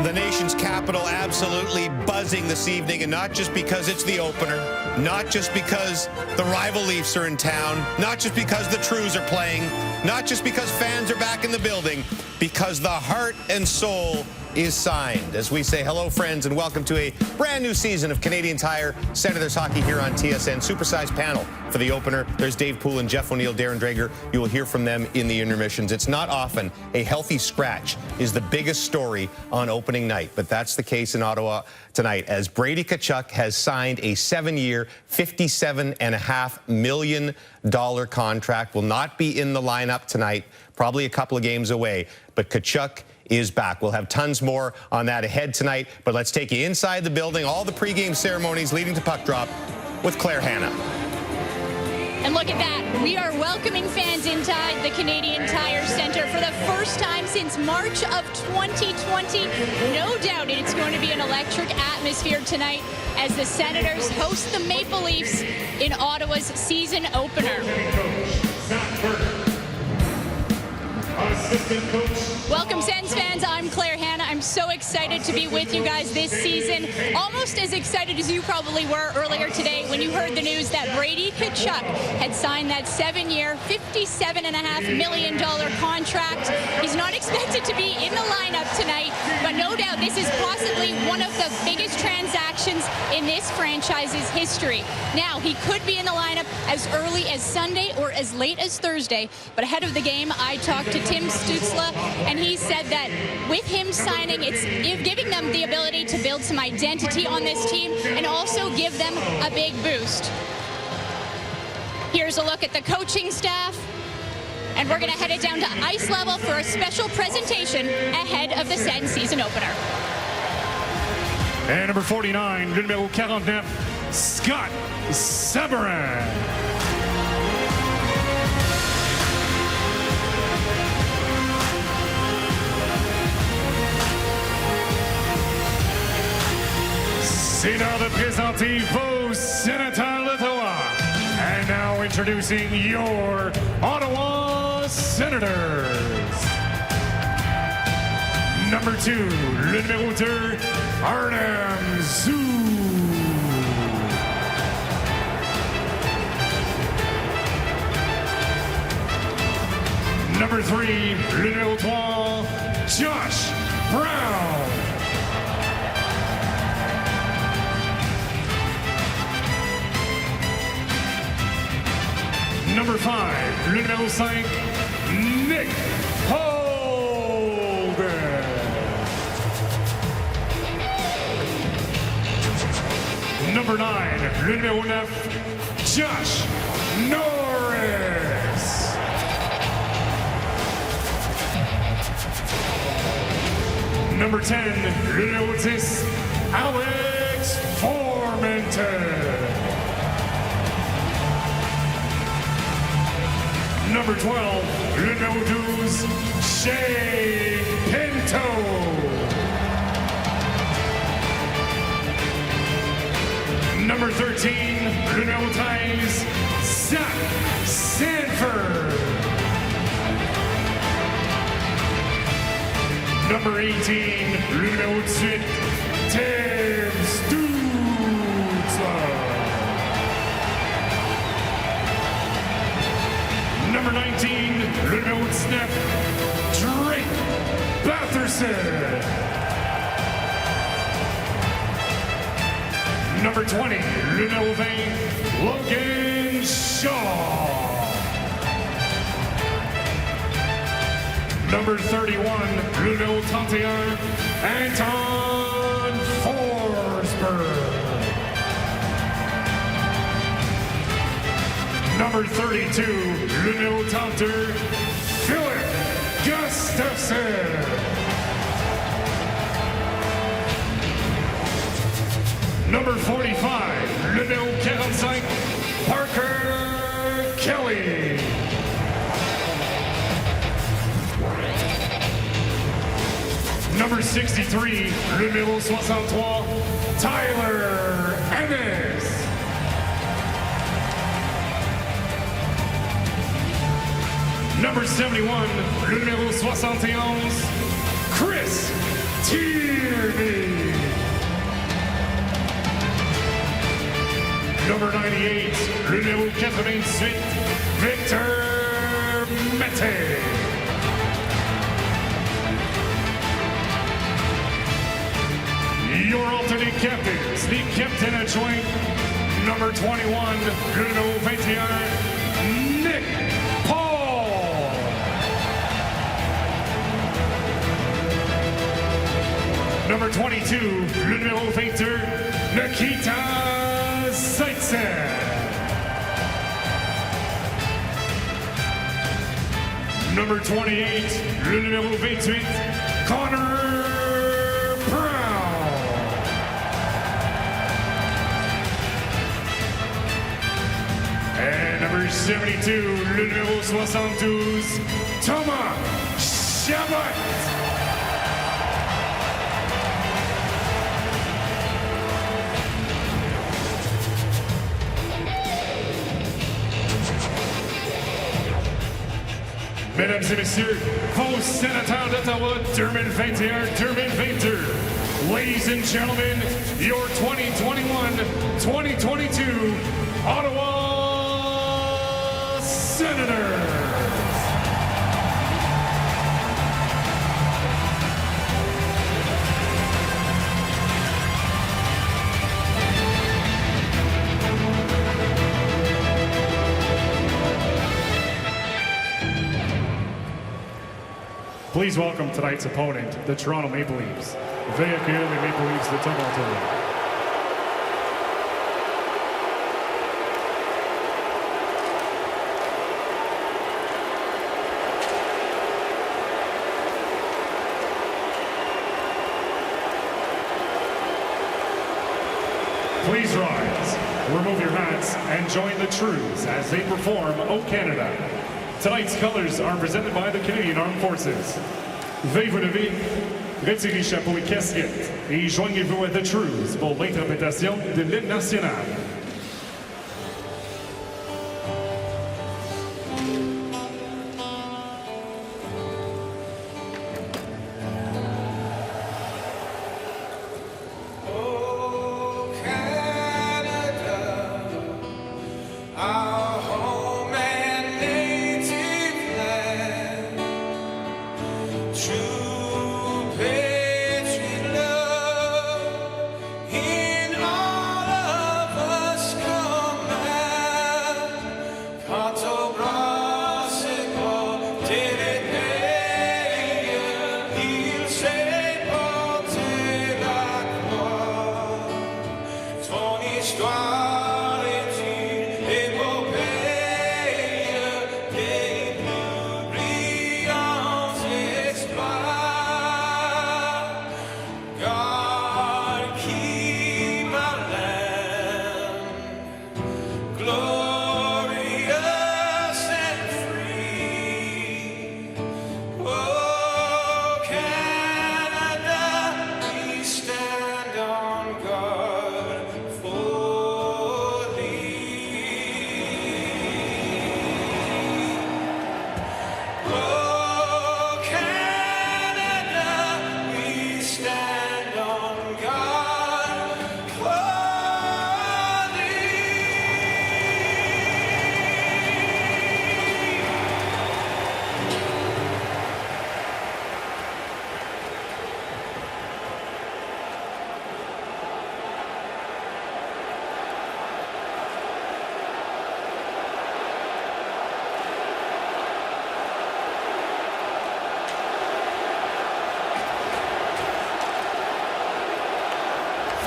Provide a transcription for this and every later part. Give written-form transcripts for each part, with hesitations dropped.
The nation's capital absolutely buzzing this evening, and not just because it's the opener, not just because the rival Leafs are in town, not just because the Trues are playing, not just because fans are back in the building, because the heart and soul is signed. As we say hello, friends, and welcome to a brand new season of Canadian Tire Senators Hockey here on TSN. Supersized panel for the opener. There's Dave Poulin, Jeff O'Neill, Darren Dreger. You will hear from them in the intermissions. It's not often a healthy scratch is the biggest story on opening night, but that's the case in Ottawa tonight, as Brady Tkachuk has signed a 7-year, $57.5 million contract. Will not be in the lineup tonight, probably a couple of games away, but Tkachuk is back. We'll have tons more on that ahead tonight, but let's take you inside the building, all the pregame ceremonies leading to puck drop with Claire Hanna. And look at that. We are welcoming fans inside the Canadian Tire Centre for the first time since March of 2020. No doubt it's going to be an electric atmosphere tonight as the Senators host the Maple Leafs in Ottawa's season opener. Welcome, Sens fans. I'm Claire Hanna. I'm so excited to be with you guys this season. Almost as excited as you probably were earlier today when you heard the news that Brady Tkachuk had signed that 7-year, $57.5 million contract. He's not expected to be in the lineup tonight, but no doubt this is possibly one of the biggest transactions in this franchise's history. Now, he could be in the lineup as early as Sunday or as late as Thursday, but ahead of the game, I talked to Tim Stützle, and he said that with him signing, it's giving them the ability to build some identity on this team and also give them a big boost. Here's a look at the coaching staff, and we're going to head it down to ice level for a special presentation ahead of the Sens season opener. And number 49, le numéro 49, Scott Sabourin. C'est l'heure de présenter vos Sénateurs d'Ottawa. And now introducing your Ottawa Senators. Number 2, le numéro 2, Artem Zub. Number 3, le numéro 3, Josh Brown. Number 5, le numéro 5, Nick Holden. Number 9, le numéro 9, Josh Norris. Number 10, le numéro 10, Alex Formenton. Number 12, le numéro 12, Shea Pinto. Number 13, le numéro 13, Zach Sanford. Number 18, le numéro 18, Tim Stützle. Number 19, le numéro 19, Drake Batherson. Number 20, le numéro 20, Logan Shaw. Number 31, le numéro 31, Anton Forsberg. Number 32, le numéro 32, Philip Gustafsson. Number 45, le numéro 45, Parker Kelly. Number 63, le numéro 63, Tyler Ennis. Number 71, le numéro 71, Chris Tierney. Number 98, le numéro 98, Victor Mete. Your alternate captains, the captain adjoint, number 21, le numéro 21, Nick Paul. Number 22, le numéro 22, Nikita Zaitsev. Number 28, le numéro 28, Connor Brown. And number 72, le numéro 72, Thomas Chabot. Mesdames et messieurs, vos sénateurs d'Ottawa 2021-2022. Ladies and gentlemen, your 2021-2022 Ottawa Senators. Please welcome tonight's opponent, the Toronto Maple Leafs. Veuillez accueillir les Maple Leafs de Toronto. Please rise, remove your hats, and join the Trues as they perform O Canada. Tonight's colors are presented by the Canadian Armed Forces. Veuillez vous lever, retirez chapeau et casquette et joignez-vous à The Trues pour l'interprétation de l'hymne national.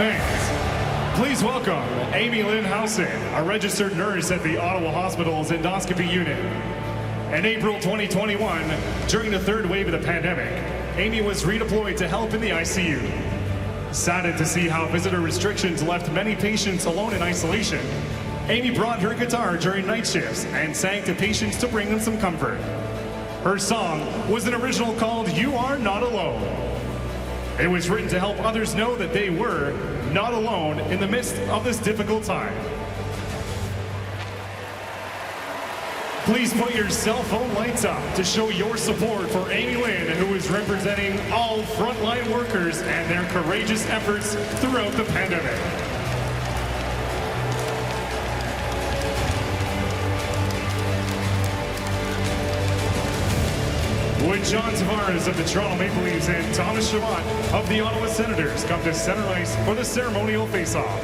Fans, please welcome Amy Lynn Housen, a registered nurse at the Ottawa Hospital's endoscopy unit. In April 2021, during the third wave of the pandemic, Amy was redeployed to help in the ICU. Saddened to see how visitor restrictions left many patients alone in isolation, Amy brought her guitar during night shifts and sang to patients to bring them some comfort. Her song was an original called "You Are Not Alone." It was written to help others know that they were not alone in the midst of this difficult time. Please put your cell phone lights up to show your support for Amy Lynn, who is representing all frontline workers and their courageous efforts throughout the pandemic. Would John Tavares of the Toronto Maple Leafs and Thomas Chabot of the Ottawa Senators come to center ice for the ceremonial face-off?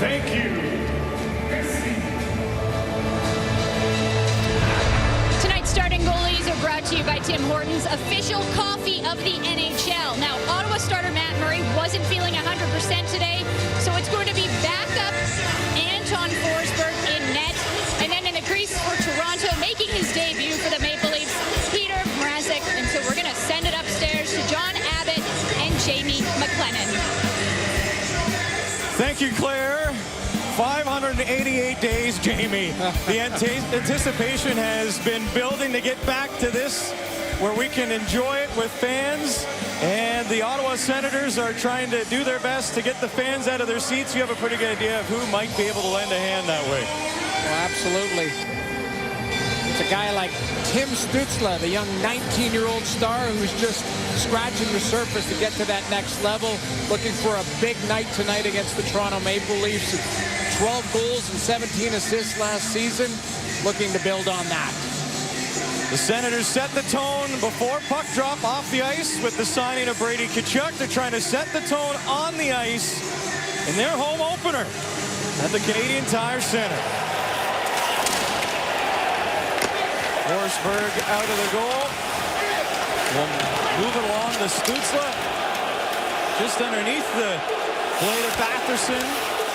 Thank you. Tonight's starting goalies are brought to you by Tim Hortons, official coffee of the NHL. Now, Ottawa starter Matt Murray wasn't feeling 100% today, so it's going to be backup Anton Forsberg in net. And then in the crease for Toronto, making his debut for the Maple Leafs, Peter Mrazek. And so we're going to send it upstairs to John Abbott and Jamie McLennan. Thank you, Claire. 588 days, Jamie. The anticipation has been building to get back to this, where we can enjoy it with fans. And the Ottawa Senators are trying to do their best to get the fans out of their seats. You have a pretty good idea of who might be able to lend a hand that way. Well, absolutely. It's a guy like Tim Stützle, the young 19-year-old star who's just scratching the surface to get to that next level, looking for a big night tonight against the Toronto Maple Leafs. 12 goals and 17 assists last season, looking to build on that. The Senators set the tone before puck drop off the ice with the signing of Brady Tkachuk. They're trying to set the tone on the ice in their home opener at the Canadian Tire Center. Forsberg out of the goal. We'll move it along to Stützle. Just underneath the blade of Batherson.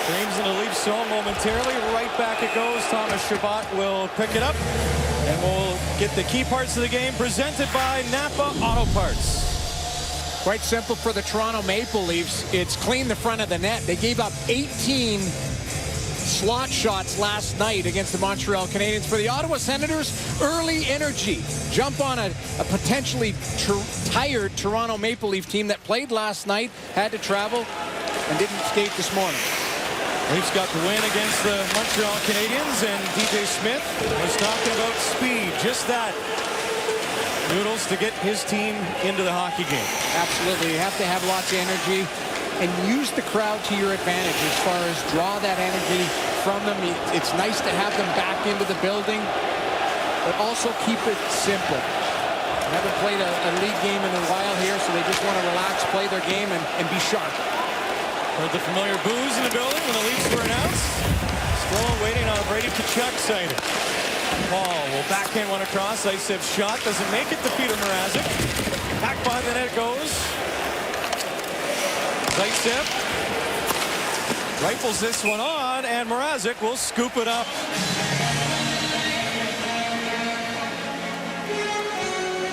Frames in the Leafs zone momentarily. Right back it goes. Thomas Chabot will pick it up. And we'll get the key parts of the game presented by Napa Auto Parts. Quite simple for the Toronto Maple Leafs. It's clean the front of the net. They gave up 18 slot shots last night against the Montreal Canadiens. For the Ottawa Senators, early energy. Jump on a potentially tired Toronto Maple Leaf team that played last night, had to travel, and didn't skate this morning. Leafs got the win against the Montreal Canadiens, and DJ Smith was talking about speed. Just that. Noodles to get his team into the hockey game. Absolutely. You have to have lots of energy and use the crowd to your advantage as far as draw that energy from them. It's nice to have them back into the building, but also keep it simple. They haven't played a league game in a while here, so they just want to relax, play their game, and be sharp. Heard the familiar boos in the building when the Leafs were announced. Still waiting on a Brady Tkachuk sighting. Paul will backhand one across. Zaitsev shot doesn't make it to Peter Mrazek. Back by the net goes. Zaitsev rifles this one on, and Mrazek will scoop it up.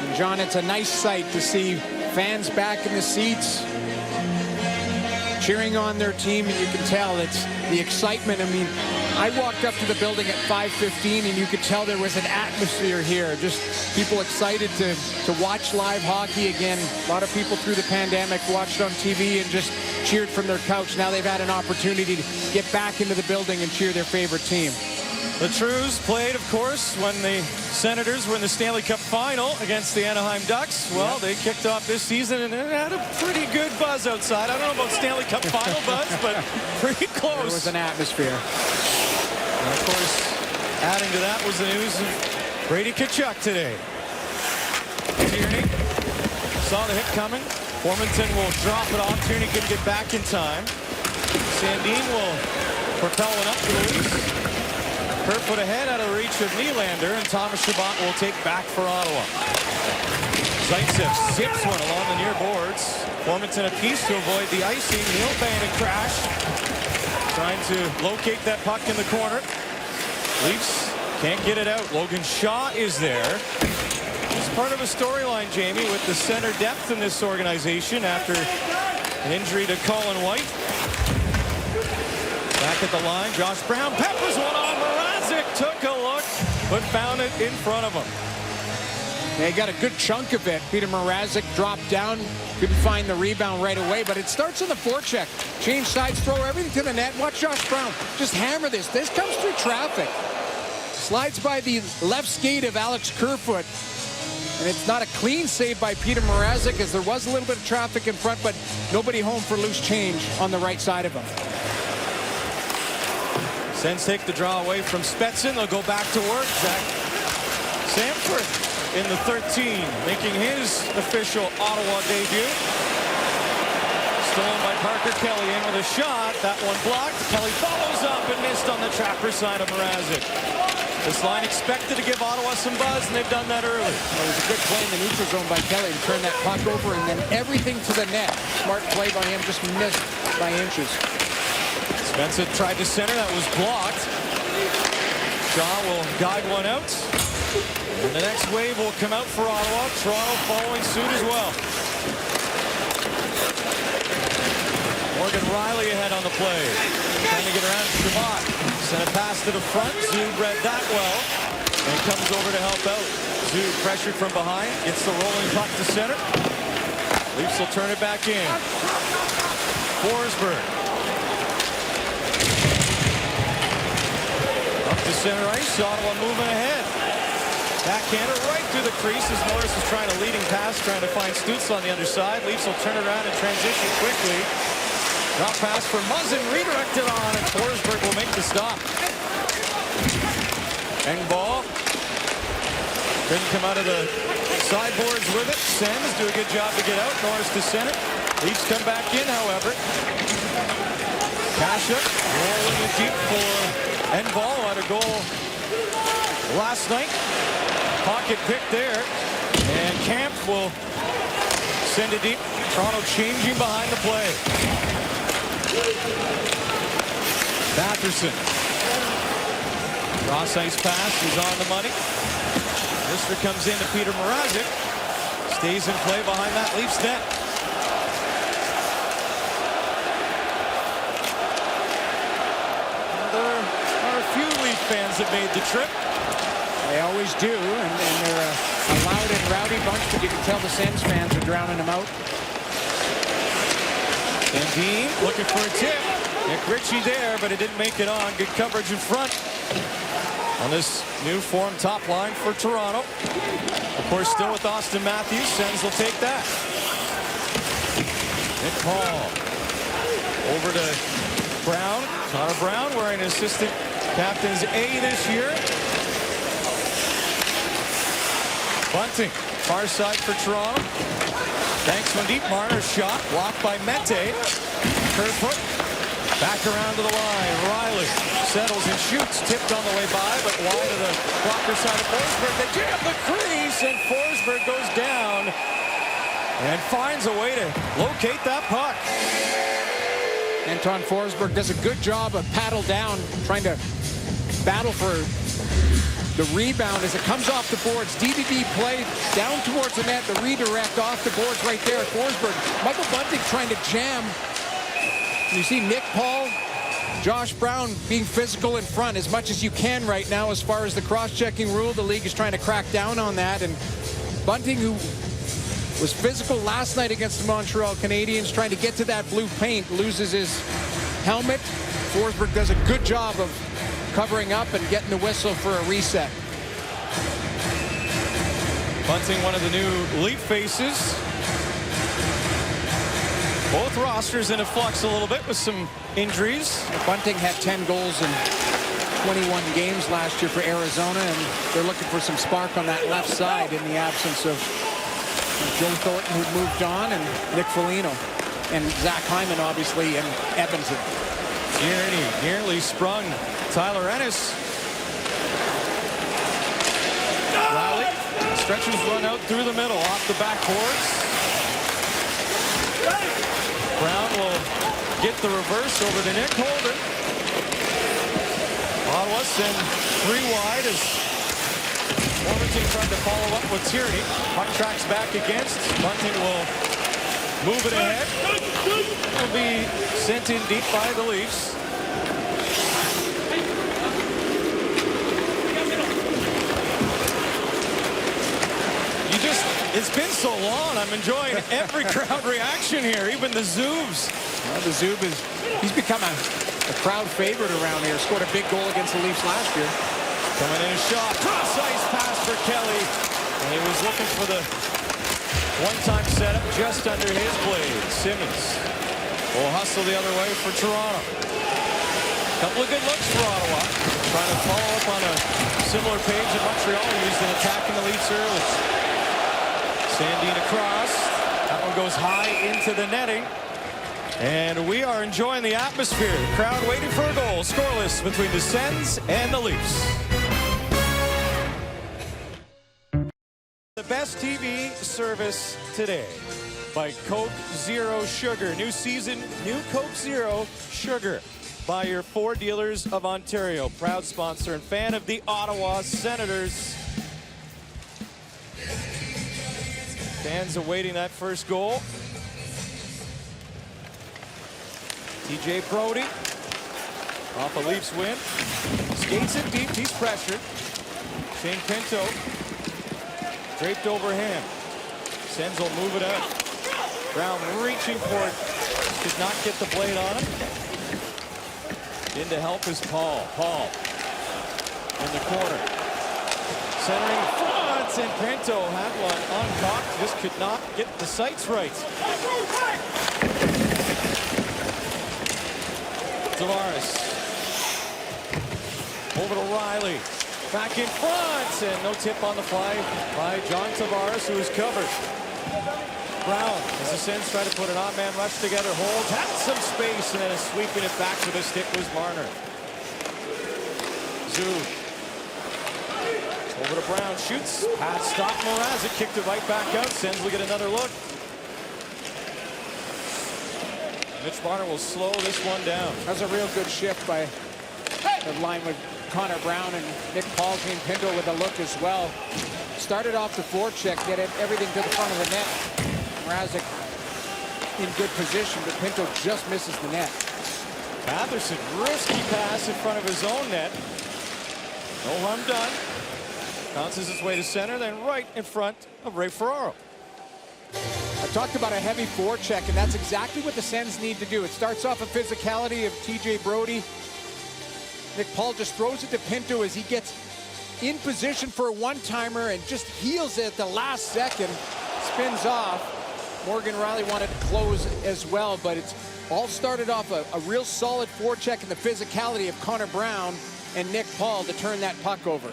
And John, it's a nice sight to see fans back in the seats, cheering on their team, and you can tell it's the excitement. I mean, I walked up to the building at 5:15, and you could tell there was an atmosphere here. Just people excited to watch live hockey again. A lot of people through the pandemic watched on TV and just cheered from their couch. Now they've had an opportunity to get back into the building and cheer their favorite team. The Trues played, of course, when the Senators were in the Stanley Cup final against the Anaheim Ducks. Well, they kicked off this season and it had a pretty good buzz outside. I don't know about Stanley Cup final buzz, but pretty close. There was an atmosphere. course, adding to that was the news of Brady Tkachuk today. Tierney saw the hit coming. Formanton will drop it off. Tierney can get back in time. Sandin will propel it up to the Leafs. Kerfoot ahead out of the reach of Nylander, and Thomas Chabot will take back for Ottawa. Zaitsev zips one along the near boards. Formanton a piece to avoid the icing. Neil Bannon crash. Trying to locate that puck in the corner. Leafs can't get it out. Logan Shaw is there. It's part of a storyline, Jamie, with the center depth in this organization after an injury to Colin White. Back at the line, Josh Brown peppers one on. Mrazek took a look, but found it in front of him. They got a good chunk of it. Peter Mrazek dropped down, couldn't find the rebound right away, but it starts on the forecheck. Change sides, throw everything to the net. Watch Josh Brown just hammer this. This comes through traffic. Slides by the left skate of Alex Kerfoot. And it's not a clean save by Peter Mrazek, as there was a little bit of traffic in front, but nobody home for loose change on the right side of him. Sens take the draw away from Spezza. They'll go back to work. Zach Sanford in the 13, making his official Ottawa debut. Stolen by Parker Kelly in with a shot. That one blocked. Kelly follows up and missed on the trapper side of Mrazek. This line expected to give Ottawa some buzz, and they've done that early. Well, it was a good play in the neutral zone by Kelly to turn that puck over, and then everything to the net. Smart play by him, just missed by inches. Spezza tried to center. That was blocked. Shaw will guide one out. And the next wave will come out for Ottawa. Toronto following suit as well. Morgan Riley ahead on the play. Trying to get around Chabot. Sent a pass to the front. Zub read that well. And comes over to help out. Zub pressured from behind. Gets the rolling puck to center. Leafs will turn it back in. Forsberg. Up to center ice. Ottawa moving ahead. Backhander right through the crease as Norris is trying a leading pass, trying to find Stutz on the underside. Leafs will turn around and transition quickly. Drop pass for Muzzin, redirected on, and Forsberg will make the stop. Engvall couldn't come out of the sideboards with it. Sens do a good job to get out. Norris to center. Leafs come back in, however. Kasha rolling it deep for Engvall, had a goal last night. Pocket pick there, and Camp will send it deep. Toronto changing behind the play. Batherson. Cross ice pass is on the money. Lister comes in to Peter Mrazek. Stays in play behind that Leafs net. There are a few Leaf fans that made the trip. They always do, and they're a loud and rowdy bunch, but you can tell the Sens fans are drowning them out. Sandin looking for a tip. Nick Ritchie there, but it didn't make it on. Good coverage in front on this new form top line for Toronto. Of course, still with Austin Matthews. Sens will take that. Nick Paul over to Brown. Connor Brown wearing assistant captain's A this year. Bunting, far side for Toronto. Thanks one deep. Marner's shot blocked by Mete. Kerfoot back around to the line. Riley settles and shoots. Tipped on the way by, but wide of the blocker side of Forsberg. They dig up the crease, and Forsberg goes down and finds a way to locate that puck. Anton Forsberg does a good job of paddle down, trying to battle for the rebound as it comes off the boards. DDD play down towards the net. The redirect off the boards right there at Forsberg. Michael Bunting trying to jam. You see Nick Paul, Josh Brown being physical in front as much as you can right now as far as the cross-checking rule. The league is trying to crack down on that. And Bunting, who was physical last night against the Montreal Canadiens, trying to get to that blue paint, loses his helmet. Forsberg does a good job of covering up and getting the whistle for a reset. Bunting, one of the new Leaf faces. Both rosters in a flux a little bit with some injuries. Bunting had 10 goals in 21 games last year for Arizona, and they're looking for some spark on that left side in the absence of Joe Thornton, who moved on, and Nick Foligno, and Zach Hyman, obviously, and Edmonton. Tierney nearly sprung Tyler Ennis. Riley stretches run out through the middle, off the backboards. Brown will get the reverse over to Nick Holden. Ottawa send 3 wide as Warrington trying to follow up with Tierney. Puck tracks back against. Bunting will move it ahead. Will be sent in deep by the Leafs. It's been so long. I'm enjoying every crowd reaction here, even the Zoobs. Well, the Zoob he's become a crowd favorite around here. Scored a big goal against the Leafs last year. Coming in a shot. Cross-ice pass for Kelly. And he was looking for the one-time setup just under his blade. Simmons will hustle the other way for Toronto. Couple of good looks for Ottawa. Trying to follow up on a similar page that Montreal used in attacking the Leafs early. Sandin across. That one goes high into the netting. And we are enjoying the atmosphere. The crowd waiting for a goal. Scoreless between the Sens and the Leafs. The best TV service today by Coke Zero Sugar. New season, new Coke Zero Sugar by your 4 dealers of Ontario. Proud sponsor and fan of the Ottawa Senators. Fans awaiting that first goal. TJ Brodie off a Leafs win. Skates it deep. He's pressured. Shane Pinto draped over him. Sens will move it out. Brown reaching for it. Did not get the blade on him. In to help is Paul. Paul in the corner. Centering front, and Pinto had one uncocked. Just could not get the sights right. Tavares over to Riley. Back in front, and no tip on the fly by John Tavares, who is covered. Brown, as the Sens try to put an odd man rush together, holds, had some space, and then is sweeping it back to the stick was Marner. Zoo. Over to Brown, shoots, pass, stop, Mrazek kicked it right back out. Sens will get another look. Mitch Marner will slow this one down. That was a real good shift by the line with Connor Brown, and Nick Paul came Pinto with a look as well. Started off the forecheck, get everything to the front of the net. Mrazek in good position, but Pinto just misses the net. Batherson, risky pass in front of his own net. No harm done. Bounces his way to center, then right in front of Ray Ferraro. I talked about a heavy forecheck, and that's exactly what the Sens need to do. It starts off a physicality of TJ Brodie. Nick Paul just throws it to Pinto as he gets in position for a one-timer and just heals it at the last second. Spins off. Morgan Riley wanted to close as well, but it's all started off a real solid forecheck and the physicality of Connor Brown and Nick Paul to turn that puck over.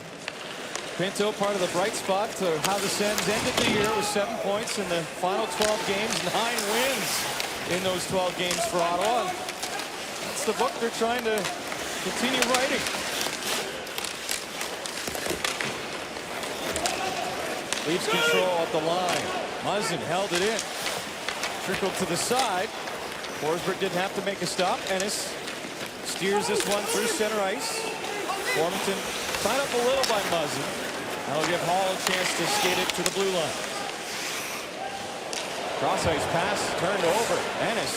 Pinto, part of the bright spot to how the Sens ended the year with 7 points in the final 12 games, 9 wins in those 12 games for Ottawa. That's the book they're trying to continue writing. Leafs control up the line. Muzzin held it in. Trickled to the side. Forsberg didn't have to make a stop. Ennis steers this one through center ice. Warrington tied up a little by Muzzin. That'll give Hall a chance to skate it to the blue line. Cross-ice pass turned over. Ennis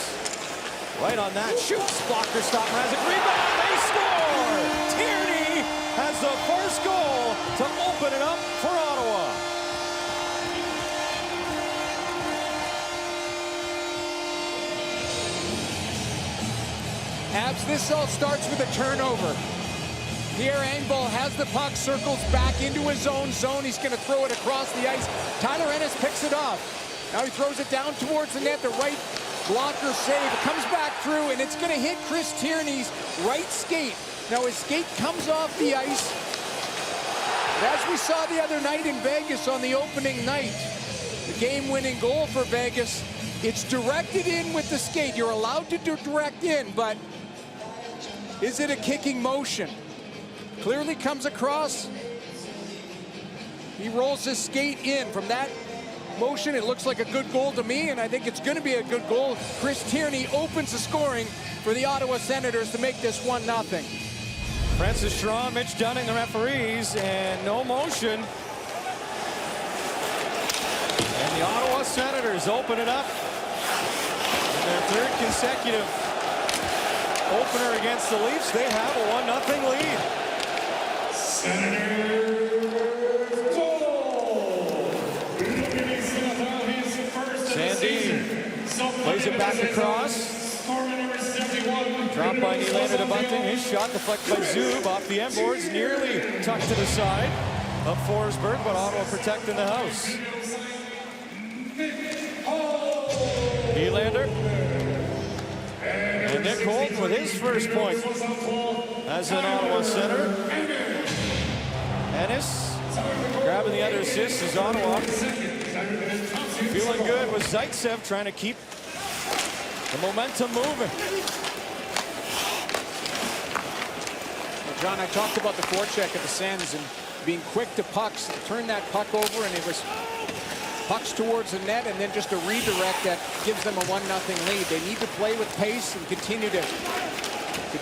right on that. Shoots. Blocker stop. Mrazek rebound. They score! Tierney has the first goal to open it up for Ottawa. Habs, this all starts with a turnover. Pierre Engvall has the puck, circles back into his own zone. He's going to throw it across the ice. Tyler Ennis picks it off. Now he throws it down towards the net. The right blocker save. It comes back through, and it's going to hit Chris Tierney's right skate. Now his skate comes off the ice. But as we saw the other night in Vegas on the opening night, the game-winning goal for Vegas, it's directed in with the skate. You're allowed to direct in, but is it a kicking motion? Clearly comes across. He rolls his skate in. From that motion, it looks like a good goal to me, and I think it's going to be a good goal. Chris Tierney opens the scoring for the Ottawa Senators to make this 1-0. Francis Strong, Mitch Dunning, the referees, and no motion. And the Ottawa Senators open it up. In their third consecutive opener against the Leafs, they have a 1-0 lead. Senators goal. Sandin plays it back across. Dropped by Nylander to Bunting. His shot deflected by Zub off the end boards, nearly tucked to the side of Forsberg, but Ottawa protecting the house. Nylander. And Nick Holden with his first point as an Ottawa Senator. Ennis grabbing the other assist is Ottawa. Feeling good with Zaitsev trying to keep the momentum moving. Well, John, I talked about the forecheck of the Sens and being quick to pucks, turn that puck over, and it was pucks towards the net, and then just a redirect that gives them a 1-0 lead. They need to play with pace and continue to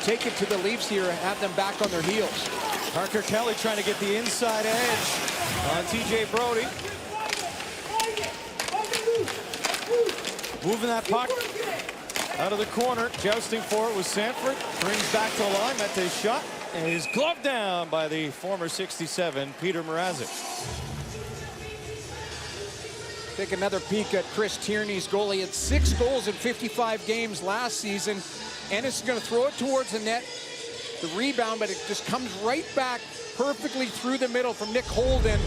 take it to the Leafs here and have them back on their heels. Parker Kelly trying to get the inside edge on TJ Brody. Moving that puck out of the corner. Jousting for it was Sanford. Brings back to the line. Met his shot. And is gloved down by the former 67, Peter Mrazek. Take another peek at Chris Tierney's goal. He had 6 goals in 55 games last season. Ennis is going to throw it towards the net. The rebound, but it just comes right back perfectly through the middle from Nick Holden.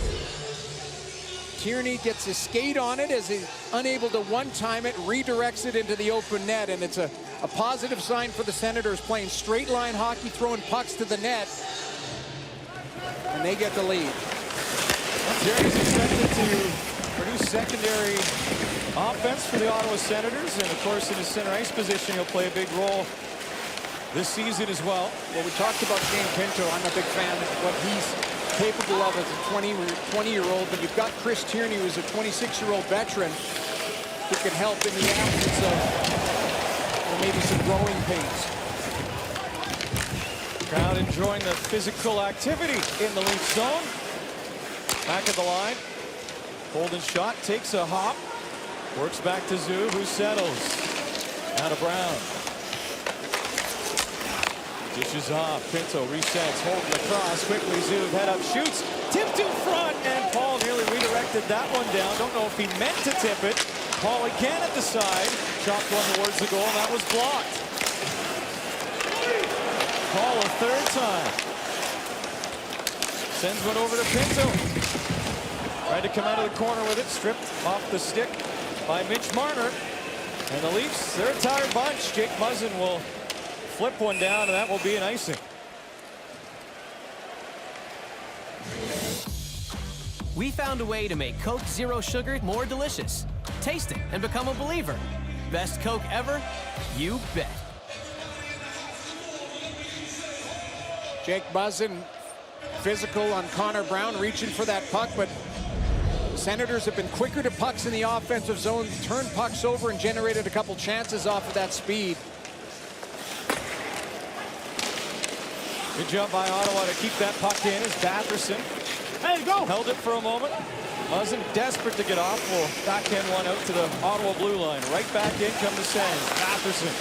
Tierney gets his skate on it as he's unable to one-time it, redirects it into the open net, and it's a positive sign for the Senators, playing straight line hockey, throwing pucks to the net, and they get the lead. Tierney's expected to produce secondary offense for the Ottawa Senators, and of course in his center ice position he'll play a big role this season as well. Well, we talked about Shane Pinto. I'm a big fan of what he's capable of as a 20-year-old, but you've got Chris Tierney, who's a 26-year-old veteran who can help in the absence of maybe some growing pains. Crowd enjoying the physical activity in the Leaf zone. Back at the line. Holden shot, takes a hop, works back to Zub, who settles. Out of Brown. Dishes off, Pinto resets, Holden across, quickly Zub, head up, shoots, tipped in front, and Paul nearly redirected that one down. Don't know if he meant to tip it. Paul again at the side, chopped one towards the goal, and that was blocked. Paul a third time. Sends one over to Pinto. Tried to come out of the corner with it, stripped off the stick by Mitch Marner. And the Leafs, they're a tired bunch. Jake Muzzin will flip one down, and that will be an icing. We found a way to make Coke Zero Sugar more delicious. Taste it and become a believer. Best Coke ever? You bet. Jake Muzzin, physical on Connor Brown, reaching for that puck, but the Senators have been quicker to pucks in the offensive zone, turned pucks over and generated a couple chances off of that speed. Good job by Ottawa to keep that puck in as Batherson held it for a moment. Muzzin desperate to get off. Will backhand one out to the Ottawa blue line. Right back in come the Sens. Batherson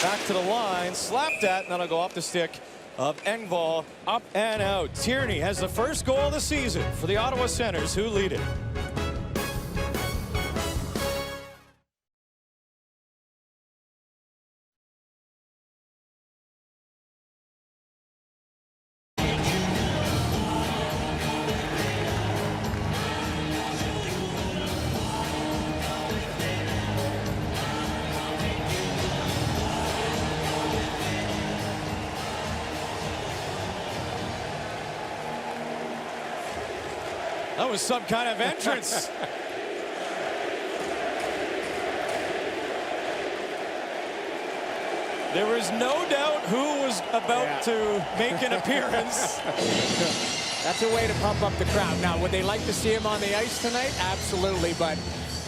back to the line, slapped at, and that'll go off the stick of Engvall, up and out. Tierney has the first goal of the season for the Ottawa Senators, who lead it. That was some kind of entrance. There was no doubt who was about to make an appearance. That's a way to pump up the crowd. Now, would they like to see him on the ice tonight? Absolutely, but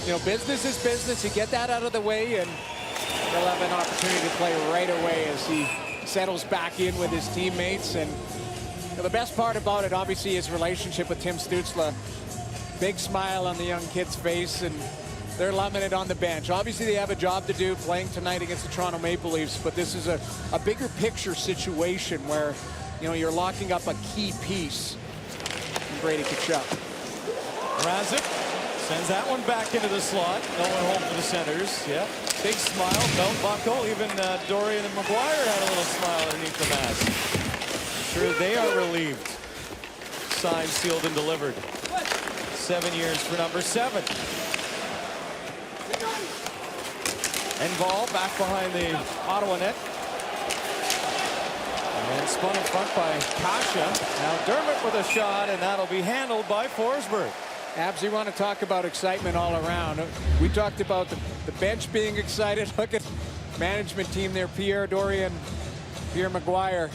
you know, business is business. You get that out of the way, and they'll have an opportunity to play right away as he settles back in with his teammates. And you know, the best part about it, obviously, his relationship with Tim Stützle. Big smile on the young kid's face, and they're loving it on the bench. Obviously, they have a job to do playing tonight against the Toronto Maple Leafs, but this is a bigger picture situation where, you know, you're locking up a key piece. Brady Tkachuk. Mrazek sends that one back into the slot. No one home for the Senators. Yeah, big smile, belt buckle. Even Dorian and McGuire had a little smile underneath the mask. I'm sure they are relieved. Signed, sealed, and delivered. 7 years for number 7. Engvall back behind the Ottawa net. And spun in front by Kasha. Now Dermott with a shot, and that'll be handled by Forsberg. Abs, you want to talk about excitement all around. We talked about the bench being excited. Look at management team there, Pierre Dorian, Pierre McGuire.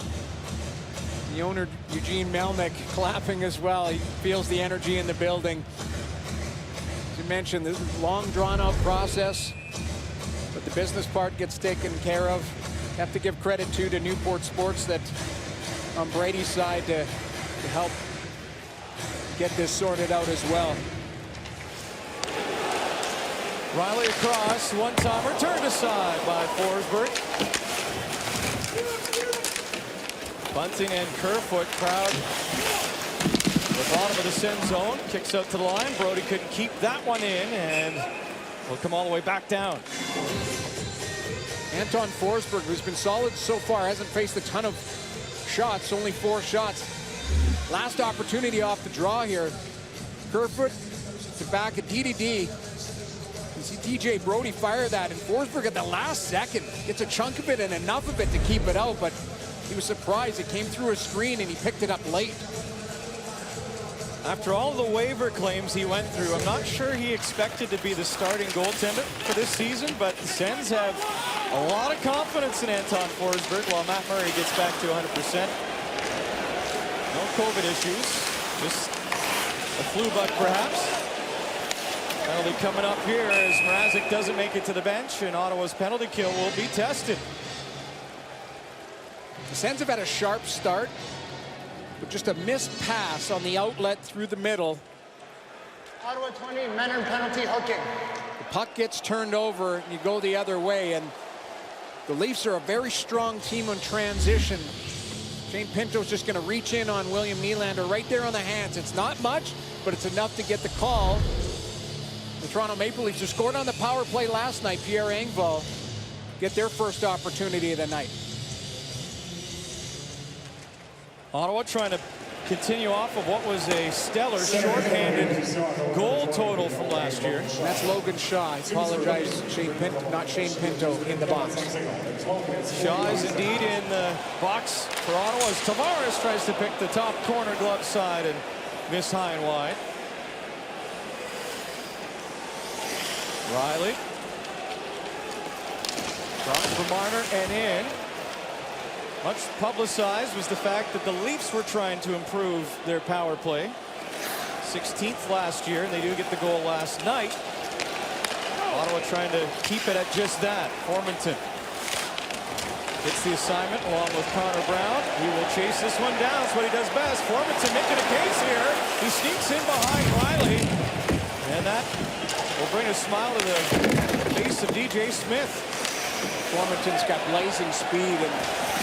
The owner, Eugene Melnyk, clapping as well. He feels the energy in the building. As you mentioned, this is a long, drawn-out process, but the business part gets taken care of. Have to give credit to Newport Sports that on Brady's side to help get this sorted out as well. Riley across, one-timer turned aside by Forsberg. Bunting and Kerfoot crowd the bottom of the sin zone. Kicks out to the line. Brody couldn't keep that one in, and will come all the way back down. Anton Forsberg, who's been solid so far, hasn't faced a ton of shots, only 4 shots. Last opportunity off the draw here. Kerfoot to back at DDD. You see DJ Brody fire that, and Forsberg at the last second gets a chunk of it and enough of it to keep it out, but he was surprised. It came through a screen and he picked it up late. After all the waiver claims he went through, I'm not sure he expected to be the starting goaltender for this season, but the Sens have a lot of confidence in Anton Forsberg while Matt Murray gets back to 100%. No COVID issues, just a flu bug perhaps. Penalty coming up here as Mrazek doesn't make it to the bench, and Ottawa's penalty kill will be tested. The Sens have had a sharp start, but just a missed pass on the outlet through the middle. Ottawa 20, Menard penalty hooking. The puck gets turned over and you go the other way, and the Leafs are a very strong team on transition. Shane Pinto's just going to reach in on William Nylander right there on the hands. It's not much, but it's enough to get the call. The Toronto Maple Leafs, who scored on the power play last night, Pierre Engvall, get their first opportunity of the night. Ottawa trying to continue off of what was a stellar shorthanded goal total from last year. And that's Logan Shaw. I apologize, not Shane Pinto in the box. Shaw is indeed in the box for Ottawa as Tavares tries to pick the top corner glove side and miss high and wide. Riley. Cross for Marner and in. Much publicized was the fact that the Leafs were trying to improve their power play. 16th last year, and they do get the goal last night. Ottawa trying to keep it at just that. Formanton gets the assignment along with Connor Brown. He will chase this one down. That's what he does best. Formanton making a case here. He sneaks in behind Riley, and that will bring a smile to the face of DJ Smith. Formanton's got blazing speed and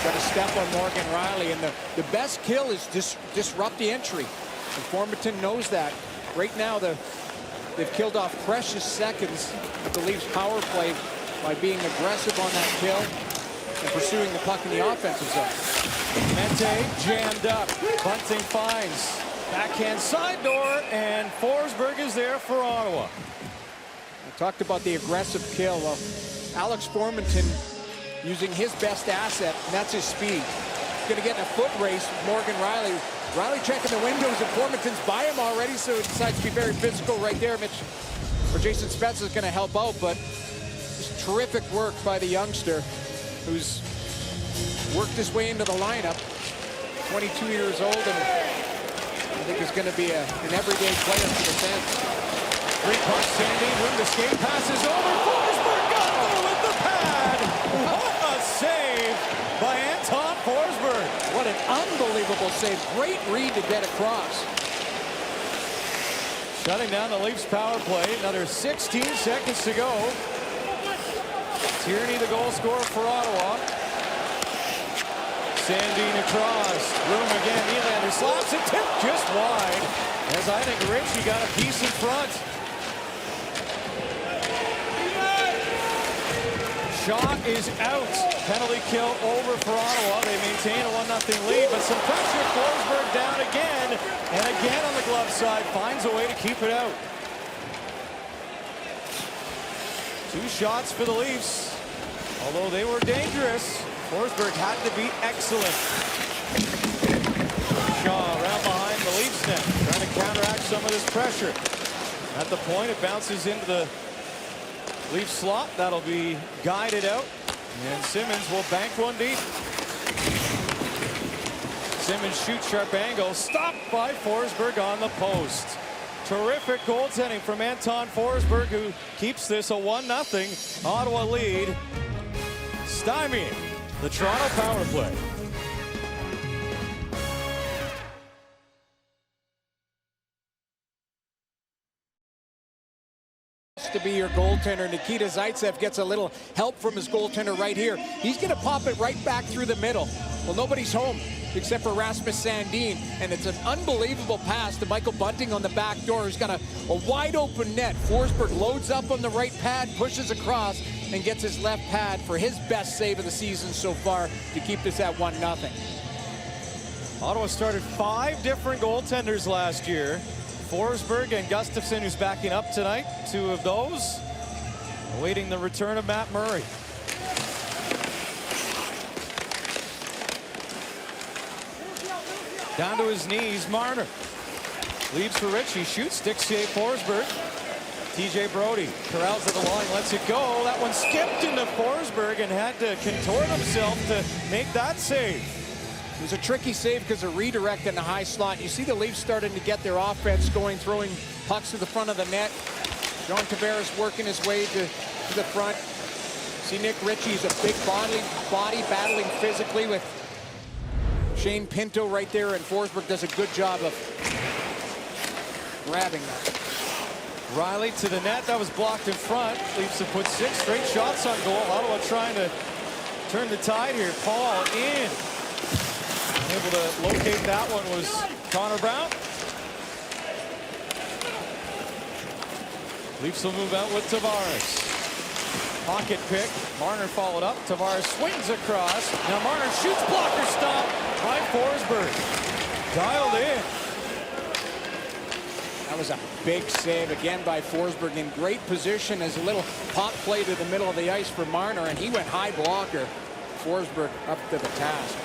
got to step on Morgan Riley, and the best kill is disrupt the entry, and Formanton knows that. Right now they've killed off precious seconds of the Leafs power play by being aggressive on that kill and pursuing the puck in the offensive zone. Mente jammed up. Bunting finds backhand side door, and Forsberg is there for Ottawa. I talked about the aggressive kill. Well, Alex Formanton using his best asset, and that's his speed. He's going to get in a foot race with Morgan Riley. Riley checking the windows, and Formanton's by him already, so he decides to be very physical right there. Jason Spezza is going to help out, but just terrific work by the youngster who's worked his way into the lineup. 22 years old, and I think is going to be an everyday player for the Sens. Great puck, Sandin, room to skate, passes over, Forsberg got through with the pad. What a save by Anton Forsberg. What an unbelievable save. Great read to get across. Shutting down the Leafs power play. Another 16 seconds to go. Tierney, the goal scorer for Ottawa. Sandin across. Room again. Nylander slaps it. Tip just wide. As I think Ritchie got a piece in front. Shot is out. Penalty kill over for Ottawa. They maintain a 1-0 lead, but some pressure. Forsberg down again, and again on the glove side. Finds a way to keep it out. 2 shots for the Leafs. Although they were dangerous, Forsberg had to be excellent. Shaw around behind the Leafs net, trying to counteract some of this pressure. At the point, it bounces into the Leaf slot. That'll be guided out, and Simmons will bank one deep. Simmons shoots, sharp angle, stopped by Forsberg on the post. Terrific goaltending from Anton Forsberg, who keeps this a 1-0 Ottawa lead, stymieing the Toronto power play. To be your goaltender. Nikita Zaitsev gets a little help from his goaltender right here. He's going to pop it right back through the middle. Well, nobody's home except for Rasmus Sandin, and it's an unbelievable pass to Michael Bunting on the back door, who's got a wide open net. Forsberg loads up on the right pad, pushes across, and gets his left pad for his best save of the season so far to keep this at 1-0. Ottawa started 5 different goaltenders last year. Forsberg and Gustafsson, who's backing up tonight. 2 of those awaiting the return of Matt Murray. Down to his knees, Marner. Leaves for Ritchie, shoots, stick save Forsberg. TJ Brody corrals at the line, lets it go. That one skipped into Forsberg and had to contort himself to make that save. It was a tricky save because of redirect in the high slot. You see the Leafs starting to get their offense going, throwing pucks to the front of the net. John Tavares working his way to the front. See Nick Ritchie's a big body battling physically with Shane Pinto right there, and Forsberg does a good job of grabbing that. Riley to the net, that was blocked in front. Leafs have put 6 straight shots on goal. Ottawa trying to turn the tide here. Paul in. Able to locate that one was Connor Brown. Leafs will move out with Tavares. Pocket pick. Marner followed up. Tavares swings across. Now Marner shoots, blocker stop by Forsberg. Dialed in. That was a big save again by Forsberg, in great position as a little pop play to the middle of the ice for Marner, and he went high blocker. Forsberg up to the task.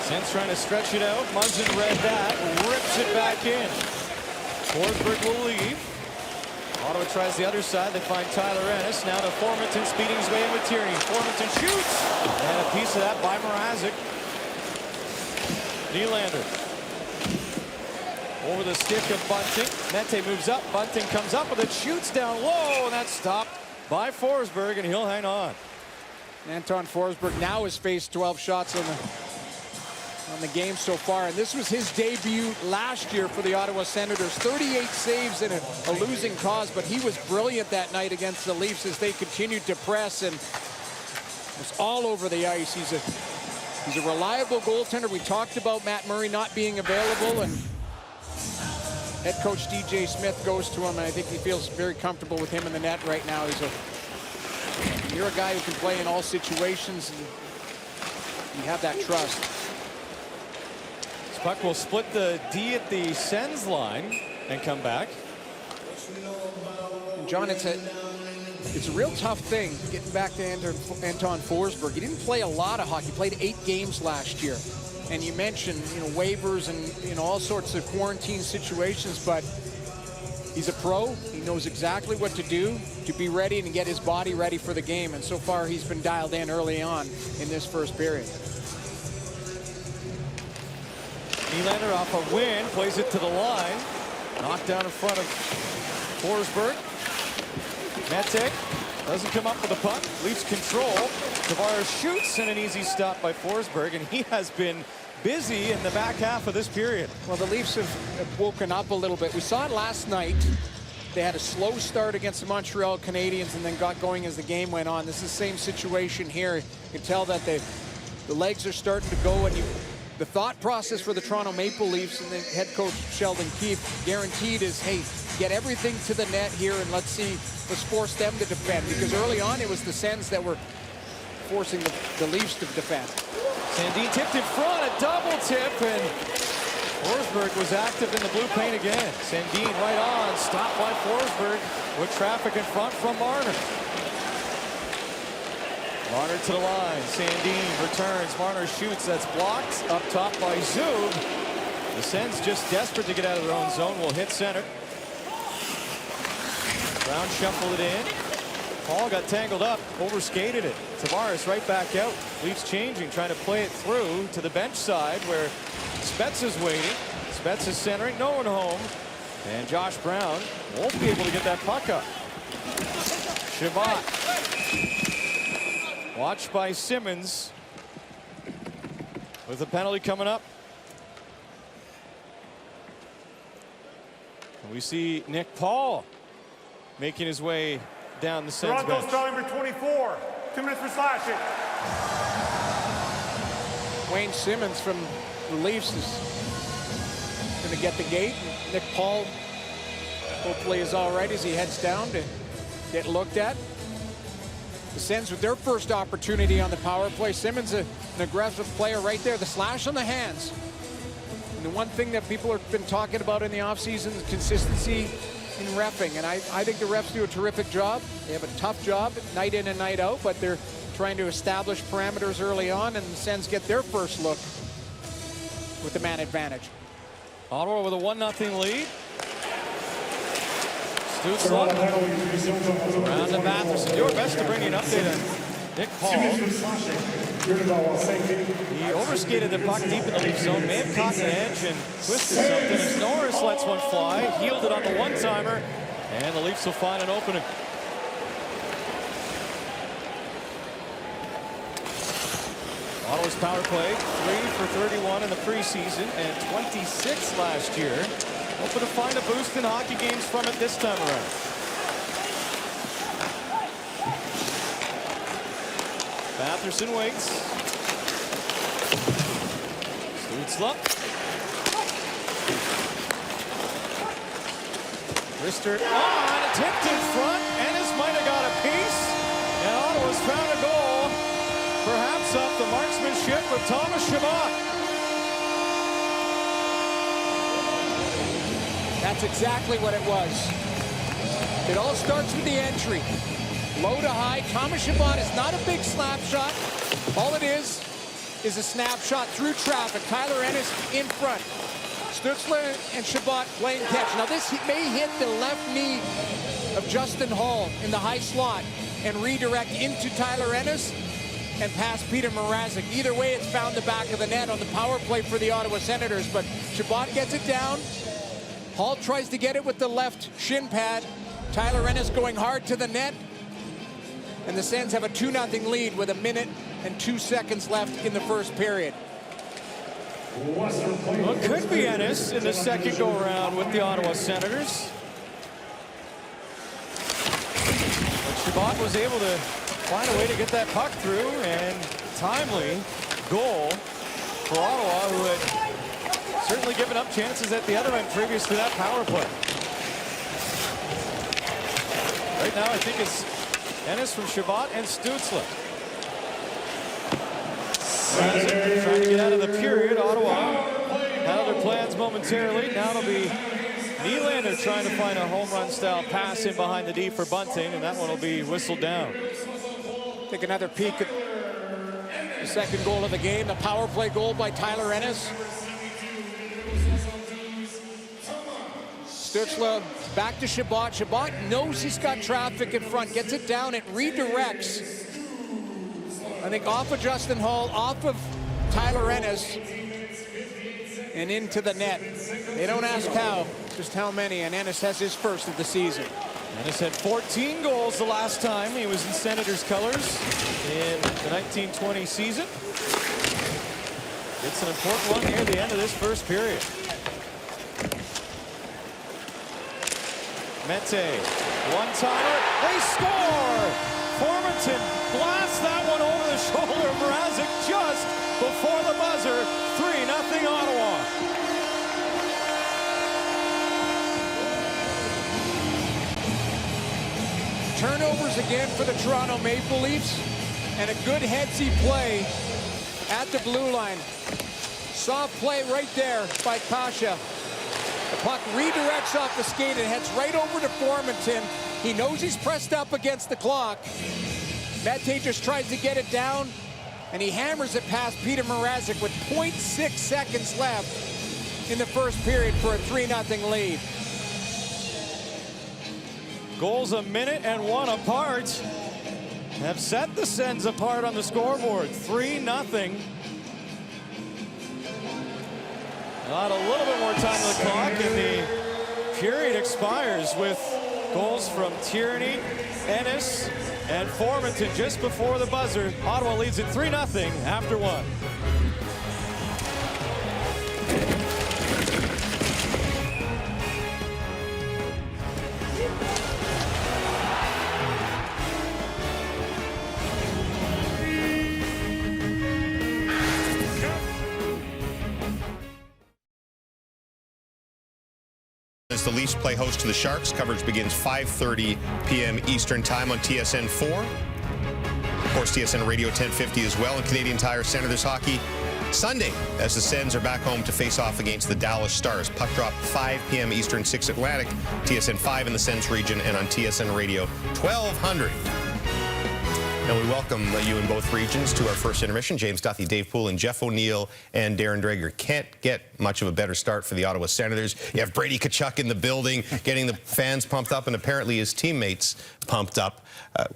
Sens trying to stretch it out. Muzzin read that, rips it back in. Forsberg will leave. Ottawa tries the other side. They find Tyler Ennis. Now to Formanton, speeding his way in with Tierney. Formanton shoots, and a piece of that by Mrazek. Nylander over the stick of Bunting. Mete moves up. Bunting comes up with it, shoots down low, and that's stopped by Forsberg, and he'll hang on. Anton Forsberg now has faced 12 shots on the game so far, and this was his debut last year for the Ottawa Senators. 38 saves in a losing cause, but he was brilliant that night against the Leafs as they continued to press and was all over the ice. He's a reliable goaltender. We talked about Matt Murray not being available, and head coach DJ Smith goes to him, and I think he feels very comfortable with him in the net right now. You're a guy who can play in all situations, and you have that trust. Puck will split the D at the Sens line and come back. And John, it's it's a real tough thing getting back to Anton Forsberg. He didn't play a lot of hockey. He played 8 games last year. And you mentioned, waivers and, all sorts of quarantine situations, but he's a pro. He knows exactly what to do to be ready and get his body ready for the game. And so far, he's been dialed in early on in this first period. Nylander off a win, plays it to the line. Knocked down in front of Forsberg. Mete doesn't come up with the puck, leaves control. Tavares shoots and an easy stop by Forsberg, and he has been busy in the back half of this period. Well, the Leafs have woken up a little bit. We saw it last night. They had a slow start against the Montreal Canadiens and then got going as the game went on. This is the same situation here. You can tell that the legs are starting to go, and the thought process for the Toronto Maple Leafs and the head coach Sheldon Keefe guaranteed is, hey, get everything to the net here and let's force them to defend, because early on it was the Sens that were forcing the Leafs to defend. Sandin tipped in front, a double tip, and Forsberg was active in the blue paint again. Sandin right on, stopped by Forsberg with traffic in front from Marner. Marner to the line, Sandin returns, Marner shoots, that's blocked, up top by Zub. The Sens just desperate to get out of their own zone, will hit center. Brown shuffled it in. Paul got tangled up, overskated it. Tavares right back out. Leafs changing, trying to play it through to the bench side where Spets is waiting. Spets is centering, no one home. And Josh Brown won't be able to get that puck up. Chabot. Watched by Simmons with a penalty coming up. And we see Nick Paul making his way down the Sens bench. Toronto starting for 24. 2 minutes for slashing. Wayne Simmons from the Leafs is going to get the gate. Nick Paul hopefully is all right as he heads down to get looked at. The Sens with their first opportunity on the power play. Simmons, an aggressive player right there. The slash on the hands. And the one thing that people have been talking about in the offseason is consistency in reffing. And I think the refs do a terrific job. They have a tough job night in and night out, but they're trying to establish parameters early on, and the Sens get their first look with the man advantage. Ottawa with a 1-0 lead. Stützle around to Matheson. Do our best to bring you an update on Nick Paul. He overskated the puck deep in the Leaf zone, may have caught the edge and twisted something as Norris lets one fly, healed it on the one-timer, and the Leafs will find an opening. Ottawa's power play, 3 for 31 in the preseason and 26 last year. Hoping to find a boost in hockey games from it this time around. Batherson waits. Stützle. Rister on, tipped in front. Ennis might have got a piece. And Ottawa's found a goal. Perhaps off the marksmanship of Thomas Chabot. That's exactly what it was. It all starts with the entry. Low to high. Thomas Chabot is not a big slap shot. All it is a snapshot through traffic. Tyler Ennis in front. Stützle and Chabot playing catch. Now this may hit the left knee of Justin Hall in the high slot and redirect into Tyler Ennis and past Peter Mrazek. Either way, it's found the back of the net on the power play for the Ottawa Senators, but Chabot gets it down. Hall tries to get it with the left shin pad. Tyler Ennis going hard to the net. And the Sens have a 2-0 lead with 1 minute and 2 seconds left in the first period. Well, it could be Ennis in the second go-around with the Ottawa Senators. But Chabot was able to find a way to get that puck through, and timely goal for Ottawa, who had certainly given up chances at the other end previous to that power play. Right now, I think it's Ennis from Chabot and Stützle. Trying to get out of the period. Ottawa had other plans momentarily. Now it'll be Nylander trying to find a home run style pass in behind the D for Bunting, and that one will be whistled down. Take another peek at the second goal of the game, the power play goal by Tyler Ennis. Stützle back to Chabot. Chabot knows he's got traffic in front, gets it down, it redirects. I think off of Justin Hall, off of Tyler Ennis, and into the net. They don't ask how, just how many, and Ennis has his first of the season. Ennis had 14 goals the last time he was in Senators colors in the 1920 season. It's an important one here at the end of this first period. Mete, one-timer, they score! Formanton blasts that one over the shoulder of Mrazek just before the buzzer. 3-0 Ottawa. Turnovers again for the Toronto Maple Leafs, and a good headsy play at the blue line. Soft play right there by Kasha. The puck redirects off the skate and heads right over to Formanton. He knows he's pressed up against the clock. Mete just tries to get it down, and he hammers it past Peter Mrazek with 0.6 seconds left in the first period for a 3-0 lead. Goals a minute and one apart have set the Sens apart on the scoreboard. 3-0. Not a little bit more time on the clock, and the period expires with goals from Tierney, Ennis, and Formanton just before the buzzer. Ottawa leads it 3-0 after one. As the Leafs play host to the Sharks, coverage begins 5:30 p.m. Eastern Time on TSN 4. Of course, TSN Radio 1050 as well, and Canadian Tire Senators hockey Sunday as the Sens are back home to face off against the Dallas Stars. Puck drop 5 p.m. Eastern, 6 Atlantic, TSN 5 in the Sens region, and on TSN Radio 1200. And we welcome you in both regions to our first intermission. James Duthie, Dave Poole, and Jeff O'Neill and Darren Dreger. Can't get much of a better start for the Ottawa Senators. You have Brady Tkachuk in the building, getting the fans pumped up, and apparently his teammates pumped up.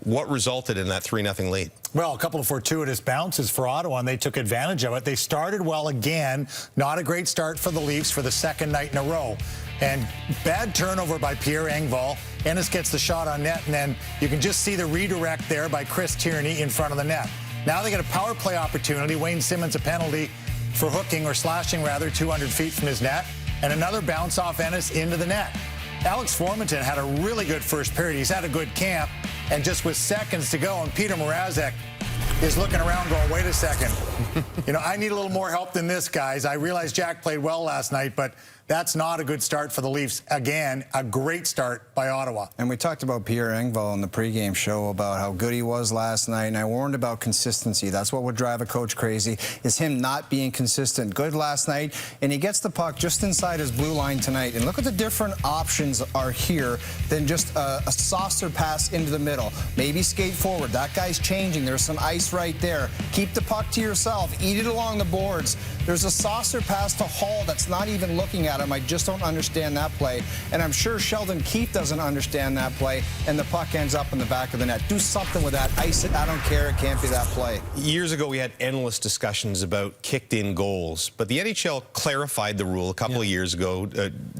What resulted in that 3-0 lead? Well, a couple of fortuitous bounces for Ottawa, and they took advantage of it. They started well again. Not a great start for the Leafs for the second night in a row. And bad turnover by Pierre Engvall. Ennis gets the shot on net, and then you can just see the redirect there by Chris Tierney in front of the net. Now they get a power play opportunity. Wayne Simmons a penalty for hooking, or slashing rather, 200 feet from his net, and another bounce off Ennis into the net. Alex Formanton had a really good first period. He's had a good camp, and just with seconds to go, and Peter Mrazek is looking around going, wait a second. You know, I need a little more help than this, guys. I realize Jack played well last night, but that's not a good start for the Leafs. Again, a great start by Ottawa. And we talked about Pierre Engvall in the pregame show about how good he was last night, and I warned about consistency. That's what would drive a coach crazy, is him not being consistent. Good last night, and he gets the puck just inside his blue line tonight. And look at the different options are here than just a saucer pass into the middle. Maybe skate forward. That guy's changing. There's some ice right there. Keep the puck to yourself. Eat it along the boards. There's a saucer pass to Hall that's not even looking at him. I just don't understand that play. And I'm sure Sheldon Keefe doesn't understand that play, and the puck ends up in the back of the net. Do something with that. Ice it. I don't care. It can't be that play. Years ago, we had endless discussions about kicked-in goals, but the NHL clarified the rule a couple of years ago,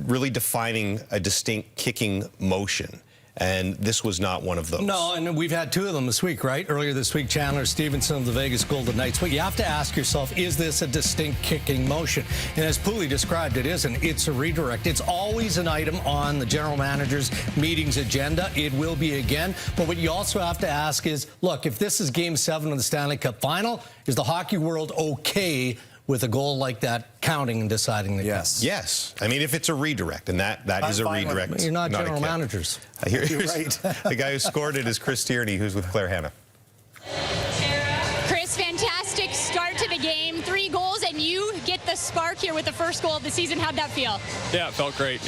really defining a distinct kicking motion. And this was not one of those. No, and we've had two of them this week, right? Earlier this week, Chandler Stevenson of the Vegas Golden Knights. But you have to ask yourself, is this a distinct kicking motion? And as Pooley described, it isn't. It's a redirect. It's always an item on the general manager's meeting's agenda. It will be again. But what you also have to ask is, look, if this is Game 7 of the Stanley Cup Final, is the hockey world okay with a goal like that counting and deciding the game? Yes. I mean, if it's a redirect, and that is a redirect. You're not general managers. Here's right. The guy who scored it is Chris Tierney, who's with Claire Hanna. Chris, fantastic start to the game. 3 goals, and you get the spark here with the first goal of the season. How'd that feel? Yeah, it felt great.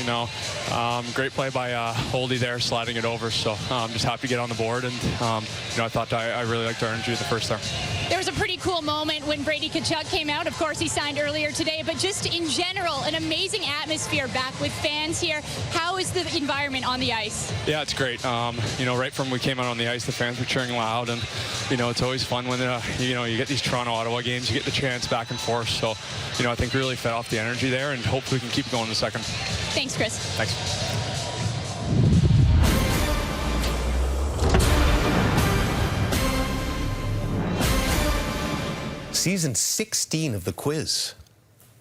Great play by Holdy there, sliding it over. So I'm just happy to get on the board. And I thought I really liked our energy the first there. There was a pretty cool moment when Brady Tkachuk came out. Of course, he signed earlier today, but just in general, an amazing atmosphere back with fans here. How is the environment on the ice? Yeah, it's great. Right from when we came out on the ice, the fans were cheering loud, and it's always fun when you get these Toronto-Ottawa games. You get the chance back and forth. So, I think we really fed off the energy there, and hopefully we can keep going in the second. Thanks, Chris. Thanks. Season 16 of the quiz.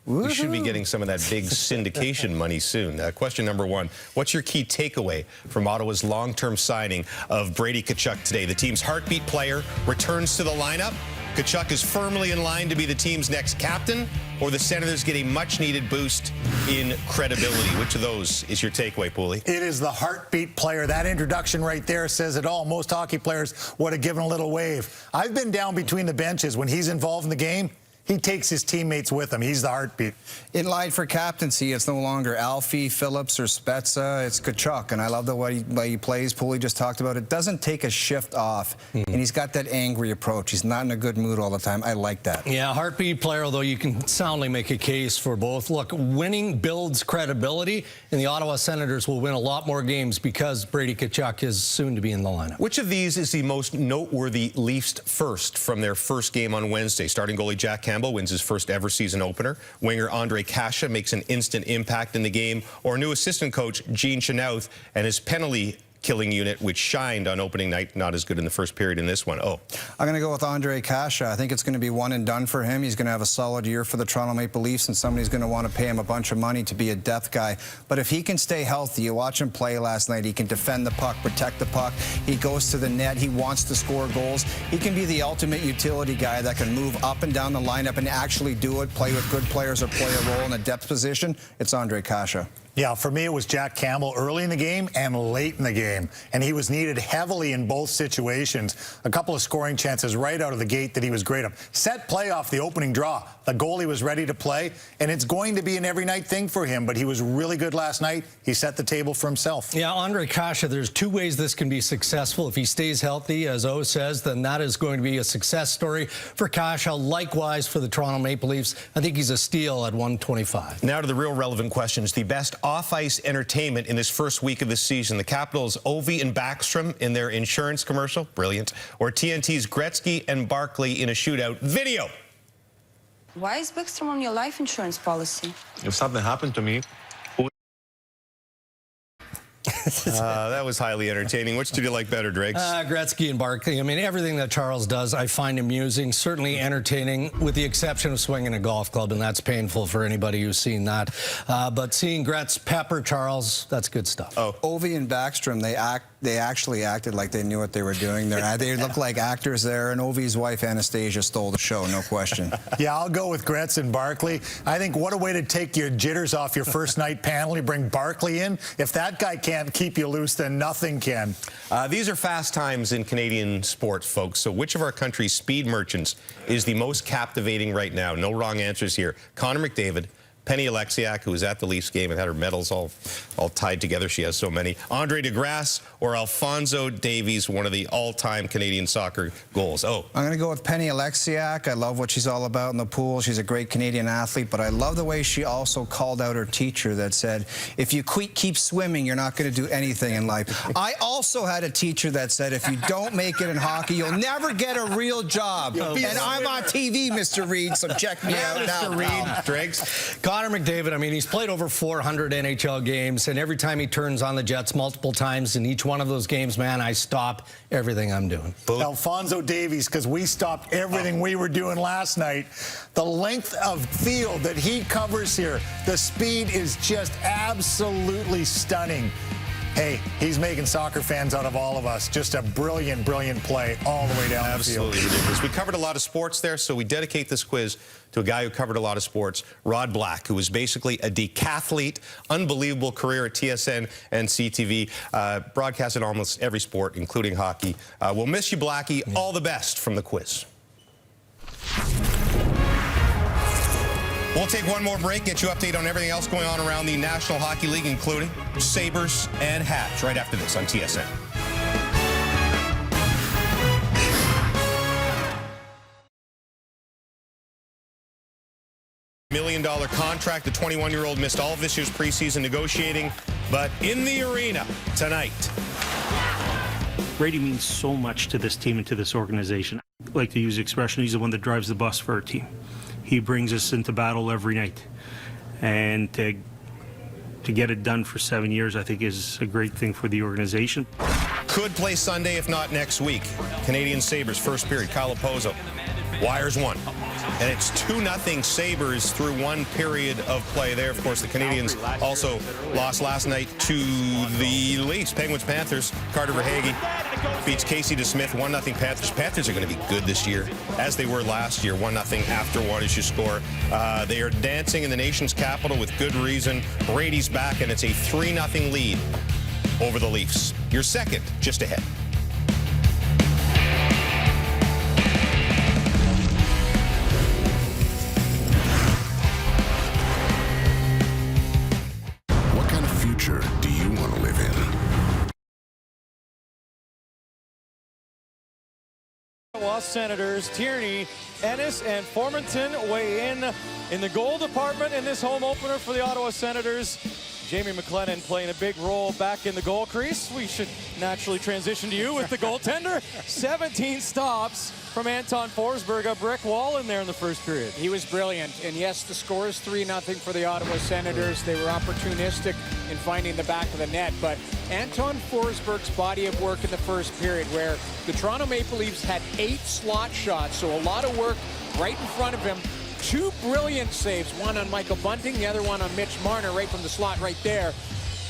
We should be getting some of that big syndication money soon. Question number one, what's your key takeaway from Ottawa's long-term signing of Brady Tkachuk today? The team's heartbeat player returns to the lineup. Tkachuk is firmly in line to be the team's next captain, or the Senators get a much-needed boost in credibility. Which of those is your takeaway, Pooley? It is the heartbeat player. That introduction right there says it all. Most hockey players would have given a little wave. I've been down between the benches. When he's involved in the game, he takes his teammates with him. He's the heartbeat. In line for captaincy, it's no longer Alfie, Phillips, or Spezza. It's Tkachuk, and I love the way he plays. Pooley just talked about it. Doesn't take a shift off, and he's got that angry approach. He's not in a good mood all the time. I like that. Yeah, heartbeat player, although you can soundly make a case for both. Look, winning builds credibility, and the Ottawa Senators will win a lot more games because Brady Tkachuk is soon to be in the lineup. Which of these is the most noteworthy Leafs first from their first game on Wednesday? Starting goalie Jack Campbell wins his first ever season opener. Winger Andre Kasha makes an instant impact in the game. Or new assistant coach Gene Chenoweth and his penalty killing unit, which shined on opening night. Not as good in the first period in this one. I'm going to go with Andre Kasha. I think it's going to be one and done for him. He's going to have a solid year for the Toronto Maple Leafs, and somebody's going to want to pay him a bunch of money to be a depth guy. But if he can stay healthy, you watch him play last night, he can defend the puck, protect the puck. He goes to the net. He wants to score goals. He can be the ultimate utility guy that can move up and down the lineup and actually do it, play with good players, or play a role in a depth position. It's Andre Kasha. Yeah, for me, it was Jack Campbell early in the game and late in the game. And he was needed heavily in both situations. A couple of scoring chances right out of the gate that he was great on. Set play off the opening draw. The goalie was ready to play, and it's going to be an every night thing for him, but he was really good last night. He set the table for himself. Yeah, Andre Kasha, there's two ways this can be successful. If he stays healthy, as O says, then that is going to be a success story for Kasha. Likewise for the Toronto Maple Leafs. I think he's a steal at 125. Now to the real relevant questions. The best off-ice entertainment in this first week of the season. The Capitals' Ovi and Backstrom in their insurance commercial. Brilliant. Or TNT's Gretzky and Barkley in a shootout video. Why is Backstrom on your life insurance policy? If something happened to me, that was highly entertaining. Which did you like better, Drakes? Gretzky and Barkley. I mean, everything that Charles does, I find amusing, certainly entertaining, with the exception of swinging a golf club, and that's painful for anybody who's seen that. But seeing Gretz pepper Charles, that's good stuff. Ovi and Backstrom, they actually acted like they knew what they were doing there. They looked like actors there, and Ovi's wife, Anastasia, stole the show, no question. Yeah, I'll go with Gretz and Barkley. I think what a way to take your jitters off your first night panel. You bring Barkley in. If that guy can't keep you loose, then nothing can. These are fast times in Canadian sports, folks. So which of our country's speed merchants is the most captivating right now? No wrong answers here. Connor McDavid, Penny Alexiak, who was at the Leafs game and had her medals all tied together. She has so many. Andre DeGrasse or Alphonso Davies, one of the all-time Canadian soccer goals. I'm going to go with Penny Alexiak. I love what she's all about in the pool. She's a great Canadian athlete, but I love the way she also called out her teacher that said, if you keep swimming, you're not going to do anything in life. I also had a teacher that said, if you don't make it in hockey, you'll never get a real job. And I'm on TV, Mr. Reed, so check me out now. Mr. Reed. Drakes. Connor McDavid, I mean, he's played over 400 NHL games, and every time he turns on the Jets multiple times in each one of those games, man, I stop everything I'm doing. Alphonso Davies, because we stopped everything we were doing last night. The length of field that he covers here, the speed is just absolutely stunning. Hey, he's making soccer fans out of all of us. Just a brilliant, brilliant play all the way down the field. Absolutely ridiculous. We covered a lot of sports there, so we dedicate this quiz to a guy who covered a lot of sports, Rod Black, who was basically a decathlete, unbelievable career at TSN and CTV, broadcasted almost every sport, including hockey. We'll miss you, Blackie. All the best from the quiz. We'll take one more break, get you update on everything else going on around the National Hockey League, including Sabres and Habs, right after this on TSN. $1 million contract. The 21-year-old missed all of this year's preseason negotiating, but in the arena tonight. Brady means so much to this team and to this organization. I like to use the expression, he's the one that drives the bus for our team. He brings us into battle every night. And to get it done for 7 years, I think, is a great thing for the organization. Could play Sunday, if not next week. Canadian Sabres, first period. Kyle Opozo wires one. And it's 2-0 Sabres through one period of play there. Of course, the Canadians also lost last night to the Leafs. Penguins, Panthers. Carter Verhaeghe beats Casey DeSmith. 1-0 Panthers. Panthers are going to be good this year, as they were last year. 1-0 after one as you score. They are dancing in the nation's capital with good reason. Brady's back, and it's a 3-0 lead over the Leafs. Your second just ahead. Do you want to live in? Ottawa Senators, Tierney, Ennis, and Formanton weigh in the goal department in this home opener for the Ottawa Senators. Jamie McLennan playing a big role back in the goal crease. We should naturally transition to you with the goaltender. 17 stops from Anton Forsberg, a brick wall in there in the first period. He was brilliant, and yes, the score is 3-0 for the Ottawa Senators. They were opportunistic in finding the back of the net, but Anton Forsberg's body of work in the first period, where the Toronto Maple Leafs had 8 slot shots, so a lot of work right in front of him. 2 brilliant saves, one on Michael Bunting, the other one on Mitch Marner, right from the slot right there.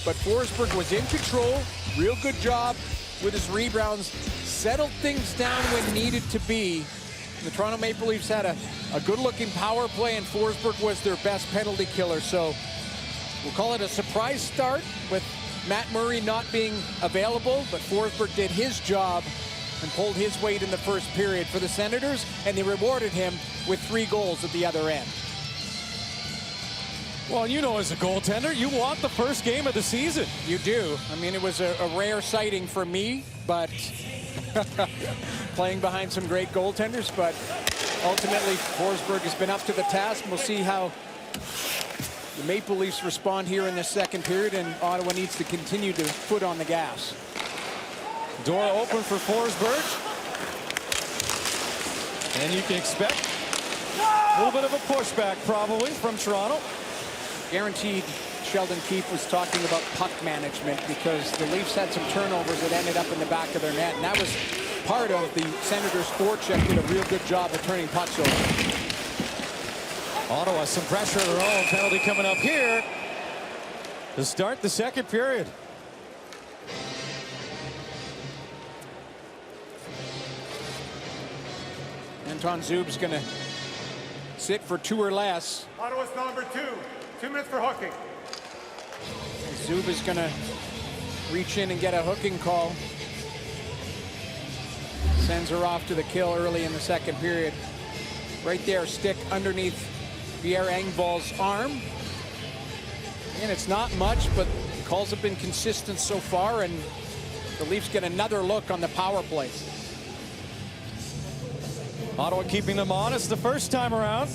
But Forsberg was in control, real good job with his rebounds, settled things down when needed to be. The Toronto Maple Leafs had a good-looking power play, and Forsberg was their best penalty killer. So we'll call it a surprise start with Matt Murray not being available, but Forsberg did his job and pulled his weight in the first period for the Senators, and they rewarded him with 3 goals at the other end. Well, you know, as a goaltender, you want the first game of the season. You do. I mean, it was a rare sighting for me, but playing behind some great goaltenders, but ultimately Forsberg has been up to the task. We'll see how the Maple Leafs respond here in the second period, and Ottawa needs to continue to foot on the gas. Door open for Forsberg. And you can expect a little bit of a pushback probably from Toronto. Guaranteed Sheldon Keefe was talking about puck management, because the Leafs had some turnovers that ended up in the back of their net, and that was part of the Senators' forecheck. Did a real good job of turning pucks over. Ottawa, some pressure of their own. Penalty coming up here to start the second period. Anton Zub's going to sit for 2 or less. Ottawa's number 2. 2 minutes for hooking. Zub is going to reach in and get a hooking call. Sends her off to the kill early in the second period. Right there, stick underneath Pierre Engvall's arm. And it's not much, but the calls have been consistent so far, and the Leafs get another look on the power play. Ottawa keeping them honest the first time around.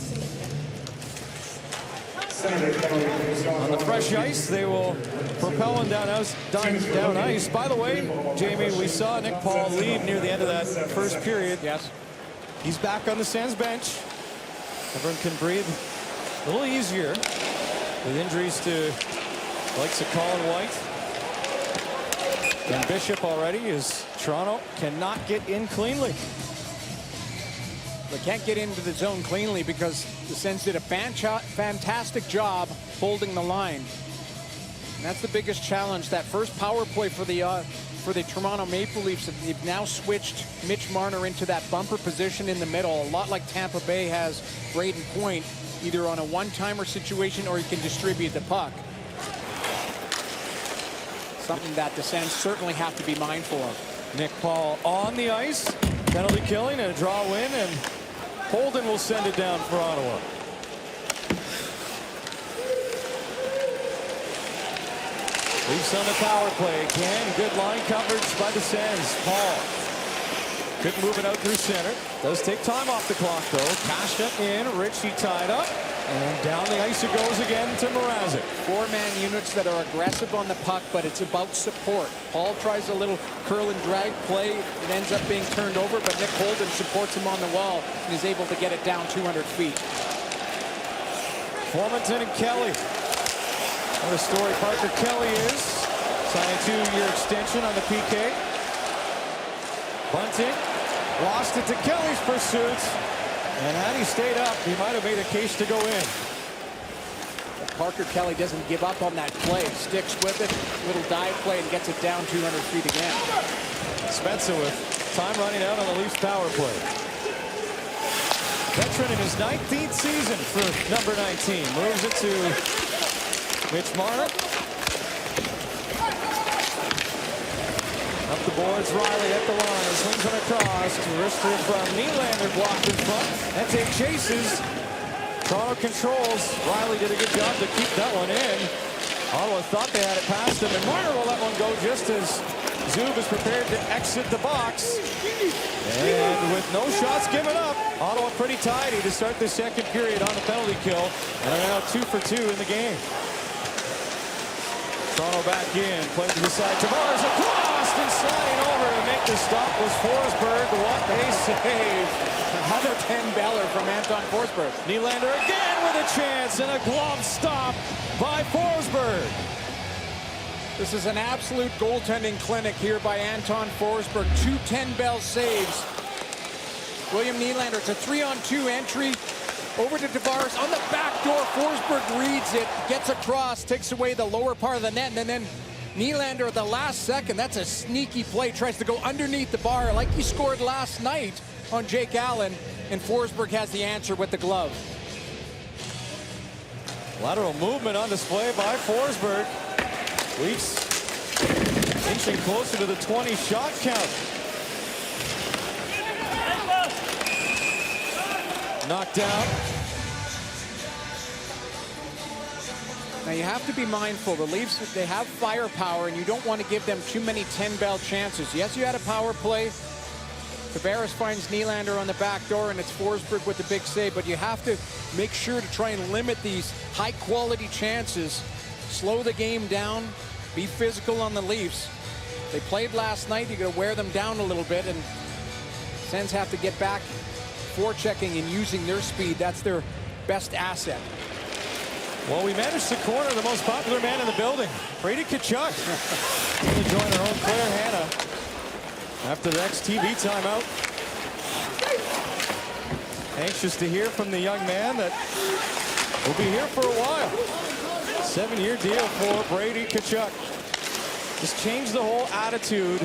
On the fresh ice, they will propel him down ice. By the way, Jamie, we saw Nick Paul leave near the end of that first period. Yes. He's back on the Sens bench. Everyone can breathe a little easier with injuries to the likes of Colin White and Bishop already, as Toronto cannot get in cleanly. They can't get into the zone cleanly because the Sens did a fantastic job holding the line. And that's the biggest challenge. That first power play for the Toronto Maple Leafs, they've now switched Mitch Marner into that bumper position in the middle, a lot like Tampa Bay has Braden Point, either on a one-timer situation or he can distribute the puck. Something that the Sens certainly have to be mindful of. Nick Paul on the ice, penalty killing and a draw win, and Holden will send it down for Ottawa. Leafs on the power play again. Good line coverage by the Sens. Paul couldn't move it out through center. Does take time off the clock though. Kasha in. Ritchie tied up. And down the ice it goes again to Mrazek. Four-man units that are aggressive on the puck, but it's about support. Paul tries a little curl and drag play. It ends up being turned over, but Nick Holden supports him on the wall and is able to get it down 200 feet. Formanton and Kelly. What a story Parker Kelly is. Signed a 2-year extension on the PK. Bunting lost it to Kelly's pursuit. And had he stayed up, he might have made a case to go in. But Parker Kelly doesn't give up on that play. Sticks with it, little dive play, and gets it down 200 feet again. Spencer with time running out on the Leafs power play. Veteran in his 19th season for number 19. Moves it to Mitch Marner. Up the boards, Riley at the line. Swings on across. Wristed from Nylander, blocked in front. Mete chases. Toronto controls. Riley did a good job to keep that one in. Ottawa thought they had it past him, and Marner will let one go just as Zub is prepared to exit the box. And with no shots given up, Ottawa pretty tidy to start the second period on the penalty kill. And are now 2 for 2 in the game. Toronto back in, play to the side. Tavares across and sliding over to make the stop was Forsberg. What a save. Another 10-beller from Anton Forsberg. Nylander again with a chance and a glove stop by Forsberg. This is an absolute goaltending clinic here by Anton Forsberg. 2 10-bell saves. William Nylander, it's a 3-on-2 entry. Over to Tavares on the back door. Forsberg reads it, gets across, takes away the lower part of the net, and then Nylander at the last second. That's a sneaky play. Tries to go underneath the bar like he scored last night on Jake Allen, and Forsberg has the answer with the glove. Lateral movement on display by Forsberg. Leafs inching closer to the 20 shot count. Knocked out. Now you have to be mindful. The Leafs, they have firepower, and you don't want to give them too many 10-bell chances. Yes, you had a power play. Tavares finds Nylander on the back door, and it's Forsberg with the big save, but you have to make sure to try and limit these high-quality chances. Slow the game down. Be physical on the Leafs. They played last night. You got to wear them down a little bit, and Sens have to get back forechecking and using their speed. That's their best asset. Well, we managed to corner the most popular man in the building, Brady Tkachuk. We'll join our own Claire Hanna after the next TV timeout. Anxious to hear from the young man that will be here for a while. 7-year deal for Brady Tkachuk. Just changed the whole attitude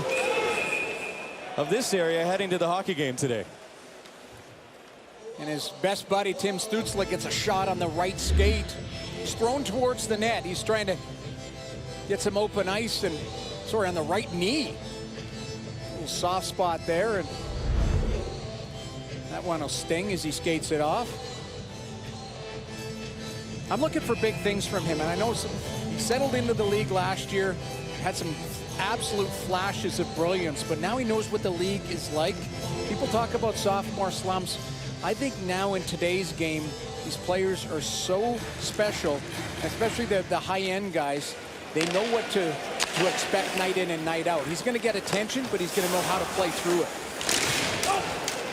of this area heading to the hockey game today. And his best buddy, Tim Stützle, gets a shot on the right skate. He's thrown towards the net. He's trying to get some open ice, and sorry, on the right knee. A little soft spot there, and that one will sting as he skates it off. I'm looking for big things from him, and I know he settled into the league last year, had some absolute flashes of brilliance, but now he knows what the league is like. People talk about sophomore slumps. I think now in today's game, these players are so special, especially the high-end guys. They know what to expect night in and night out. He's going to get attention, but he's going to know how to play through it.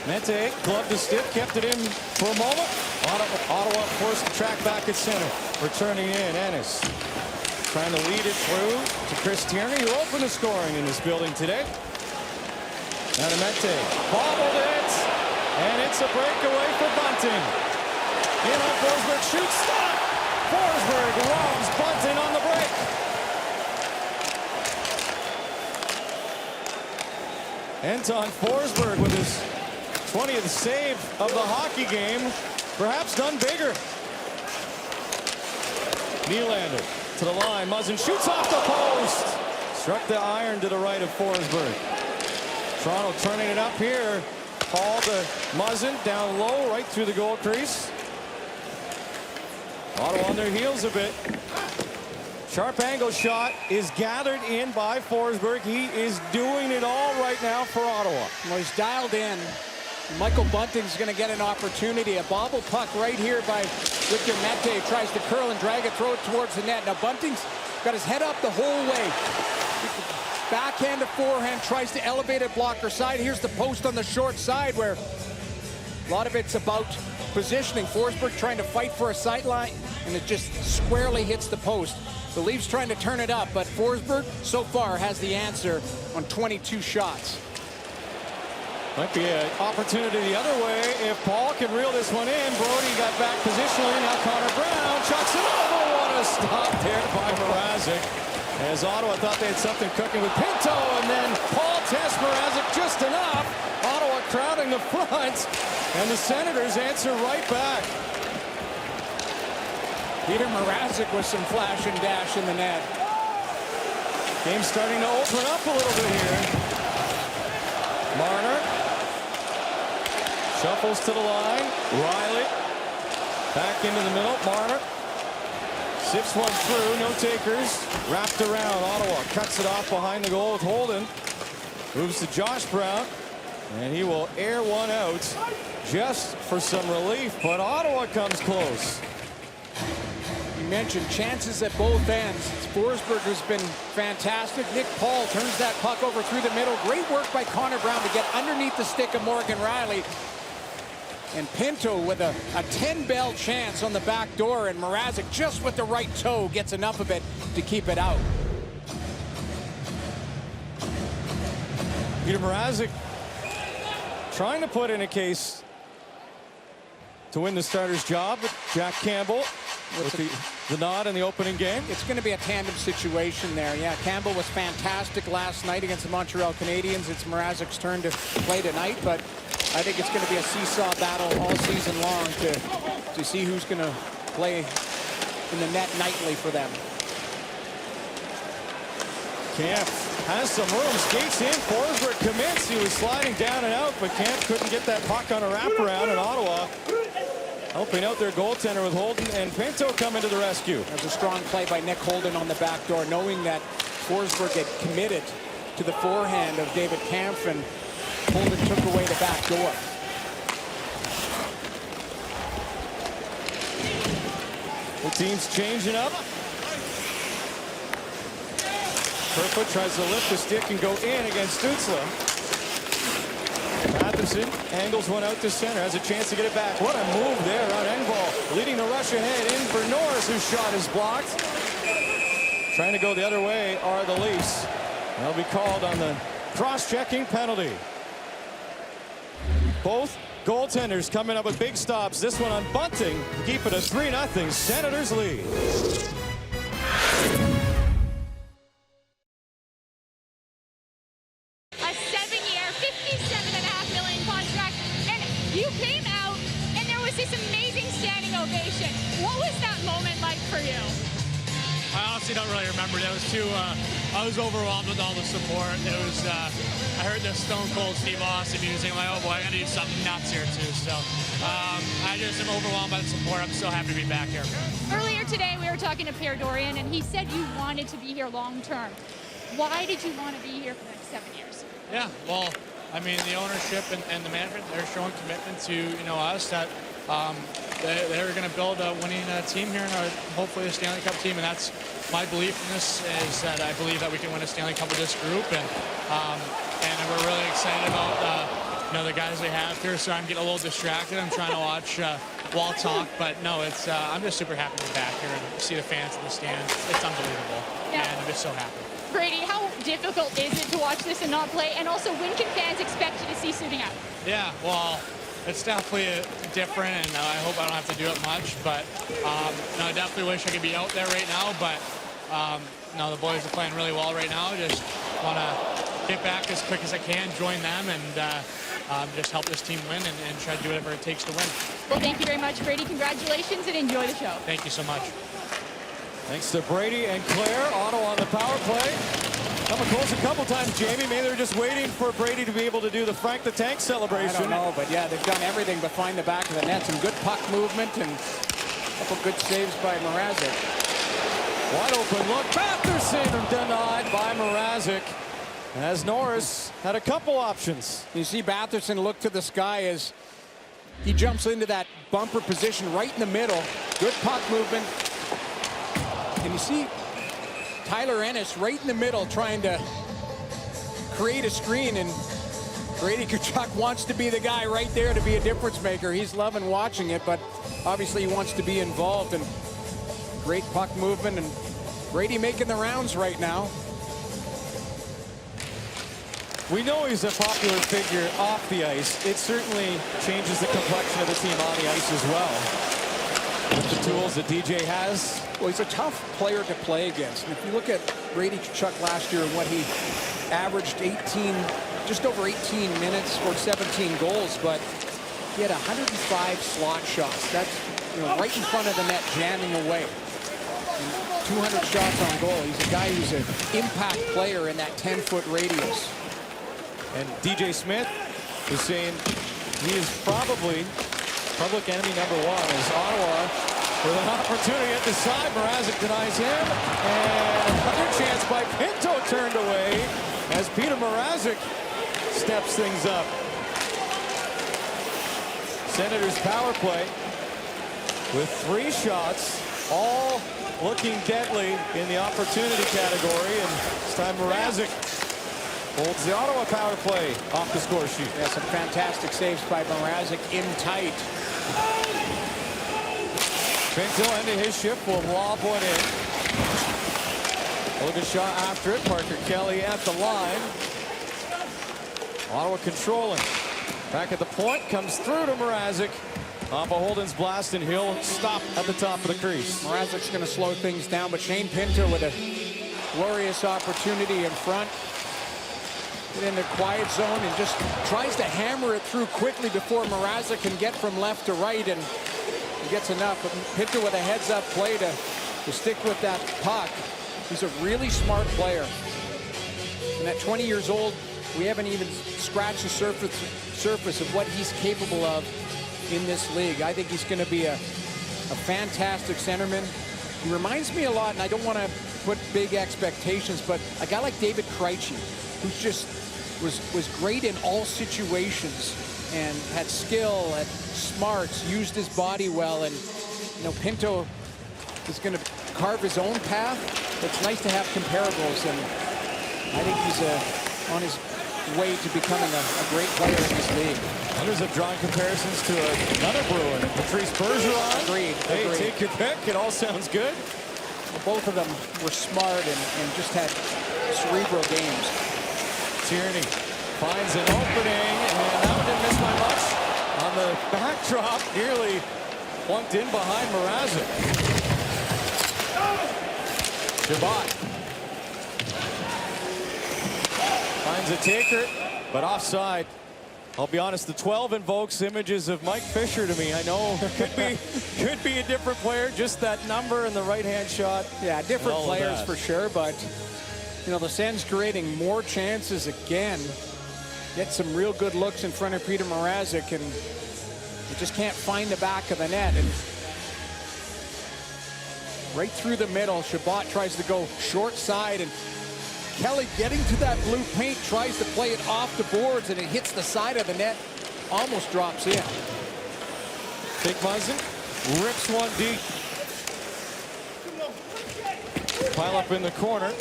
Mete gloved the stick, kept it in for a moment. Ottawa forced the track back at center. Returning in, Ennis trying to lead it through to Chris Tierney, who opened the scoring in this building today. Now to Mete, bobbled it, and it's a breakaway for Bunting. In on Forsberg, shoots, stop! Forsberg robs Bunting on the break. Anton Forsberg with his 20th save of the hockey game, perhaps done bigger. Nylander to the line, Muzzin shoots off the post. Struck the iron to the right of Forsberg. Toronto turning it up here. Paul to Muzzin, down low, right through the goal crease. Ottawa on their heels a bit. Sharp angle shot is gathered in by Forsberg. He is doing it all right now for Ottawa. Well, he's dialed in. Michael Bunting's going to get an opportunity. A bobble puck right here by Victor Mete. Tries to curl and drag it, throw it towards the net. Now Bunting's got his head up the whole way. Backhand to forehand, tries to elevate it blocker side. Here's the post on the short side where a lot of it's about positioning. Forsberg trying to fight for a sight line, and it just squarely hits the post. The Leafs trying to turn it up, but Forsberg so far has the answer on 22 shots. Might be an opportunity the other way if Paul can reel this one in. Brody got back positionally. Now Connor Brown chucks it over. What a stop there by Mrazek. As Ottawa thought they had something cooking with Pinto, and then Paul tests Mrazek just enough. Ottawa crowding the front, and the Senators answer right back. Peter Mrazek with some flash and dash in the net. Game starting to open up a little bit here. Marner shuffles to the line. Riley back into the middle. Marner sips one through. No takers. Wrapped around. Ottawa cuts it off behind the goal with Holden. Moves to Josh Brown. And he will air one out just for some relief. But Ottawa comes close. You mentioned chances at both ends. Forsberg has been fantastic. Nick Paul turns that puck over through the middle. Great work by Connor Brown to get underneath the stick of Morgan Riley. And Pinto with a 10-bell chance on the back door, and Mrazek just with the right toe gets enough of it to keep it out. Peter Mrazek trying to put in a case to win the starter's job with Jack Campbell with the nod in the opening game. It's going to be a tandem situation there. Yeah, Campbell was fantastic last night against the Montreal Canadiens. It's Mrazek's turn to play tonight, but I think it's going to be a seesaw battle all season long to see who's going to play in the net nightly for them. Camp has some room, skates in, Forsberg commits. He was sliding down and out, but Camp couldn't get that puck on a wraparound, and Ottawa helping out their goaltender with Holden and Pinto coming to the rescue. There's a strong play by Nick Holden on the back door, knowing that Forsberg had committed to the forehand of David Kampf, and Holden took away the back door. The team's changing up. Kerfoot tries to lift the stick and go in against Stützle. Patterson angles one out to center, has a chance to get it back. What a move there on Engvall, leading the rush ahead in for Norris, whose shot is blocked. Trying to go the other way are the Leafs. They'll be called on the cross-checking penalty. Both goaltenders coming up with big stops. This one on Bunting to keep it a 3-0 Senators lead. A 7-year, $57.5 million contract, and you came out and there was this amazing standing ovation. What was that moment like for you? I honestly don't really remember. It was too. I was overwhelmed with all the support. It was. I heard the Stone Cold Steve Austin music. I'm like, oh boy, I gotta do something nuts here too. So I just am overwhelmed by the support. I'm so happy to be back here. Earlier today, we were talking to Pierre Dorion, and he said you wanted to be here long term. Why did you want to be here for the next 7 years? Yeah, well, I mean, the ownership and the management, they're showing commitment to us that they're going to build a winning team here, and hopefully a Stanley Cup team. And that's my belief in this, is that I believe that we can win a Stanley Cup with this group, and we're really excited about the guys we have here. So I'm getting a little distracted. I'm trying to watch Wall talk, but no, it's I'm just super happy to be back here and see the fans in the stands. It's unbelievable, and I'm just so happy. Brady, how difficult is it to watch this and not play? And also, when can fans expect you to see suiting up? Yeah, well, it's definitely different, and I hope I don't have to do it much. But I definitely wish I could be out there right now. But the boys are playing really well right now. Just want to get back as quick as I can, join them, and just help this team win and try to do whatever it takes to win. Well, thank you very much, Brady. Congratulations, and enjoy the show. Thank you so much. Thanks to Brady and Claire. Ottawa on the power play. Coming close a couple times, Jamie. Maybe they're just waiting for Brady to be able to do the Frank the Tank celebration. I don't know, but yeah, they've done everything but find the back of the net. Some good puck movement and a couple good saves by Mrazek. Wide open look. Batherson denied by Mrazek. As Norris had a couple options. You see Batherson look to the sky as he jumps into that bumper position right in the middle. Good puck movement. And you see Tyler Ennis right in the middle trying to create a screen, and Brady Tkachuk wants to be the guy right there to be a difference maker. He's loving watching it, but obviously he wants to be involved. And great puck movement, and Brady making the rounds right now. We know he's a popular figure off the ice. It certainly changes the complexion of the team on the ice as well. With the tools that DJ has. Well, he's a tough player to play against. And if you look at Brady Tkachuk last year and what he averaged, just over 18 minutes or 17 goals, but he had 105 slot shots. That's right in front of the net, jamming away. And 200 shots on goal. He's a guy who's an impact player in that 10-foot radius. And DJ Smith is saying he is probably public enemy number one as Ottawa with an opportunity at the side. Mrazek denies him. And another chance by Pinto turned away as Peter Mrazek steps things up. Senators power play with 3 shots, all looking deadly in the opportunity category. And this time Mrazek holds the Ottawa power play off the score sheet. Yeah, some fantastic saves by Mrazek in tight. Pinto ending his shift will lob one in. Logan Shaw after it. Parker Kelly at the line. Ottawa controlling. Back at the point. Comes through to Mrazek. Off of Holden's blast, and he'll stop at the top of the crease. Mrazek's going to slow things down, but Shane Pinto with a glorious opportunity in front. In the quiet zone and just tries to hammer it through quickly before Mrazek can get from left to right, and he gets enough. But Pinto with a heads-up play to stick with that puck. He's a really smart player. And at 20 years old, we haven't even scratched the surface of what he's capable of in this league. I think he's going to be a fantastic centerman. He reminds me a lot, and I don't want to put big expectations, but a guy like David Krejci, who's just was great in all situations and had skill, had smarts, used his body well. And Pinto is going to carve his own path. It's nice to have comparables, and I think he's on his way to becoming a great player in this league. Others have drawn comparisons to another Bruin, Patrice Bergeron. Agreed. Hey, take your pick. It all sounds good. Well, both of them were smart and just had cerebral games. Tierney finds an opening, and that one didn't miss by much. On the backdrop, nearly plunked in behind Mrazek. Shabbat finds a taker, but offside. I'll be honest, the 12 invokes images of Mike Fisher to me. I know could be a different player, just that number and the right-hand shot. Yeah, different players for sure, but the Sens creating more chances again. Get some real good looks in front of Peter Mrazek, and you just can't find the back of the net. And right through the middle, Shabbat tries to go short side, and Kelly getting to that blue paint, tries to play it off the boards, and it hits the side of the net, almost drops in. Big Muzzin rips one deep. Pile up in the corner,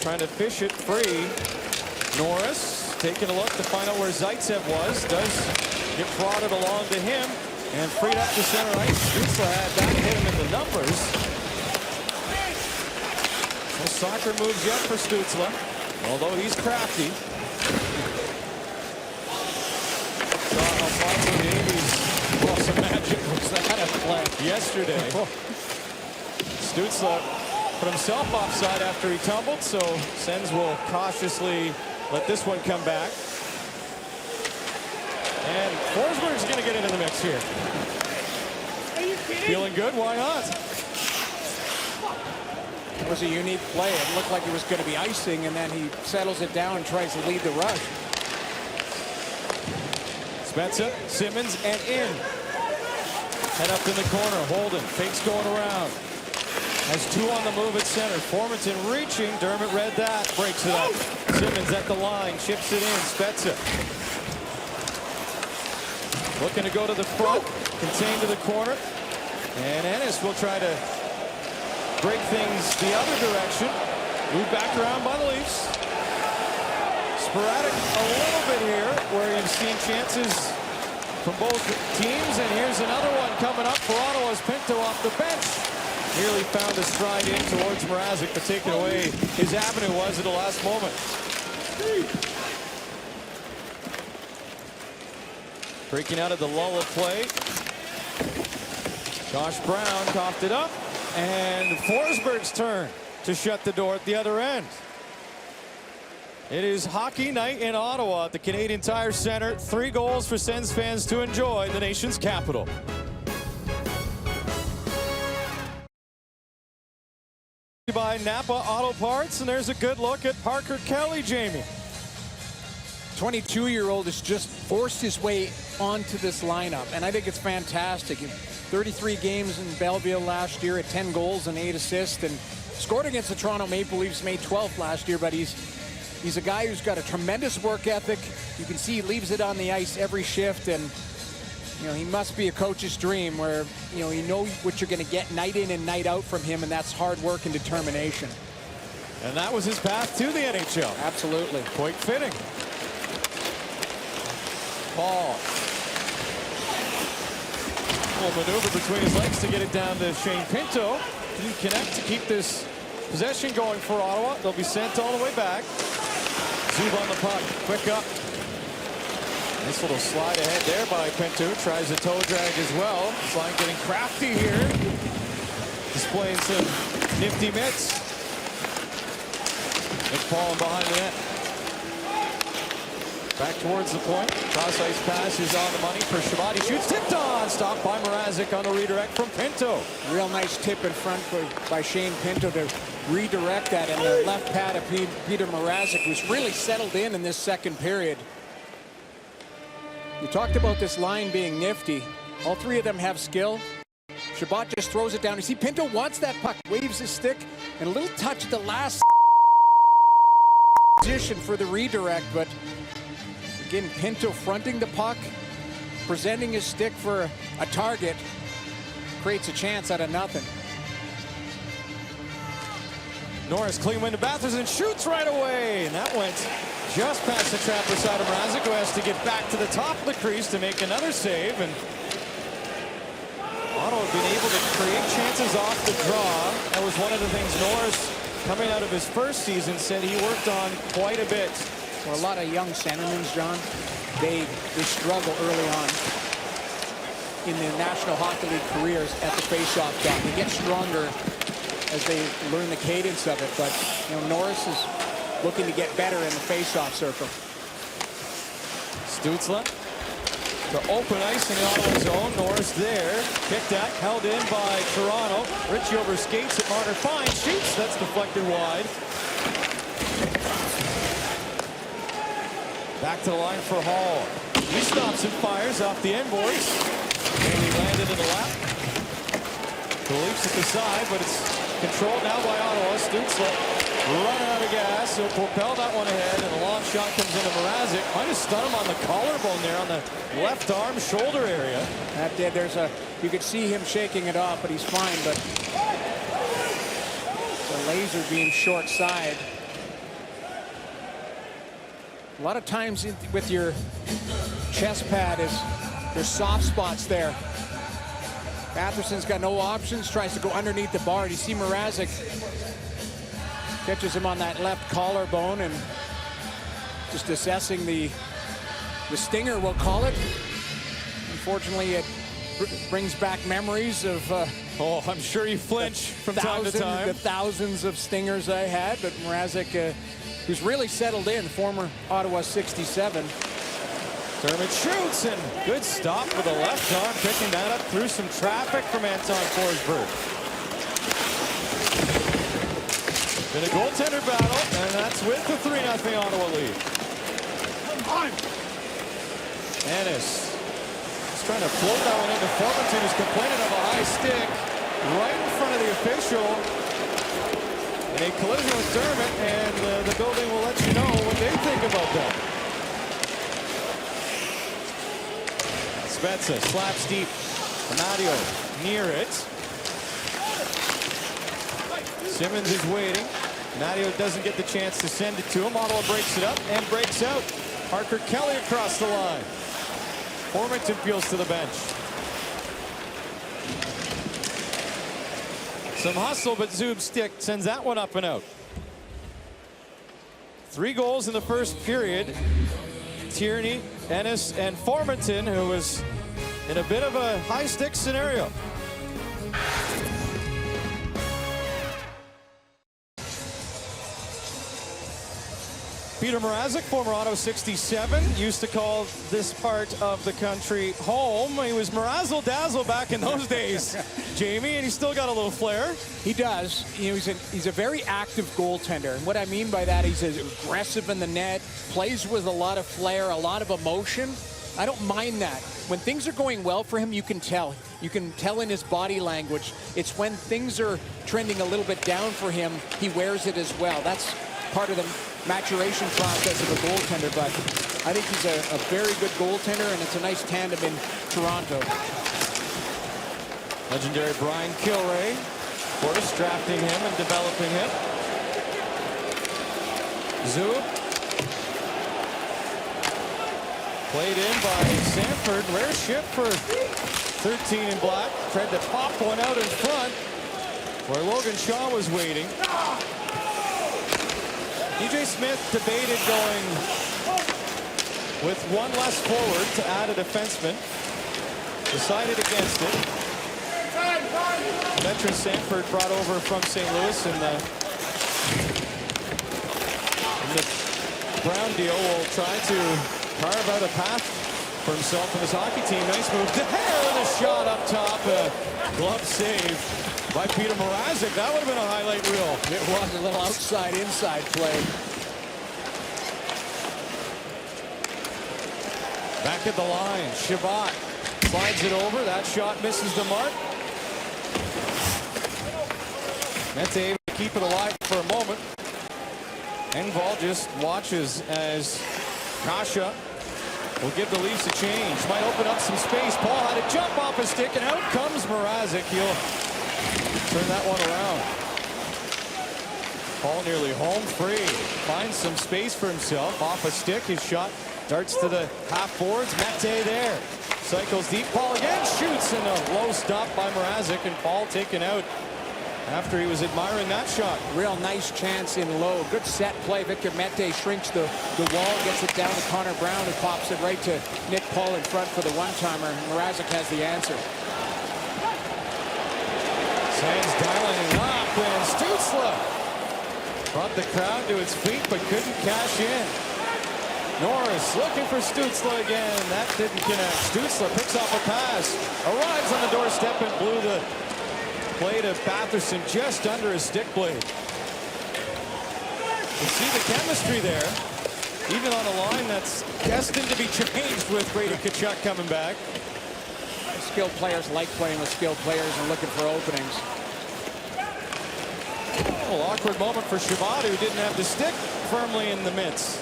trying to fish it free. Norris taking a look to find out where Zaitsev was. Does get prodded along to him and freed up to center ice. Stutzla had that hit him in the numbers. No soccer moves yet for Stutzla, although he's crafty. Saw Alfonso Davies. Oh, some magic was that at play yesterday. Stutzla put himself offside after he tumbled, so Sens will cautiously let this one come back. And Forsberg's going to get into the mix here. Are you kidding? Feeling good? Why not? It was a unique play. It looked like it was going to be icing, and then he settles it down and tries to lead the rush. Spezza, Simmons, and in. Head up in the corner. Holden fakes going around. has 2 on the move at center. Formanton reaching. Dermott read that. Breaks it up. Simmons at the line. Chips it in. Spezza. Looking to go to the front. Contained to the corner. And Ennis will try to break things the other direction. Move back around by the Leafs. Sporadic a little bit here where you've seen chances from both teams. And here's another one coming up for Ottawa's Pinto off the bench. Nearly found a stride in towards Mrazek, but taken away. His avenue was at the last moment. Breaking out of the lull of play. Josh Brown coughed it up. And Forsberg's turn to shut the door at the other end. It is hockey night in Ottawa at the Canadian Tire Center. 3 goals for Sens fans to enjoy the nation's capital. By Napa Auto Parts, and there's a good look at Parker Kelly, Jamie. 22-year-old has just forced his way onto this lineup, and I think it's fantastic. 33 games in Belleville last year at 10 goals and 8 assists, and scored against the Toronto Maple Leafs, made 12th last year, but he's a guy who's got a tremendous work ethic. You can see he leaves it on the ice every shift, and you know, he must be a coach's dream where, you know what you're going to get night in and night out from him, and that's hard work and determination. And that was his path to the NHL. Absolutely. Quite fitting. Paul. Little maneuver between his legs to get it down to Shane Pinto. Didn't connect to keep this possession going for Ottawa. They'll be sent all the way back. Zub on the puck. Quick up. Nice little slide ahead there by Pinto. Tries a toe drag as well. Slide getting crafty here. Displaying some nifty mitts. Nick Paul behind the net. Back towards the point. Cross ice pass is on the money for Chabot. He shoots, tipped on. Stopped by Mrazek on the redirect from Pinto. Real nice tip in front by Shane Pinto to redirect that. And the left pad of Peter Mrazek was really settled in this second period. You talked about this line being nifty. All 3 of them have skill. Chabot just throws it down. You see Pinto wants that puck. Waves his stick. And a little touch at the last position for the redirect. But again, Pinto fronting the puck, presenting his stick for a target, creates a chance out of nothing. Norris clean win to Batherson, shoots right away, and that went just past the trapper side of Mrazek, who has to get back to the top of the crease to make another save. And Ottawa have been able to create chances off the draw. That was one of the things Norris, coming out of his first season, said he worked on quite a bit. For a lot of young centermen, John, they struggle early on in their National Hockey League careers at the face-off dot. They get stronger as they learn the cadence of it, but you know, Norris is looking to get better in the face-off circle. Stützle to open ice in the Ottawa zone. Norris there, kicked at, held in by Toronto. Ritchie over skates at Marner, fine, shoots, that's deflected wide. Back to the line for Hall. He stops and fires off the end boards. And he landed in the lap. The Leafs at the side, but it's controlled now by Ottawa. Stützle running out of gas. He'll propel that one ahead, and a long shot comes into Mrazek. Might have stunned him on the collarbone there on the left arm shoulder area. That did. You could see him shaking it off, but he's fine. But the laser beam short side. A lot of times with your chest pad there's soft spots there. Batherson's got no options, tries to go underneath the bar. You see Mrazek catches him on that left collarbone and just assessing the stinger, we'll call it. Unfortunately, it brings back memories of oh, I'm sure you flinch from time to time. The thousands of stingers I had, but Mrazek who's really settled in, former Ottawa 67. Dermott shoots, and good stop with the left arm, picking that up through some traffic from Anton Forsberg. Been a goaltender battle, and that's with the 3-0 Ottawa lead. Ennis is trying to float that one into Formanton, who's complaining of a high stick right in front of the official. in a collision with Dermott, and the building will let you know what they think about that. Spezza slaps deep. Amadio near it. Simmons is waiting. Amadio doesn't get the chance to send it to him. Ottawa breaks it up and breaks out. Parker Kelly across the line. Formanton peels to the bench. Some hustle, but Zub Stick sends that one up and out. 3 goals in the first period. Tierney, Ennis, and Formanton, who was in a bit of a high stick scenario. Peter Mrazek, former Auto 67, used to call this part of the country home. He was Mrazzle Dazzle back in those days, Jamie, and he's still got a little flair. He does. You know, he's a very active goaltender. And what I mean by that, he's aggressive in the net, plays with a lot of flair, a lot of emotion. I don't mind that. When things are going well for him, you can tell. You can tell in his body language. It's when things are trending a little bit down for him, he wears it as well. That's part of the maturation process of a goaltender, but I think he's a very good goaltender, and it's a nice tandem in Toronto. Legendary Brian Kilray, of course, drafting him and developing him. Zub. Played in by Sanford. Rare ship for 13 in black. Tried to pop one out in front where Logan Shaw was waiting. DJ Smith debated going with one less forward to add a defenseman. Decided against it. Veteran Sanford brought over from St. Louis, and the Brown deal will try to carve out a path for himself and his hockey team. Nice move there, and a shot up top. Glove save by Peter Mrazek. That would have been a highlight reel. It was a little outside-inside play. Back at the line, Shabbat slides it over. That shot misses the mark. Mete able to keep it alive for a moment. Engvall just watches as Kasha will give the Leafs a change. Might open up some space. Paul had a jump off his stick, and out comes Mrazek. He'll turn that one around. Paul nearly home free. Finds some space for himself. Off a stick, his shot darts to the half boards. Mete there. Cycles deep. Paul again shoots, and a low stop by Mrazek, and Paul taken out after he was admiring that shot. Real nice chance in low. Good set play. Victor Mete shrinks the wall, gets it down to Connor Brown, who pops it right to Nick Paul in front for the one-timer. Mrazek has the answer. Sands dialing up, and Stützle brought the crowd to its feet, but couldn't cash in. Norris looking for Stützle again. That didn't connect. Stützle picks off a pass, arrives on the doorstep, and blew the play to Batherson just under his stick blade. You see the chemistry there, even on a line that's destined to be changed with Brady Tkachuk coming back. Skilled players like playing with skilled players and looking for openings. Well, awkward moment for Shabbat, who didn't have the stick firmly in the mitts.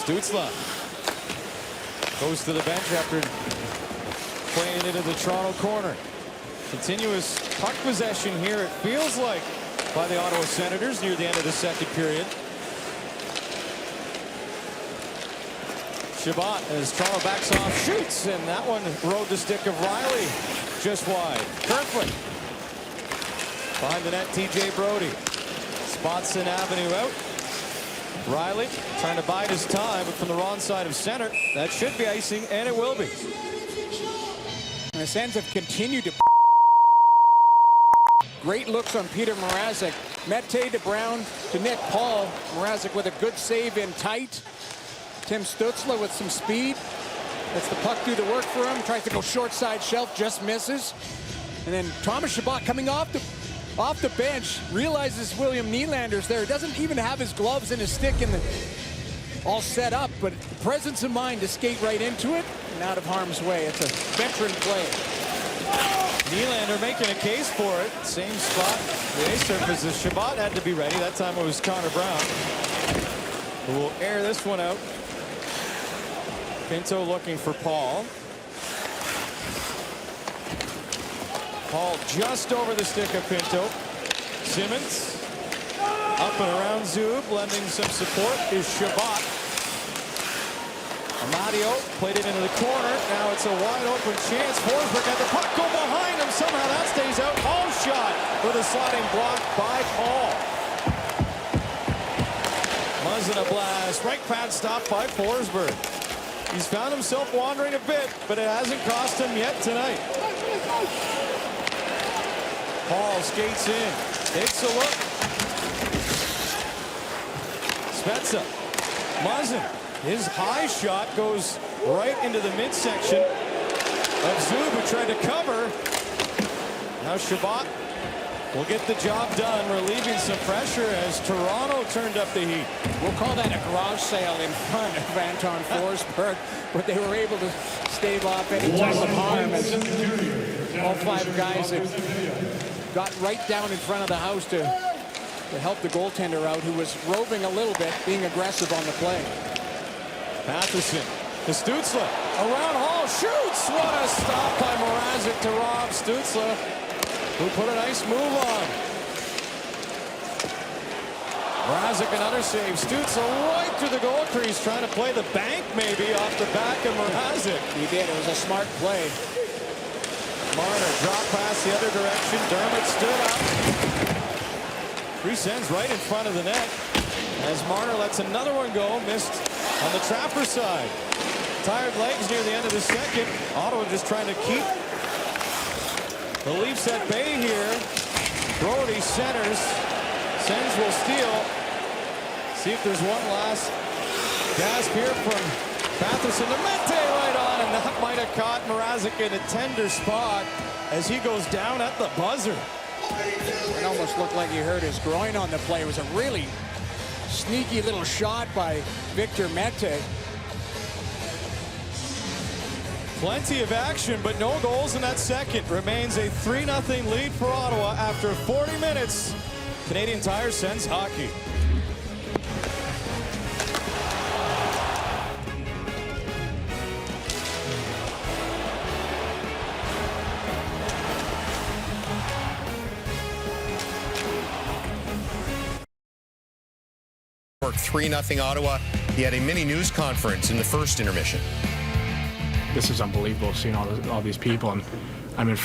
Stützle goes to the bench after playing into the Toronto corner. Continuous puck possession here, it feels like, by the Ottawa Senators near the end of the second period. Shabbat, as Toronto backs off, shoots, and that one rode the stick of Riley just wide. Kerfoot behind the net, TJ Brody spots an avenue out. Riley trying to bide his time, but from the wrong side of center. That should be icing, and it will be. And the Sens have continued to great looks on Peter Mrazek. Mete to Brown to Nick Paul. Mrazek with a good save in tight. Tim Stützle with some speed. Lets the puck do the work for him. Tries to go short side shelf, just misses. And then Thomas Chabot coming off the bench, realizes William Nylander's there. Doesn't even have his gloves and his stick all set up, but presence of mind to skate right into it and out of harm's way. It's a veteran play. Nylander making a case for it. Same spot. The ice surface as Shabbat had to be ready. That time it was Connor Brown who will air this one out. Pinto looking for Paul. Paul just over the stick of Pinto. Simmons up and around Zub, lending some support is Shabbat. Amadio played it into the corner. Now it's a wide open chance. Forsberg got the puck go behind him. Somehow that stays out. Paul shot with a sliding block by Paul. Muzzin a blast. Right pad stop by Forsberg. He's found himself wandering a bit, but it hasn't cost him yet tonight. Paul skates in. Takes a look. Spezza. Muzzin. His high shot goes right into the midsection of Zub, who tried to cover. Now Shabbat will get the job done, relieving some pressure as Toronto turned up the heat. We'll call that a garage sale in front of Anton Forsberg, but they were able to stave off any type of harm as all 5 guys have got right down in front of the house to help the goaltender out, who was roving a little bit, being aggressive on the play. Patterson to Stützle. Around Hall. Shoots! What a stop by Mrazek to rob Stützle, who put a nice move on. Mrazek another save. Stützle right through the goal crease, trying to play the bank maybe off the back of Mrazek. He did. It was a smart play. Marner dropped past the other direction. Dermott stood up. Presends right in front of the net as Marner lets another one go. Missed on the Trapper side. Tired legs near the end of the second. Ottawa just trying to keep the Leafs at bay here. Brody centers. Sens will steal. See if there's one last gasp here from Patterson to Mete right on, and that might have caught Mrazek in a tender spot as he goes down at the buzzer. It almost looked like he hurt his groin on the play. It was a really sneaky little shot by Victor Mete. Plenty of action, but no goals in that second. Remains a 3-0 lead for Ottawa after 40 minutes. Canadian Tire Sens hockey. 3-0 Ottawa. He had a mini news conference in the first intermission. This is unbelievable, seeing all these people, and I mean,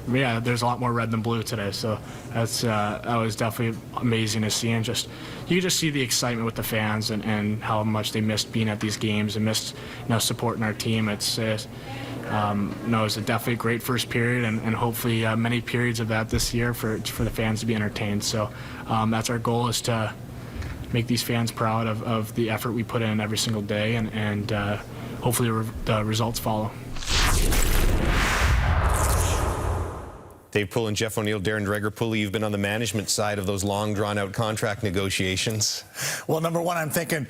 there's a lot more red than blue today, so that was definitely amazing to see, and you can just see the excitement with the fans and how much they missed being at these games and missed supporting our team. It was definitely a great first period, and hopefully many periods of that this year for the fans to be entertained. So that's our goal, is to make these fans proud of the effort we put in every single day, and hopefully the results follow. Dave Poole and Jeff O'Neill, Darren Dreger. Poole, you've been on the management side of those long, drawn-out contract negotiations. Well, number one, I'm thinking,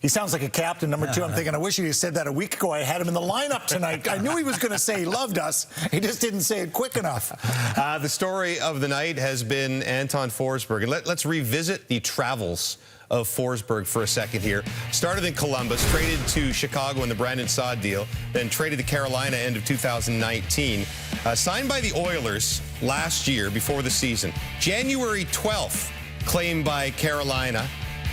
he sounds like a captain. Number two, I'm thinking, I wish you said that a week ago. I had him in the lineup tonight. I knew he was going to say he loved us. He just didn't say it quick enough. The story of the night has been Anton Forsberg. And let's revisit the travels of Forsberg for a second here. Started in Columbus, traded to Chicago in the Brandon Saad deal, then traded to Carolina end of 2019. Signed by the Oilers last year before the season. January 12th, claimed by Carolina.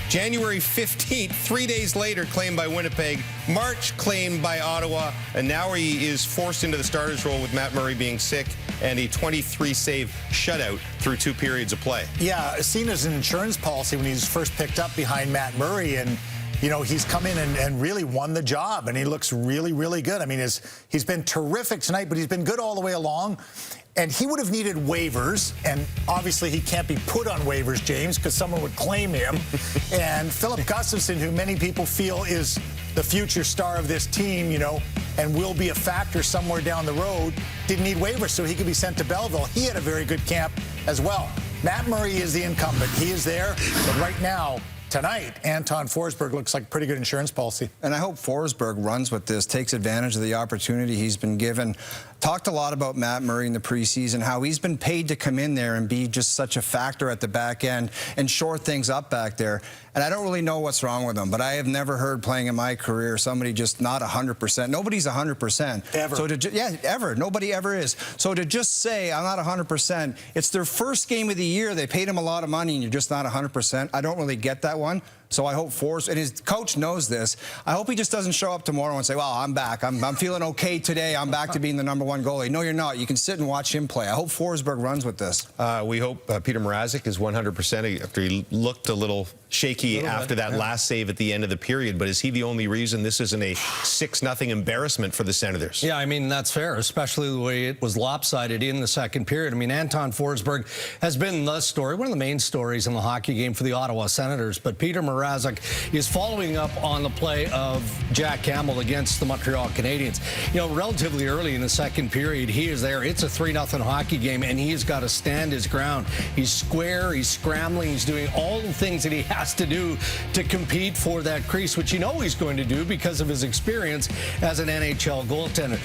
January 15th, 3 days later, claimed by Winnipeg. March, claimed by Ottawa. And now he is forced into the starter's role with Matt Murray being sick and a 23-save shutout through 2 periods of play. Yeah, seen as an insurance policy when he was first picked up behind Matt Murray. And, you know, he's come in and really won the job. And he looks really, really good. I mean, he's been terrific tonight, but he's been good all the way along. And he would have needed waivers, and obviously he can't be put on waivers, James, because someone would claim him. And Philip Gustafsson, who many people feel is the future star of this team, you know, and will be a factor somewhere down the road, didn't need waivers, so he could be sent to Belleville. He had a very good camp as well. Matt Murray is the incumbent. He is there, but right now, tonight, Anton Forsberg looks like a pretty good insurance policy. And I hope Forsberg runs with this, takes advantage of the opportunity he's been given. Talked a lot about Matt Murray in the preseason, how he's been paid to come in there and be just such a factor at the back end and shore things up back there. And I don't really know what's wrong with him, but I have never heard playing in my career somebody just not 100%. Nobody's 100%. Ever. So ever. Nobody ever is. So to just say, I'm not 100%, it's their first game of the year. They paid him a lot of money and you're just not 100%. I don't really get that one. So I hope and his coach knows this. I hope he just doesn't show up tomorrow and say, well, I'm back. I'm feeling okay today. I'm back to being the #1 goalie. No, you're not. You can sit and watch him play. I hope Forsberg runs with this. We hope Peter Mrazek is 100% after he looked a little shaky after that last save at the end of the period. But is he the only reason this isn't a 6-0 embarrassment for the Senators? Yeah, I mean, that's fair, especially the way it was lopsided in the second period. I mean, Anton Forsberg has been the story, one of the main stories in the hockey game for the Ottawa Senators. But Peter Mrazek is following up on the play of Jack Campbell against the Montreal Canadiens. You know, relatively early in the second period, he is there. It's a 3-0 hockey game, and he's got to stand his ground. He's square, he's scrambling, he's doing all the things that he has to do to compete for that crease, which you know he's going to do because of his experience as an NHL goaltender.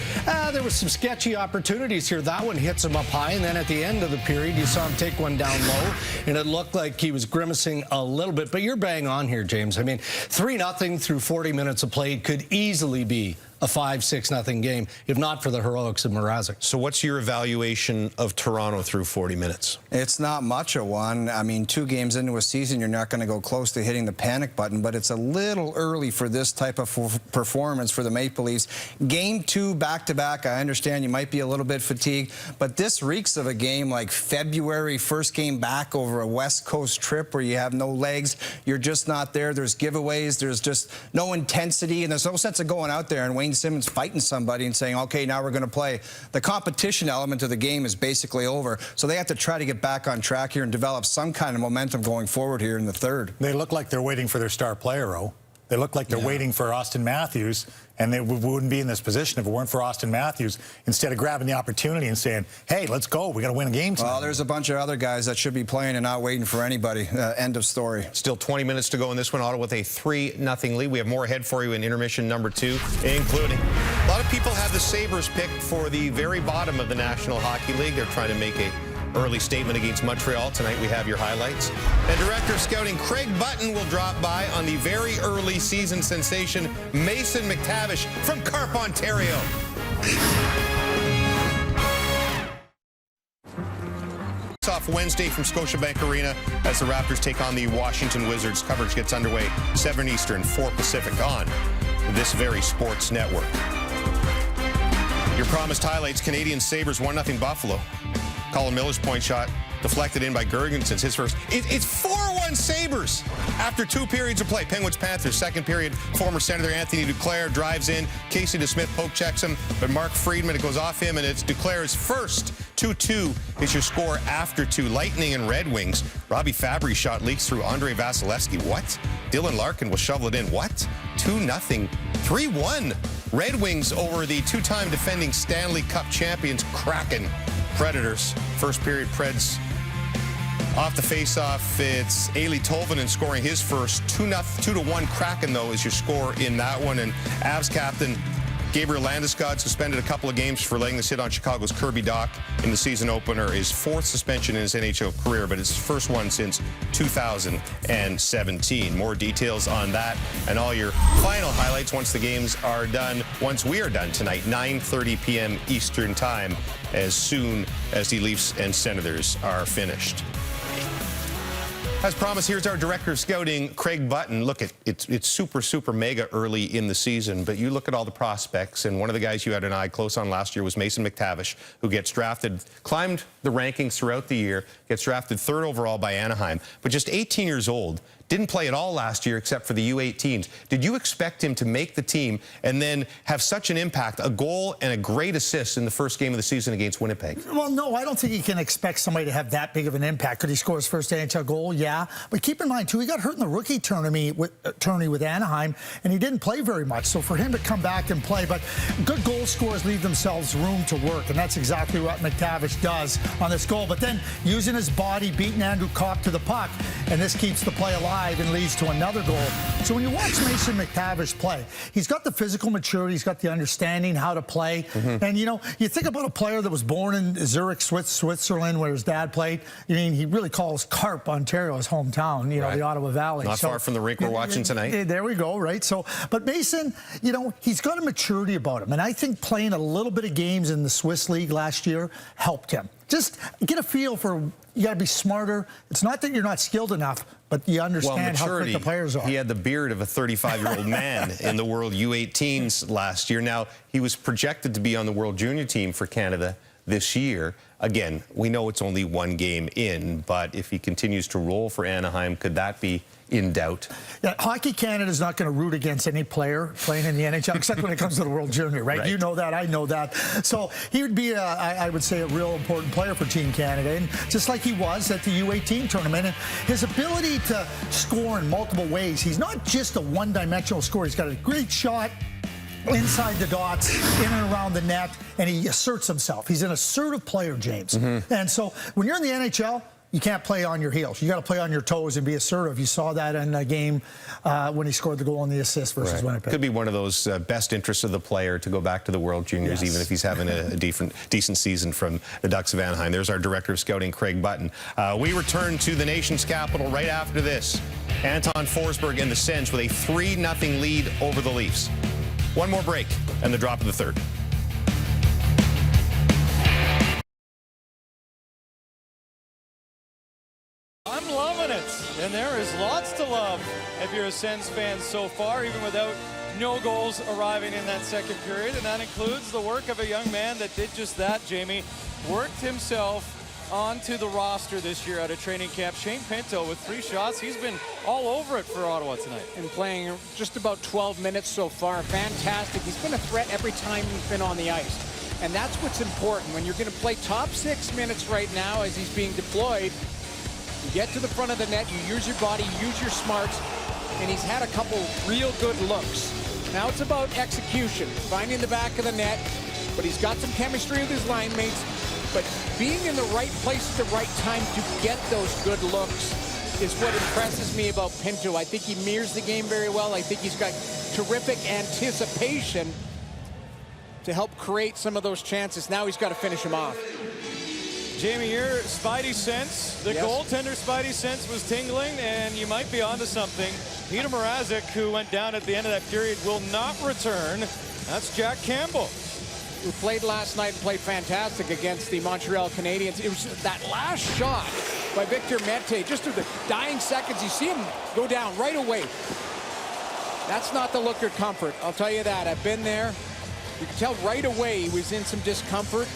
There were some sketchy opportunities here. That one hits him up high, and then at the end of the period, you saw him take one down low, and it looked like he was grimacing a little bit. But you're bang on here, James. I mean, 3-0 through 40 minutes of play could easily be a 5-6-0 game, if not for the heroics of Mrazek. So what's your evaluation of Toronto through 40 minutes? It's not much of one. I mean, 2 games into a season, you're not going to go close to hitting the panic button, but it's a little early for this type of performance for the Maple Leafs. Game 2 back-to-back, I understand you might be a little bit fatigued, but this reeks of a game like February, first game back over a West Coast trip where you have no legs, you're just not there, there's giveaways, there's just no intensity, and there's no sense of going out there and Wayne Simmons fighting somebody and saying, okay, now we're going to play. The competition element of the game is basically over, so they have to try to get back on track here and develop some kind of momentum going forward here in the third. They look like they're waiting for their star player, They look like they're waiting for Austin Matthews, and they wouldn't be in this position if it weren't for Austin Matthews, instead of grabbing the opportunity and saying, hey, let's go, we got to win a game tonight. Well, there's a bunch of other guys that should be playing and not waiting for anybody. End of story. Still 20 minutes to go in this one, Ottawa with a 3-0 lead. We have more ahead for you in intermission number 2, including a lot of people have the Sabres picked for the very bottom of the National Hockey League. They're trying to make a early statement against Montreal. Tonight we have your highlights. And Director of Scouting Craig Button will drop by on the very early season sensation Mason McTavish from Carp, Ontario. Off Wednesday from Scotiabank Arena as the Raptors take on the Washington Wizards. Coverage gets underway 7 Eastern, 4 Pacific on this very sports network. Your promised highlights: Canadian Sabres 1-0 Buffalo. Colin Miller's point shot deflected in by Gergensen's his first. It's 4-1 Sabres after 2 periods of play. Penguins Panthers second period. Former Senator Anthony Duclair drives in. Casey DeSmith poke checks him, but Mark Friedman, it goes off him, and it's Duclair's first. 2-2 is your score after 2. Lightning and Red Wings. Robbie Fabry's shot leaks through Andre Vasilevsky. What? Dylan Larkin will shovel it in. What? 2-0. 3-1. Red Wings over the 2-time defending Stanley Cup champions Kraken. Predators. First period, Preds off the face-off. It's Eeli Tolvanen scoring his first. 2-1 Kraken, though, is your score in that one. And Avs captain Gabriel Landeskog suspended a couple of games for laying this hit on Chicago's Kirby Dach in the season opener. His 4th suspension in his NHL career, but it's his first one since 2017. More details on that and all your final highlights once the games are done, once we are done tonight, 9:30 p.m. Eastern Time, as soon as the Leafs and Senators are finished. As promised, here's our Director of Scouting, Craig Button. Look, it's super mega early in the season, but you look at all the prospects, and one of the guys you had an eye close on last year was Mason McTavish, who gets drafted, climbed the rankings throughout the year, gets drafted 3rd overall by Anaheim, but just 18 years old. Didn't play at all last year except for the U18s. Did you expect him to make the team and then have such an impact, a goal and a great assist in the first game of the season against Winnipeg? Well, no, I don't think you can expect somebody to have that big of an impact. Could he score his first NHL goal? Yeah. But keep in mind, too, he got hurt in the rookie tourney with Anaheim, and he didn't play very much. So for him to come back and play, but good goal scorers leave themselves room to work, and that's exactly what McTavish does on this goal. But then using his body, beating Andrew Kopp to the puck, and this keeps the play alive. drive and leads to another goal. So when you watch Mason McTavish play, he's got the physical maturity, he's got the understanding how to play. And, you know, you think about a player that was born in Zurich, Switzerland, where his dad played. I mean, he really calls Carp, Ontario, his hometown, you know, the Ottawa Valley. Not far from the rink we're watching tonight. There we go, right? So, but Mason, you know, he's got a maturity about him. And I think playing a little bit of games in the Swiss League last year helped him. Just get a feel for, you got to be smarter. It's not that you're not skilled enough, but you understand how quick the players are. He had the beard of a 35-year-old man in the World U18s last year. Now, he was projected to be on the World Junior team for Canada this year. Again, we know it's only one game in, but if he continues to roll for Anaheim, could that be in doubt? Yeah, Hockey Canada is not going to root against any player playing in the NHL, except when it comes to the World Junior, right? You know that, I know that. So he would be, I would say, a real important player for Team Canada, and just like he was at the U18 tournament. And his ability to score in multiple ways, he's not just a one-dimensional scorer. He's got a great shot inside the dots, in and around the net, and he asserts himself. He's an assertive player, James. And so when you're in the NHL, you can't play on your heels. You got to play on your toes and be assertive. You saw that in a game when he scored the goal and the assist versus Winnipeg. Could be one of those best interests of the player to go back to the World Juniors, even if he's having a decent season from the Ducks of Anaheim. There's our Director of Scouting, Craig Button. We return to the nation's capital right after this. Anton Forsberg and the Sens with a 3-0 lead over the Leafs. One more break and the drop of the third. I'm loving it, and there is lots to love if you're a Sens fan so far, even without no goals arriving in that second period, and that includes the work of a young man that did just that, Jamie. Worked himself onto the roster this year at a training camp. Shane Pinto with 3 shots. He's been all over it for Ottawa tonight. And playing just about 12 minutes so far. Fantastic. He's been a threat every time he's been on the ice. And that's what's important. When you're going to play top 6 minutes right now as he's being deployed, you get to the front of the net, you use your body, you use your smarts, and he's had a couple real good looks. Now it's about execution, finding the back of the net, but he's got some chemistry with his line mates. But being in the right place at the right time to get those good looks is what impresses me about Pinto. I think he mirrors the game very well. I think he's got terrific anticipation to help create some of those chances. Now he's got to finish them off. Jamie, your spidey sense, the goaltender spidey sense was tingling, and you might be onto something. Peter Mrazek, who went down at the end of that period, will not return. That's Jack Campbell, who played last night and played fantastic against the Montreal Canadiens. It was that last shot by Victor Mete, just through the dying seconds, you see him go down right away. That's not the look of comfort, I'll tell you that. I've been there. You can tell right away he was in some discomfort.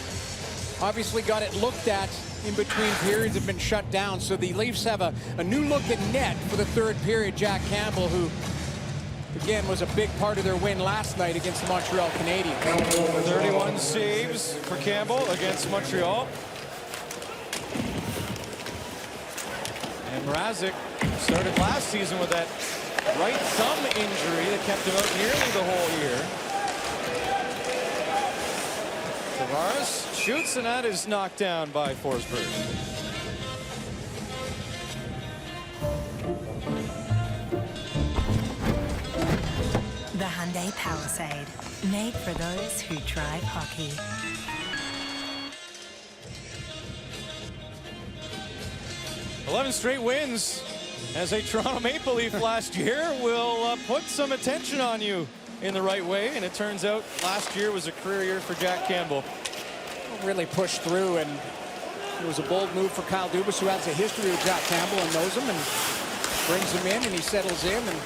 Obviously got it looked at in between periods, have been shut down. So the Leafs have a new look at net for the third period. Jack Campbell, who again was a big part of their win last night against the Montreal Canadiens. 31 saves for Campbell against Montreal. And Mrazek started last season with that right thumb injury that kept him out nearly the whole year. Tavares shoots, and that is knocked down by Forsberg. The Hyundai Palisade, made for those who drive hockey. "11 straight wins as a Toronto Maple Leaf last year will put some attention on you in the right way, and it turns out last year was a career year for Jack Campbell. Really pushed through, and it was a bold move for Kyle Dubas, who has a history with Jack Campbell and knows him and brings him in, and he settles in and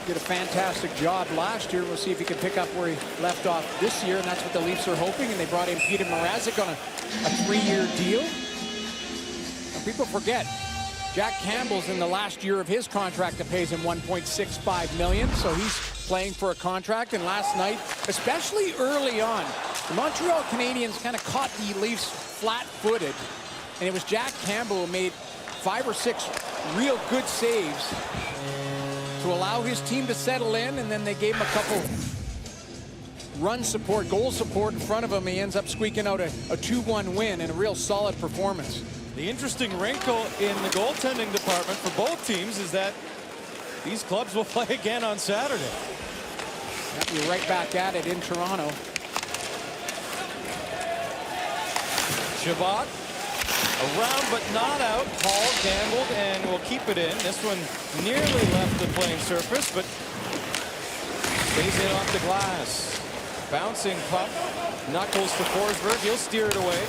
did a fantastic job last year. We'll see if he can pick up where he left off this year, and that's what the Leafs are hoping. And they brought in Peter Mrazek on a 3-year deal. And people forget, Jack Campbell's in the last year of his contract that pays him $1.65 million, so he's playing for a contract. And last night, especially early on, the Montreal Canadiens kind of caught the Leafs flat-footed, and it was Jack Campbell who made 5 or 6 real good saves to allow his team to settle in, and then they gave him a couple run support, goal support in front of him. He ends up squeaking out a 2-1 win and a real solid performance. The interesting wrinkle in the goaltending department for both teams is that these clubs will play again on Saturday. You're right back at it in Toronto. Chabot around but not out. Hall gambled and will keep it in. This one nearly left the playing surface, but stays in off the glass. Bouncing puck. Knuckles to Forsberg. He'll steer it away.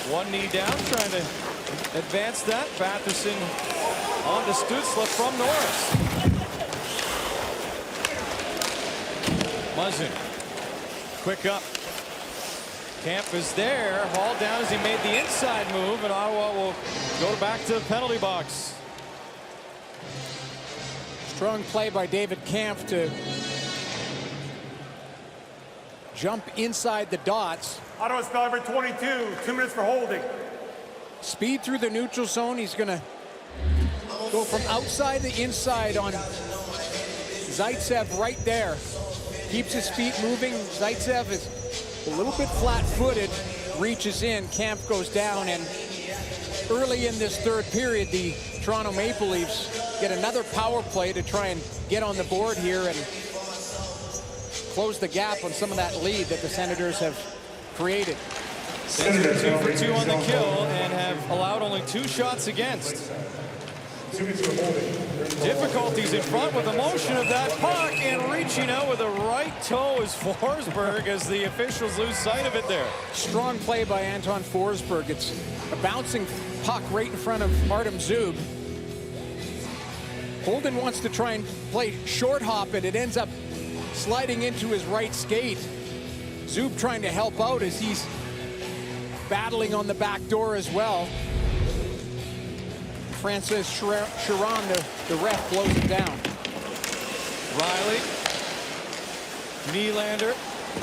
One knee down, trying to advance that. Batherson on to Stützle from Norris. Muzzin. Quick up. Camp is there. Hall down as he made the inside move, and Ottawa will go back to the penalty box. Strong play by David Kampf to jump inside the dots. Ottawa's foul number 22, 2 minutes for holding. Speed through the neutral zone. He's going to go from outside to inside on Zaitsev right there. Keeps his feet moving. Zaitsev is a little bit flat-footed, reaches in. Kampf goes down, and early in this third period, the Toronto Maple Leafs get another power play to try and get on the board here and close the gap on some of that lead that the Senators have created. Senators 2 for 2 on the kill and have allowed only 2 shots against. Difficulties in front with the motion of that puck, and reaching out with a right toe is Forsberg as the officials lose sight of it there. Strong play by Anton Forsberg. It's a bouncing puck right in front of Artem Zub. Holden wants to try and play short hop it. It ends up sliding into his right skate. Zub trying to help out as he's battling on the back door as well. Francis Chiron, the ref, blows it down. Riley, Nylander,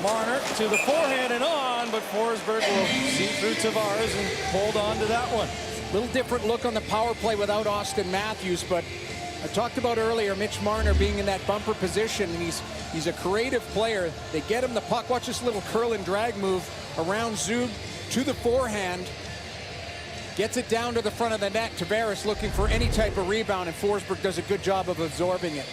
Marner to the forehand and on, but Forsberg will see through Tavares and hold on to that one. Little different look on the power play without Austin Matthews, but I talked about earlier Mitch Marner being in that bumper position, and he's a creative player. They get him the puck. Watch this little curl and drag move around Zub to the forehand. Gets it down to the front of the net. Tavares looking for any type of rebound, and Forsberg does a good job of absorbing it.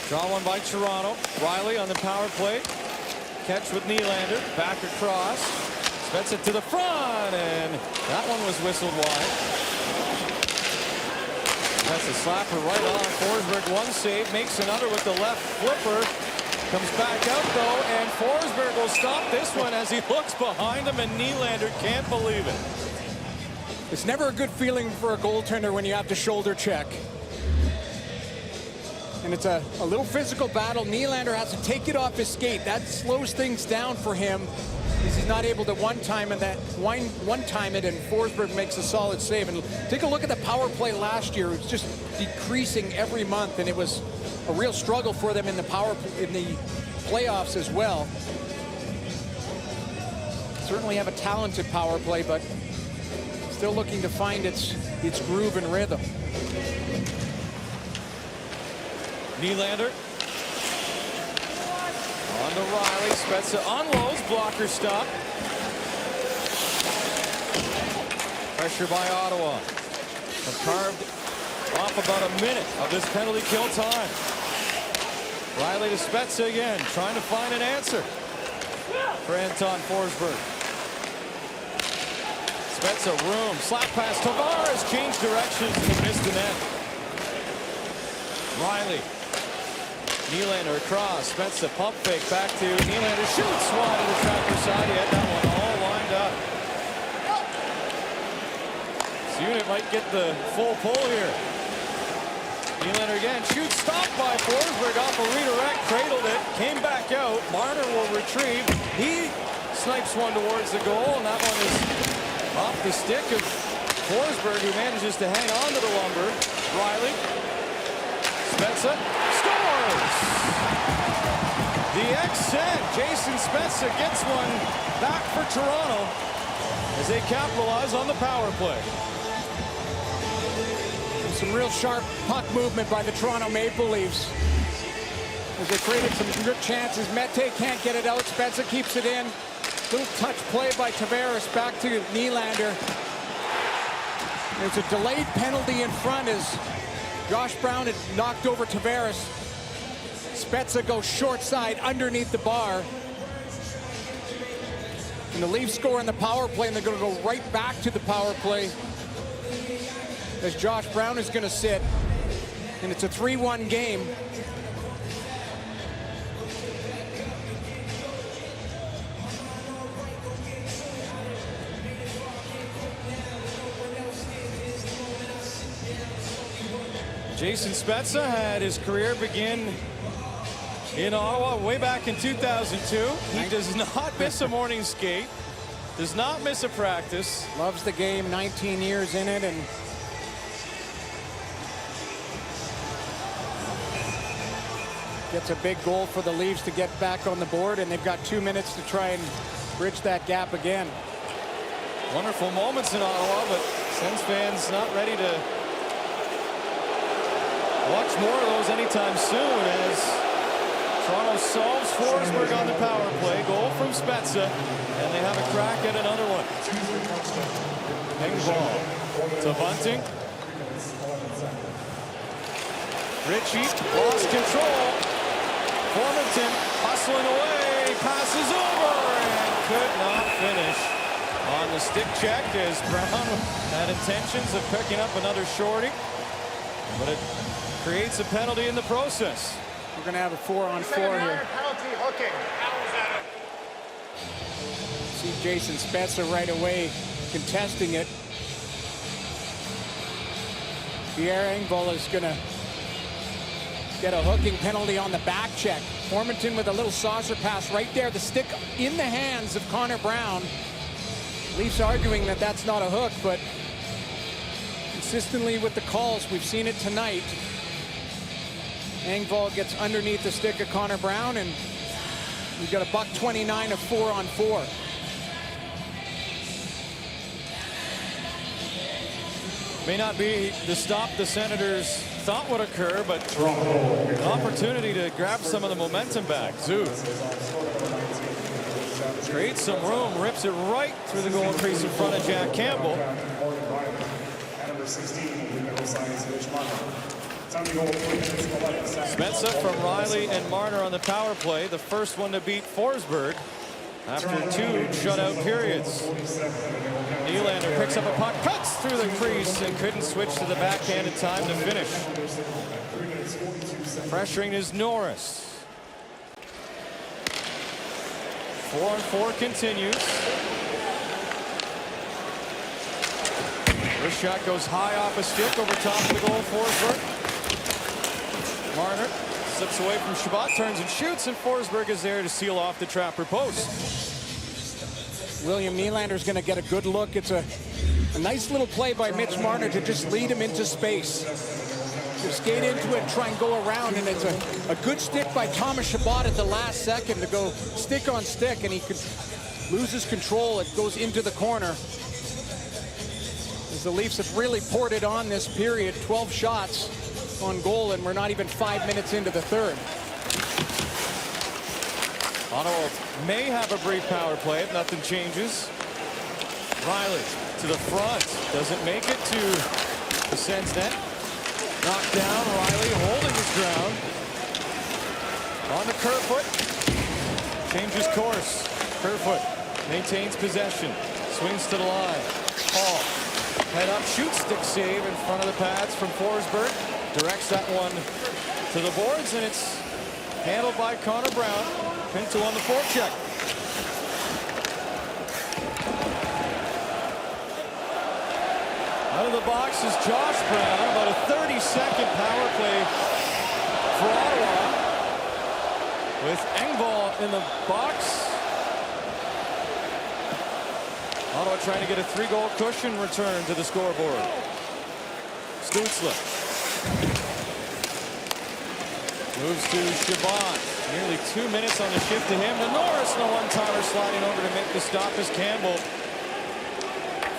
Draw one by Toronto. Riley on the power play. Catch with Nylander. Back across. Spets it to the front, and that one was whistled wide. That's a slapper right on. Forsberg, one save, makes another with the left flipper. Comes back out, though, and Forsberg will stop this one as he looks behind him, and Nylander can't believe it. It's never a good feeling for a goaltender when you have to shoulder check. And it's a little physical battle. Nylander has to take it off his skate. That slows things down for him because he's not able to one-time it, and Forsberg makes a solid save. And take a look at the power play last year. It was just decreasing every month, and it was a real struggle for them in the playoffs as well. Certainly have a talented power play, but still looking to find its groove and rhythm. Nylander on to Riley. Spezza unloads. Blocker stop. Pressure by Ottawa. And carved off about a minute of this penalty kill time. Riley to Spezza again, trying to find an answer for Anton Forsberg. Spezza room, slap pass. Tavares changed directions and missed the net. Riley. Nylander across. Spezza pump fake back to Nylander. Shoots wide to the tracker side. He had that one all lined up. This unit might get the full pull here. Nylander again shoots, stopped by Forsberg off a redirect, cradled it, came back out. Marner will retrieve. He snipes one towards the goal, and that one is off the stick of Forsberg, who manages to hang on to the lumber. Riley, Spezza scores! The accent, Jason Spezza gets one back for Toronto as they capitalize on the power play. Some real sharp puck movement by the Toronto Maple Leafs as they created some good chances. Mete can't get it out. Spezza keeps it in. Little touch play by Tavares back to Nylander. There's a delayed penalty in front as Josh Brown had knocked over Tavares. Spezza goes short side underneath the bar. And the Leafs score on the power play, and they're going to go right back to the power play as Josh Brown is going to sit. And it's a 3-1 game. Jason Spezza had his career begin in Ottawa way back in 2002. He does not miss a morning skate, does not miss a practice. Loves the game, 19 years in it, and gets a big goal for the Leafs to get back on the board, and they've got 2 minutes to try and bridge that gap again. Wonderful moments in Ottawa, but Sens fans not ready to watch more of those anytime soon as Toronto solves Forsberg on the power play. Goal from Spezza, and they have a crack at another one. Engvall to Bunting. Ritchie lost control. Formenton hustling away, passes over, and could not finish on the stick check as Brown had intentions of picking up another shorty, but it creates a penalty in the process. We're going to have a 4-on-4 here. Penalty hooking. See Jason Spezza right away contesting it. Pierre Engvall is going to get a hooking penalty on the back check. Formenton with a little saucer pass right there. The stick in the hands of Connor Brown. Leafs arguing that that's not a hook, but consistently with the calls, we've seen it tonight. Engvall gets underneath the stick of Connor Brown, and we've got a $129 of 4-on-4. May not be the stop the Senators thought would occur, but an opportunity to grab some of the momentum back. Zoo creates some room, rips it right through the goal crease in front of Jack Campbell. Spezza from Riley and Marner on the power play, the first one to beat Forsberg after 2 shutout periods. Nylander picks up a puck, cuts through the crease, and couldn't switch to the backhand in time to finish. Pressuring is Norris. 4-on-4 continues. First shot goes high off a stick over top of the goal. Forsberg. Marner slips away from Chabot, turns and shoots, and Forsberg is there to seal off the trapper post. William Nylander's going to get a good look. It's a nice little play by Mitch Marner to just lead him into space. To skate into it, try and go around, and it's a good stick by Thomas Chabot at the last second to go stick on stick, and he could loses control. It goes into the corner. As the Leafs have really poured it on this period, 12 shots on goal, and we're not even 5 minutes into the third. Ottawa may have a brief power play if nothing changes. Riley to the front, doesn't make it to the Sens net. Knocked down, Riley holding his ground. On the Kerfoot, changes course. Kerfoot maintains possession, swings to the line. Paul, head up, shoots, stick save in front of the pads from Forsberg. Directs that one to the boards, and it's handled by Connor Brown. Pinto on the forecheck. Out of the box is Josh Brown. About a 30-second power play for Ottawa. With Engvall in the box. Ottawa trying to get a 3-goal cushion return to the scoreboard. Stützle. Moves to Chabot. Nearly 2 minutes on the shift to him. To Norris, the one-timer sliding over to make the stop is Campbell.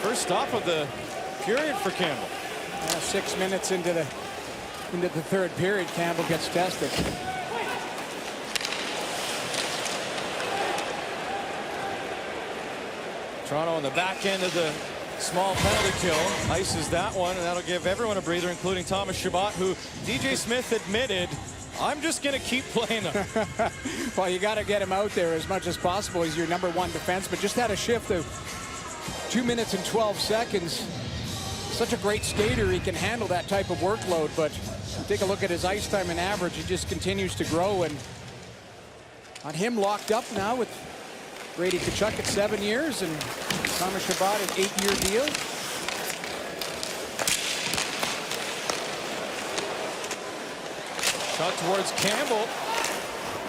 First stop of the period for Campbell. 6 minutes into the third period, Campbell gets tested. Toronto on the back end of the small penalty kill ices that one, and that'll give everyone a breather, including Thomas Chabot, who DJ Smith admitted, I'm just going to keep playing him. Well, you got to get him out there as much as possible. He's your #1 defenseman. Just had a shift of 2 minutes and 12 seconds. Such a great skater, he can handle that type of workload, but take a look at his ice time and average. He just continues to grow, and on him locked up now with Brady Tkachuk at 7 years and Thomas Chabot an 8-year deal. Shot towards Campbell.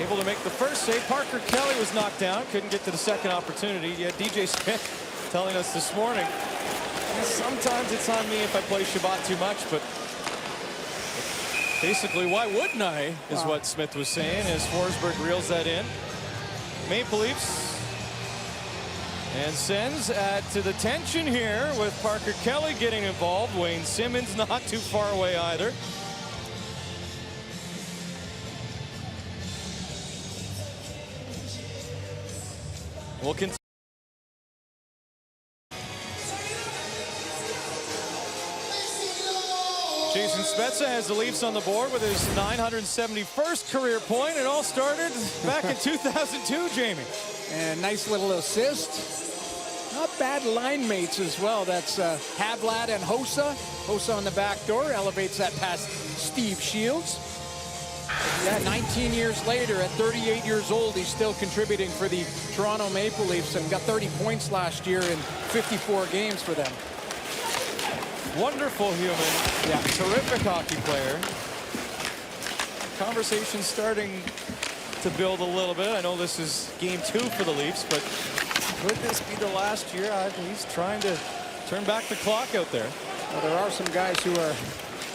Able to make the first save. Parker Kelly was knocked down. Couldn't get to the second opportunity. Yeah, DJ Smith telling us this morning, sometimes it's on me if I play Chabot too much, but basically, why wouldn't I, is what Smith was saying as Forsberg reels that in. Maple Leafs and Sens add to the tension here with Parker Kelly getting involved. Wayne Simmons not too far away either. We'll continue. Jason Spezza has the Leafs on the board with his 971st career point. It all started back in 2002, Jamie. And nice little assist. Not bad line mates as well. That's Havlat and Hossa. Hossa on the back door elevates that past Steve Shields. Yeah, 19 years later, at 38 years old, he's still contributing for the Toronto Maple Leafs and got 30 points last year in 54 games for them. Wonderful human. Yeah, terrific hockey player. Conversation starting to build a little bit. I know this is game 2 for the Leafs, but could this be the last year? He's trying to turn back the clock out there. Well, there are some guys who are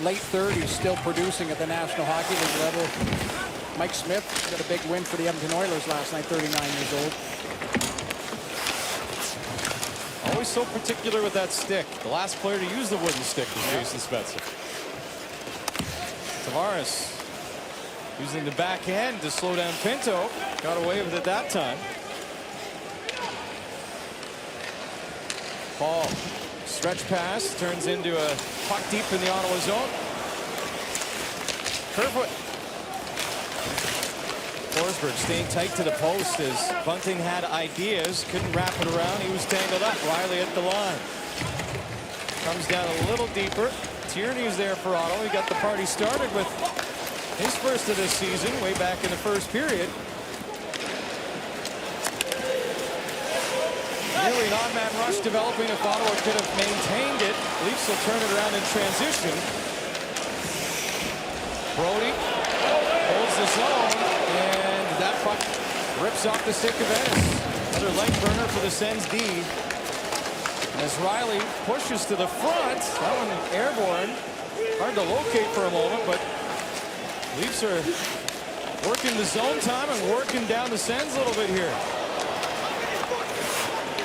late 30s still producing at the National Hockey League level. Mike Smith got a big win for the Edmonton Oilers last night, 39 years old. Always so particular with that stick. The last player to use the wooden stick was Jason Spezza. Tavares using the backhand to slow down Pinto. Got away with it that time. Paul, stretch pass, turns into a puck deep in the Ottawa zone. Kerfoot. Forsberg staying tight to the post as Bunting had ideas, couldn't wrap it around. He was tangled up. Riley at the line. Comes down a little deeper. Tierney is there for Ottawa. He got the party started with his first of this season, way back in the first period. Nearly an odd-man rush developing. If Ottawa could have maintained it, Leafs will turn it around in transition. Brody holds the zone, and that puck rips off the stick of Ennis. Another leg burner for the Sens D. As Riley pushes to the front, that one airborne. Hard to locate for a moment, but Leafs are working the zone time and working down the Sens a little bit here.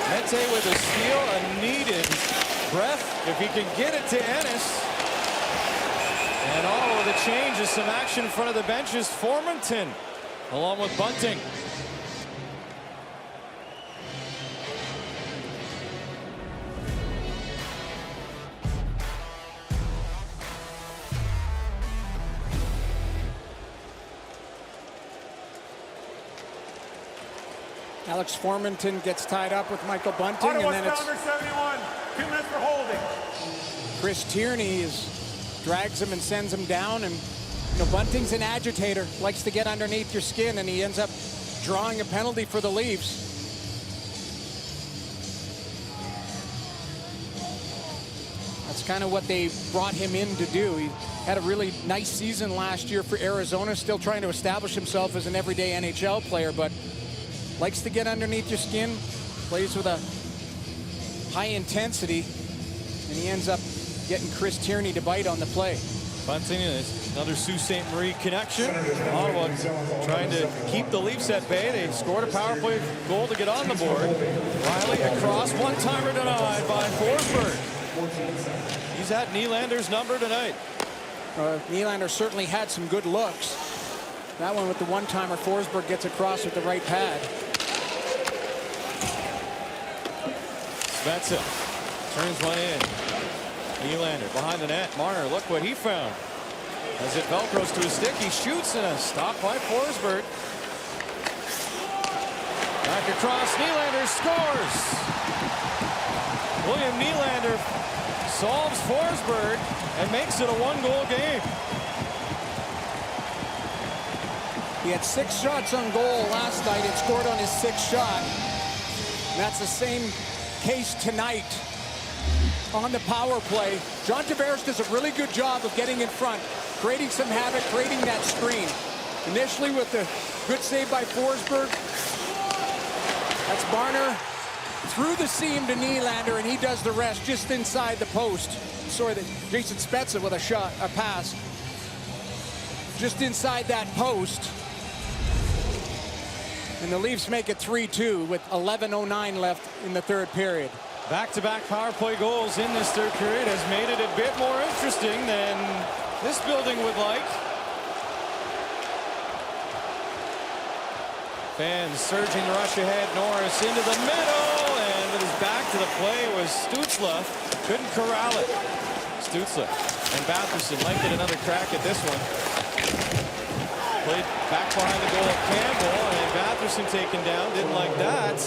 Mete with a steal, a needed breath if he can get it to Ennis. And all of the change is some action in front of the benches. Formanton along with Bunting. Alex Formanton gets tied up with Michael Bunting, Ottawa, and then it's number 71. 2 minutes for holding. Chris Tierney drags him and sends him down, and Bunting's an agitator, likes to get underneath your skin, and he ends up drawing a penalty for the Leafs. That's kind of what they brought him in to do. He had a really nice season last year for Arizona, still trying to establish himself as an everyday NHL player, but likes to get underneath your skin, plays with a high intensity, and he ends up getting Chris Tierney to bite on the play. Bunting is another Sault Ste. Marie connection. Ottawa trying to keep the Leafs at bay. They scored a power play goal to get on the board. Riley across, one-timer denied by Forsberg. He's at Nylander's number tonight. Nylander certainly had some good looks. That one with the one-timer, Forsberg gets across with the right pad. Spezza turns one in. Nylander behind the net. Marner, look what he found. As it velcros to his stick, he shoots and a stop by Forsberg. Back across, Nylander scores. William Nylander solves Forsberg and makes it a one-goal game. He had 6 shots on goal last night and scored on his 6th shot. And that's the same case tonight on the power play. John Tavares does a really good job of getting in front, creating some havoc, creating that screen. Initially with the good save by Forsberg. That's Marner through the seam to Nylander, and he does the rest just inside the post. Sorry, Jason Spezza with a pass just inside that post. And the Leafs make it 3-2 with 11:09 left in the third period. Back-to-back power play goals in this third period has made it a bit more interesting than this building would like. Fans surging the rush ahead. Norris into the middle, and with his back to the play was Stützle. Couldn't corral it. Stützle and Batherson might get another crack at this one. Played back behind the goal of Campbell, and Batherson taken down. Didn't like that.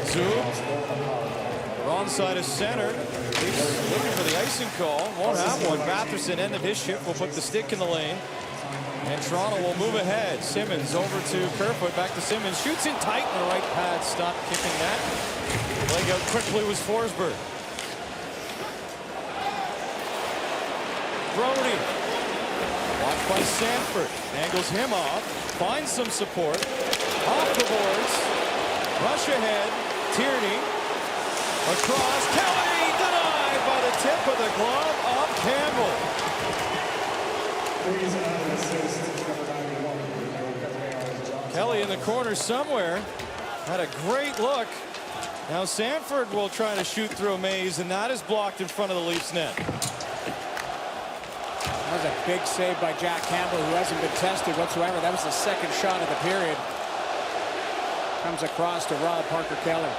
Zub. Wrong side of center. Leafs looking for the icing call. Won't have one. Batherson ended his shift. Will put the stick in the lane. And Toronto will move ahead. Simmons over to Kerfoot. Back to Simmons. Shoots in tight on the right pad. Stop kicking that. Leg out quickly was Forsberg. Brody. Watched by Sanford. Angles him off. Finds some support. Off the boards. Rush ahead. Tierney. Across. Kelly denied by the tip of the glove of Campbell. Kelly in the corner somewhere. Had a great look. Now Sanford will try to shoot through a maze, and that is blocked in front of the Leafs net. That was a big save by Jack Campbell, who hasn't been tested whatsoever. That was the second shot of the period. Comes across to Rob Parker-Kelly.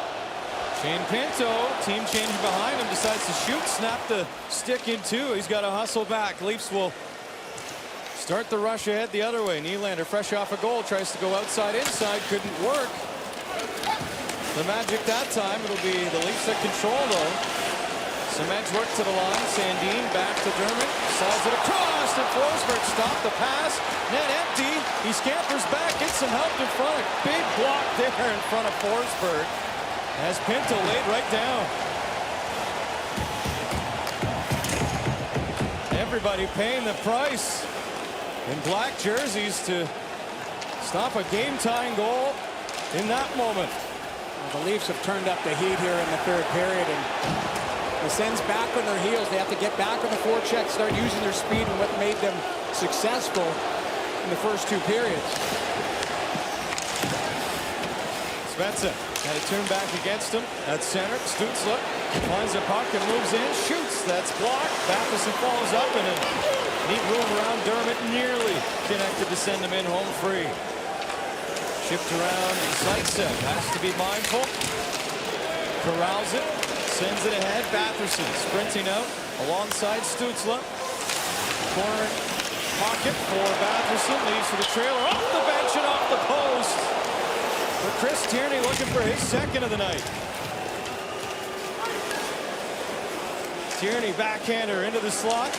Shane Pinto, team changing behind him, decides to shoot, snap the stick in two. He's got to hustle back. Leafs will start the rush ahead the other way. Nylander, fresh off a goal, tries to go outside, inside, couldn't work. The Magic that time, it'll be the Leafs that control though. Some edge work to the line. Sandin back to Dermott, slides it across, and Forsberg stopped the pass. Net empty. He scampers back, gets some help in front. A big block there in front of Forsberg as Pinto laid right down. Everybody paying the price in black jerseys to stop a game-tying goal in that moment. Well, the Leafs have turned up the heat here in the third period, and the Sens back on their heels. They have to get back on the forecheck, start using their speed, and what made them successful in the first two periods. Spezza had to turn back against him at center. Stützle finds a puck and moves in, shoots. That's blocked. Batherson follows up, and a neat move around Dermott, nearly connected to send him in home free. Shipped around Zaitsev, has to be mindful. Corrals it, sends it ahead. Batherson sprinting out alongside Stützle. Corner pocket for Batherson, leaves for the trailer, off the bench and off the post. For Chris Tierney, looking for his second of the night. Tierney backhander into the slot.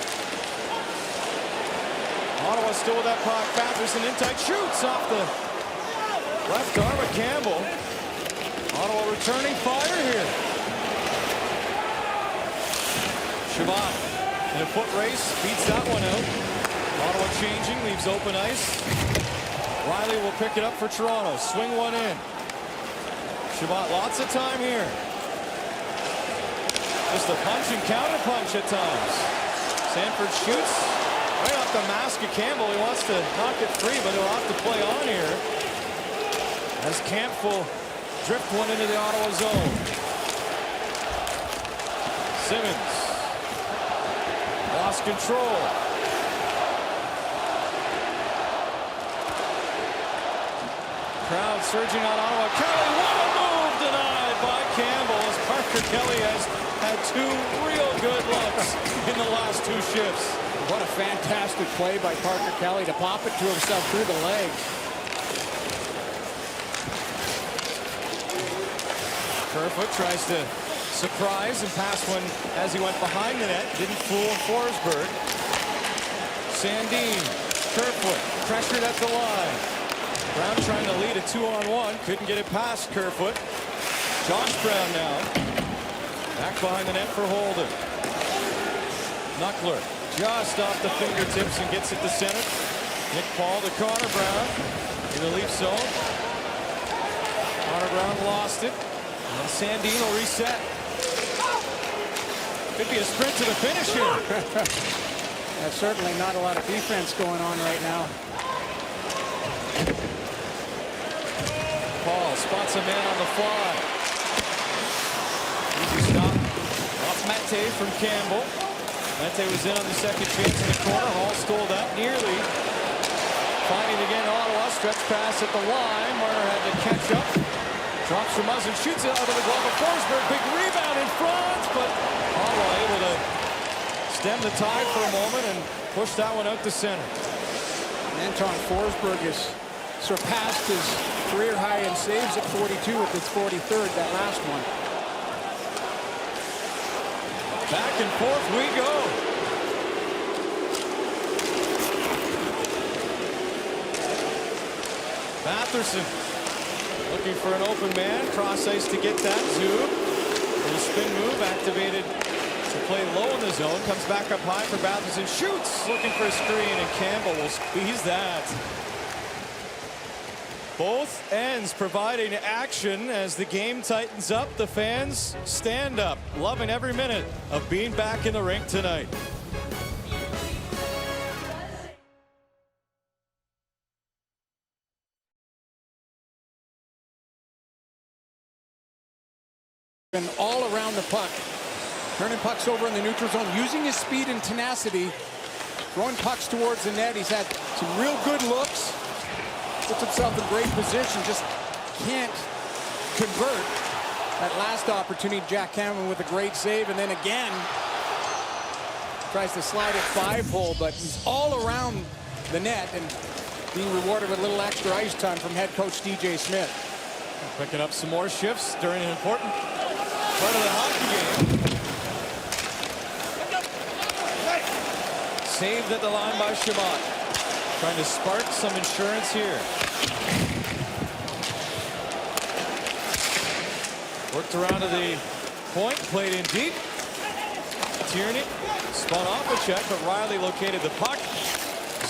Ottawa still with that puck. Batherson in tight, shoots off the left arm of Campbell. Ottawa returning fire here. Chabot in a foot race, beats that one out. Ottawa changing, leaves open ice. Riley will pick it up for Toronto. Swing one in. Chabot, lots of time here. Just a punch and counter punch at times. Sanford shoots right off the mask of Campbell. He wants to knock it free, but he'll have to play on here as Camp will drift one into the Ottawa zone. Simmons lost control. Crowd surging on Ottawa. Kelly, what a move Kelly has had 2 real good looks in the last 2 shifts. What a fantastic play by Parker Kelly to pop it to himself through the legs. Kerfoot tries to surprise and pass one as he went behind the net. Didn't fool Forsberg. Sandin, Kerfoot, pressured at the line. Brown trying to lead a 2-on-1. Couldn't get it past Kerfoot. Josh Brown now. Back behind the net for Holden. Knuckler just off the fingertips and gets it to center. Nick Paul to Connor Brown in the Leaf zone. Connor Brown lost it. And Sandin will reset. Could be a sprint to the finish here. That's certainly not a lot of defense going on right now. Paul spots a man on the fly. Easy stop. Off Mate from Campbell. Mate was in on the second chance in the corner. Hall stole that nearly. Finding again Ottawa. Stretch pass at the line. Marner had to catch up. Drops from Muzzin, shoots it out of the glove of Forsberg. Big rebound in front, but Ottawa able to stem the tide for a moment and push that one out to center. Anton Forsberg has surpassed his career high in saves at 42 with his 43rd, that last one. Back and forth we go. Batherson looking for an open man. Cross ice to get that. Zub. Little spin move activated to play low in the zone. Comes back up high for Batherson. Shoots. Looking for a screen, and Campbell will squeeze that. Both ends providing action as the game tightens up. The fans stand up, loving every minute of being back in the rink tonight. And all around the puck. Turning pucks over in the neutral zone, using his speed and tenacity, throwing pucks towards the net. He's had some real good looks. Puts himself in great position, just can't convert. That last opportunity, Jack Cameron with a great save, and then again, tries to slide it 5-hole, but he's all around the net and being rewarded with a little extra ice time from head coach DJ Smith. Picking up some more shifts during an important part of the hockey game. Saved at the line by Shabbat. Trying to spark some insurance here. Worked around to the point, played in deep. Tierney spun off a check, but Riley located the puck.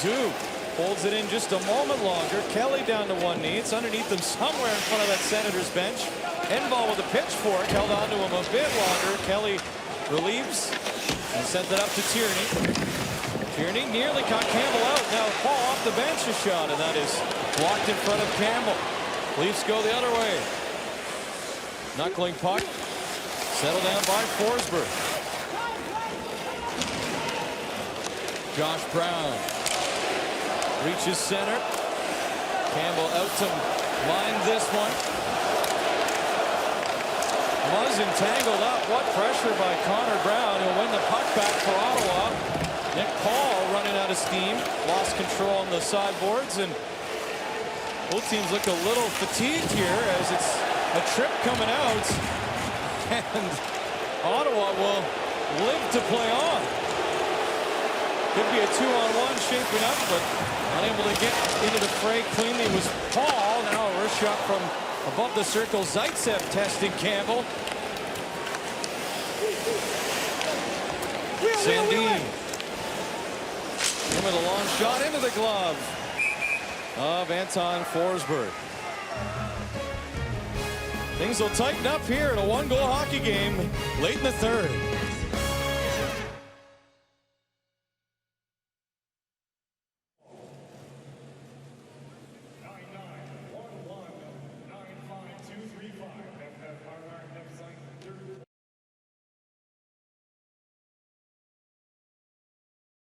Zub holds it in just a moment longer. Kelly down to one knee. It's underneath them somewhere in front of that Senators bench. Envall with a pitchfork held onto him a bit longer. Kelly relieves and sent it up to Tierney. Tierney nearly caught Campbell out. Now Paul off the bench a shot, and that is blocked in front of Campbell. Leafs go the other way. Knuckling puck. Settled down by Forsberg. Josh Brown reaches center. Campbell out to line this one. Was entangled up. What pressure by Connor Brown. He'll win the puck back for Ottawa. Nick Paul running out of steam. Lost control on the sideboards, and both teams look a little fatigued here as it's a trip coming out. And Ottawa will live to play on. Could be a 2-on-1 shaping up, but unable to get into the fray cleanly was Paul. Now a wrist shot from above the circle. Zaitsev testing Campbell. Sandin. With a long shot into the glove of Anton Forsberg. Things will tighten up here in a one-goal hockey game late in the third.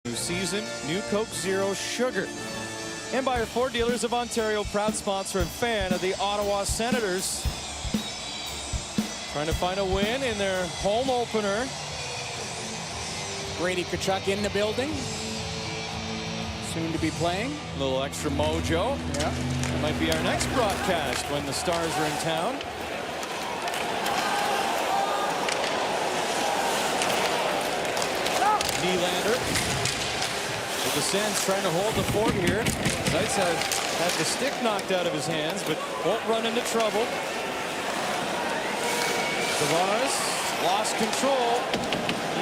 New season, new Coke Zero Sugar. And by our Ford Dealers of Ontario, proud sponsor and fan of the Ottawa Senators. trying to find a win in their home opener. Brady Tkachuk in the building. Soon to be playing. A little extra mojo. Yeah. That might be our next broadcast when the Stars are in town. Nylander. But the Sens trying to hold the fort here. Zeitz had the stick knocked out of his hands, but won't run into trouble. Tavares lost control.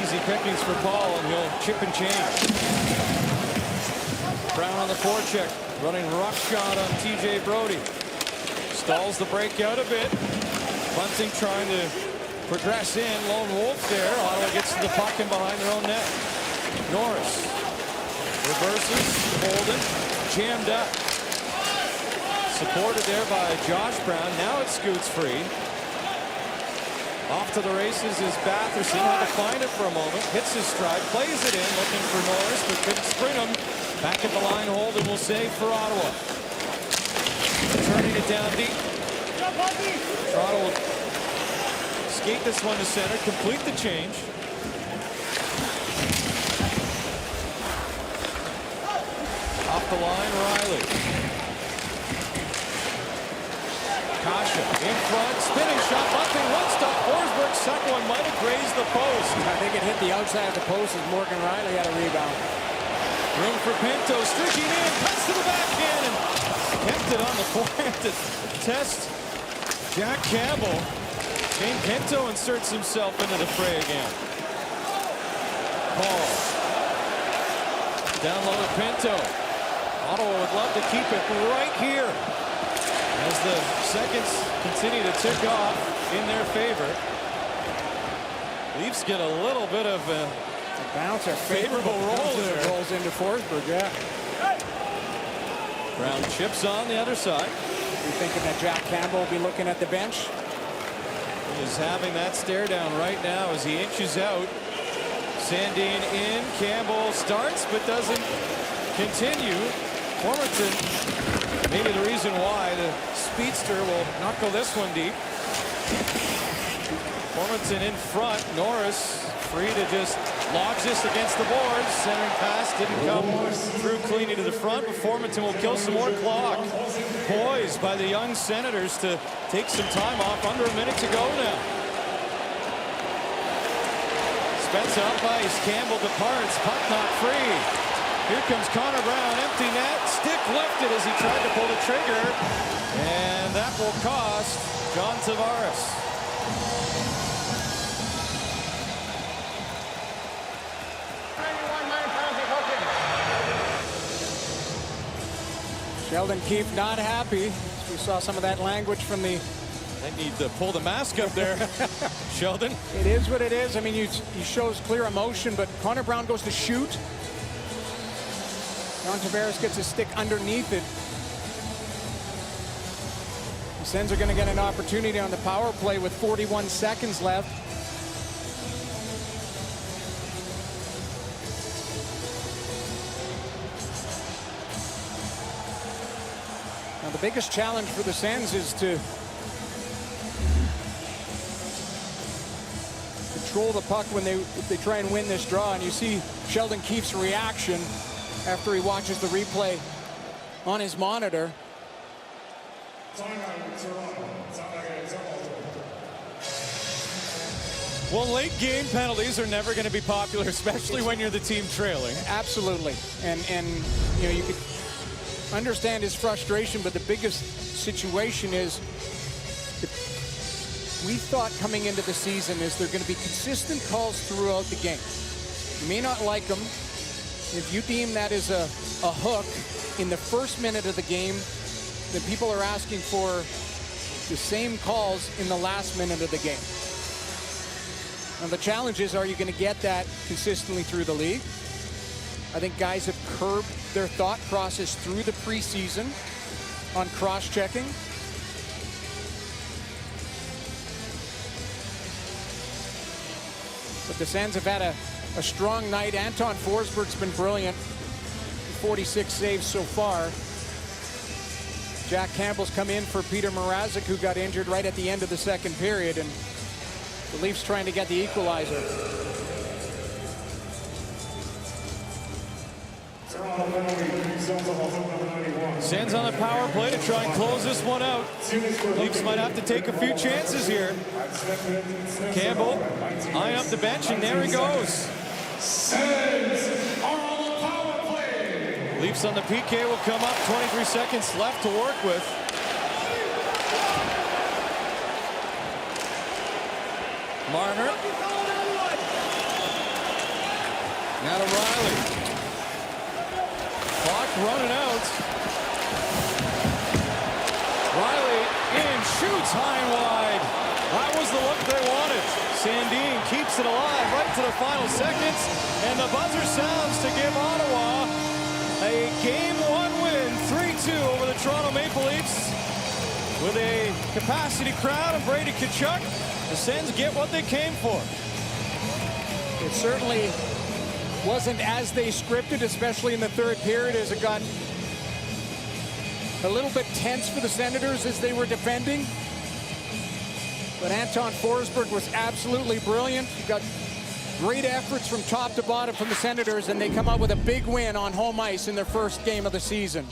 Easy pickings for Paul, and he'll chip and change. Brown on the forecheck, running roughshod on TJ Brody. Stalls the breakout a bit. Bunting trying to progress in. Lone Wolf there. Ottawa gets to the puck and behind their own net. Norris reverses. Holden jammed up. Supported there by Josh Brown. Now it scoots free. Off to the races is Batherson. Had to find it for a moment. Hits his stride. Plays it in. Looking for Norris, but couldn't spring him. Back at the line. Holden will save for Ottawa. Turning it down deep. Toronto will skate this one to center. Complete the change. Off the line, Riley. Kasha in front, spinning shot, Bunting one stop. Forsberg's second one might have grazed the post. I think it hit the outside of the post as Morgan Riley had a rebound. Room for Pinto, streaking in, cuts to the backhand, and kept it on the forehand to test Jack Campbell. Shane Pinto inserts himself into the fray again. Paul. Down low to Pinto. Ottawa would love to keep it right here as the seconds continue to tick off in their favor. Leafs get a little bit of a bouncer. Favorable roll there. Rolls into Forsberg, yeah. Brown chips on the other side. You're thinking that Jack Campbell will be looking at the bench? He is having that stare down right now as he inches out. Sandin in. Campbell starts but doesn't continue. Formanton, maybe the reason why the speedster will not go this one deep. Formanton in front. Norris free to just lodge this against the boards. Centering pass didn't come through cleanly to the front, but Formanton will kill some more clock. Poised by the young Senators to take some time off. Under a minute to go now. Spence up ice. Campbell departs. Puck not free. Here comes Connor Brown. Empty net. Stick lifted as he tried to pull the trigger. And that will cost John Tavares. Sheldon Keefe not happy. We saw some of that language from the... They need to pull the mask up there, Sheldon. It is what it is. I mean, he shows clear emotion, but Connor Brown goes to shoot. John Tavares gets his stick underneath it. The Sens are going to get an opportunity on the power play with 41 seconds left. Now, the biggest challenge for the Sens is to control the puck when they try and win this draw. And you see Sheldon Keefe's reaction after he watches the replay on his monitor. Well, late game penalties are never going to be popular, especially when you're the team trailing. Absolutely. And you know, you could understand his frustration, but the biggest situation is we thought coming into the season is there going to be consistent calls throughout the game. You may not like them. If you deem that as a hook in the first minute of the game, then people are asking for the same calls in the last minute of the game. Now the challenge is, are you going to get that consistently through the league? I think guys have curbed their thought process through the preseason on cross-checking. But the Sens have had a strong night. Anton Forsberg's been brilliant. 46 saves so far. Jack Campbell's come in for Peter Mrazek, who got injured right at the end of the second period. And The Leafs trying to get the equalizer. Sens on the power play to try and close this one out. Leafs might have to take a few chances here. Campbell eyeing up the bench, and there he goes. Leafs on the PK will come up. 23 seconds left to work with. Marner. Now to Riley. Clock running out. Riley in, shoots high and wide. That was the look they wanted. Sandin keeps it alive right to the final seconds, and the buzzer sounds to give Ottawa a Game 1 win, 3-2 over the Toronto Maple Leafs. With a capacity crowd and Brady Tkachuk, the Sens get what they came for. It certainly wasn't as they scripted, especially in the third period, as it got a little bit tense for the Senators as they were defending. But Anton Forsberg was absolutely brilliant. He got great efforts from top to bottom from the Senators, and they come out with a big win on home ice in their first game of the season.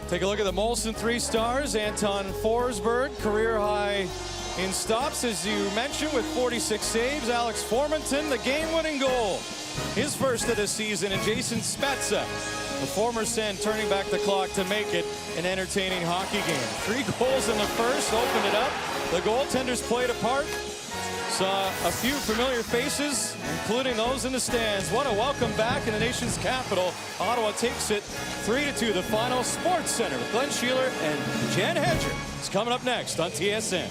Take a look at the Molson 3 stars. Anton Forsberg, career high in stops, as you mentioned, with 46 saves. Alex Formenton, the game-winning goal, his first of the season. And Jason Spezza, the former Sen, turning back the clock to make it an entertaining hockey game. 3 goals in the first, opened it up. The goaltenders played a part. Saw a few familiar faces, including those in the stands. What a welcome back in the nation's capital. Ottawa takes it 3-2. The final. Sports Center with Glenn Sheeler and Jen Hedger is coming up next on TSN.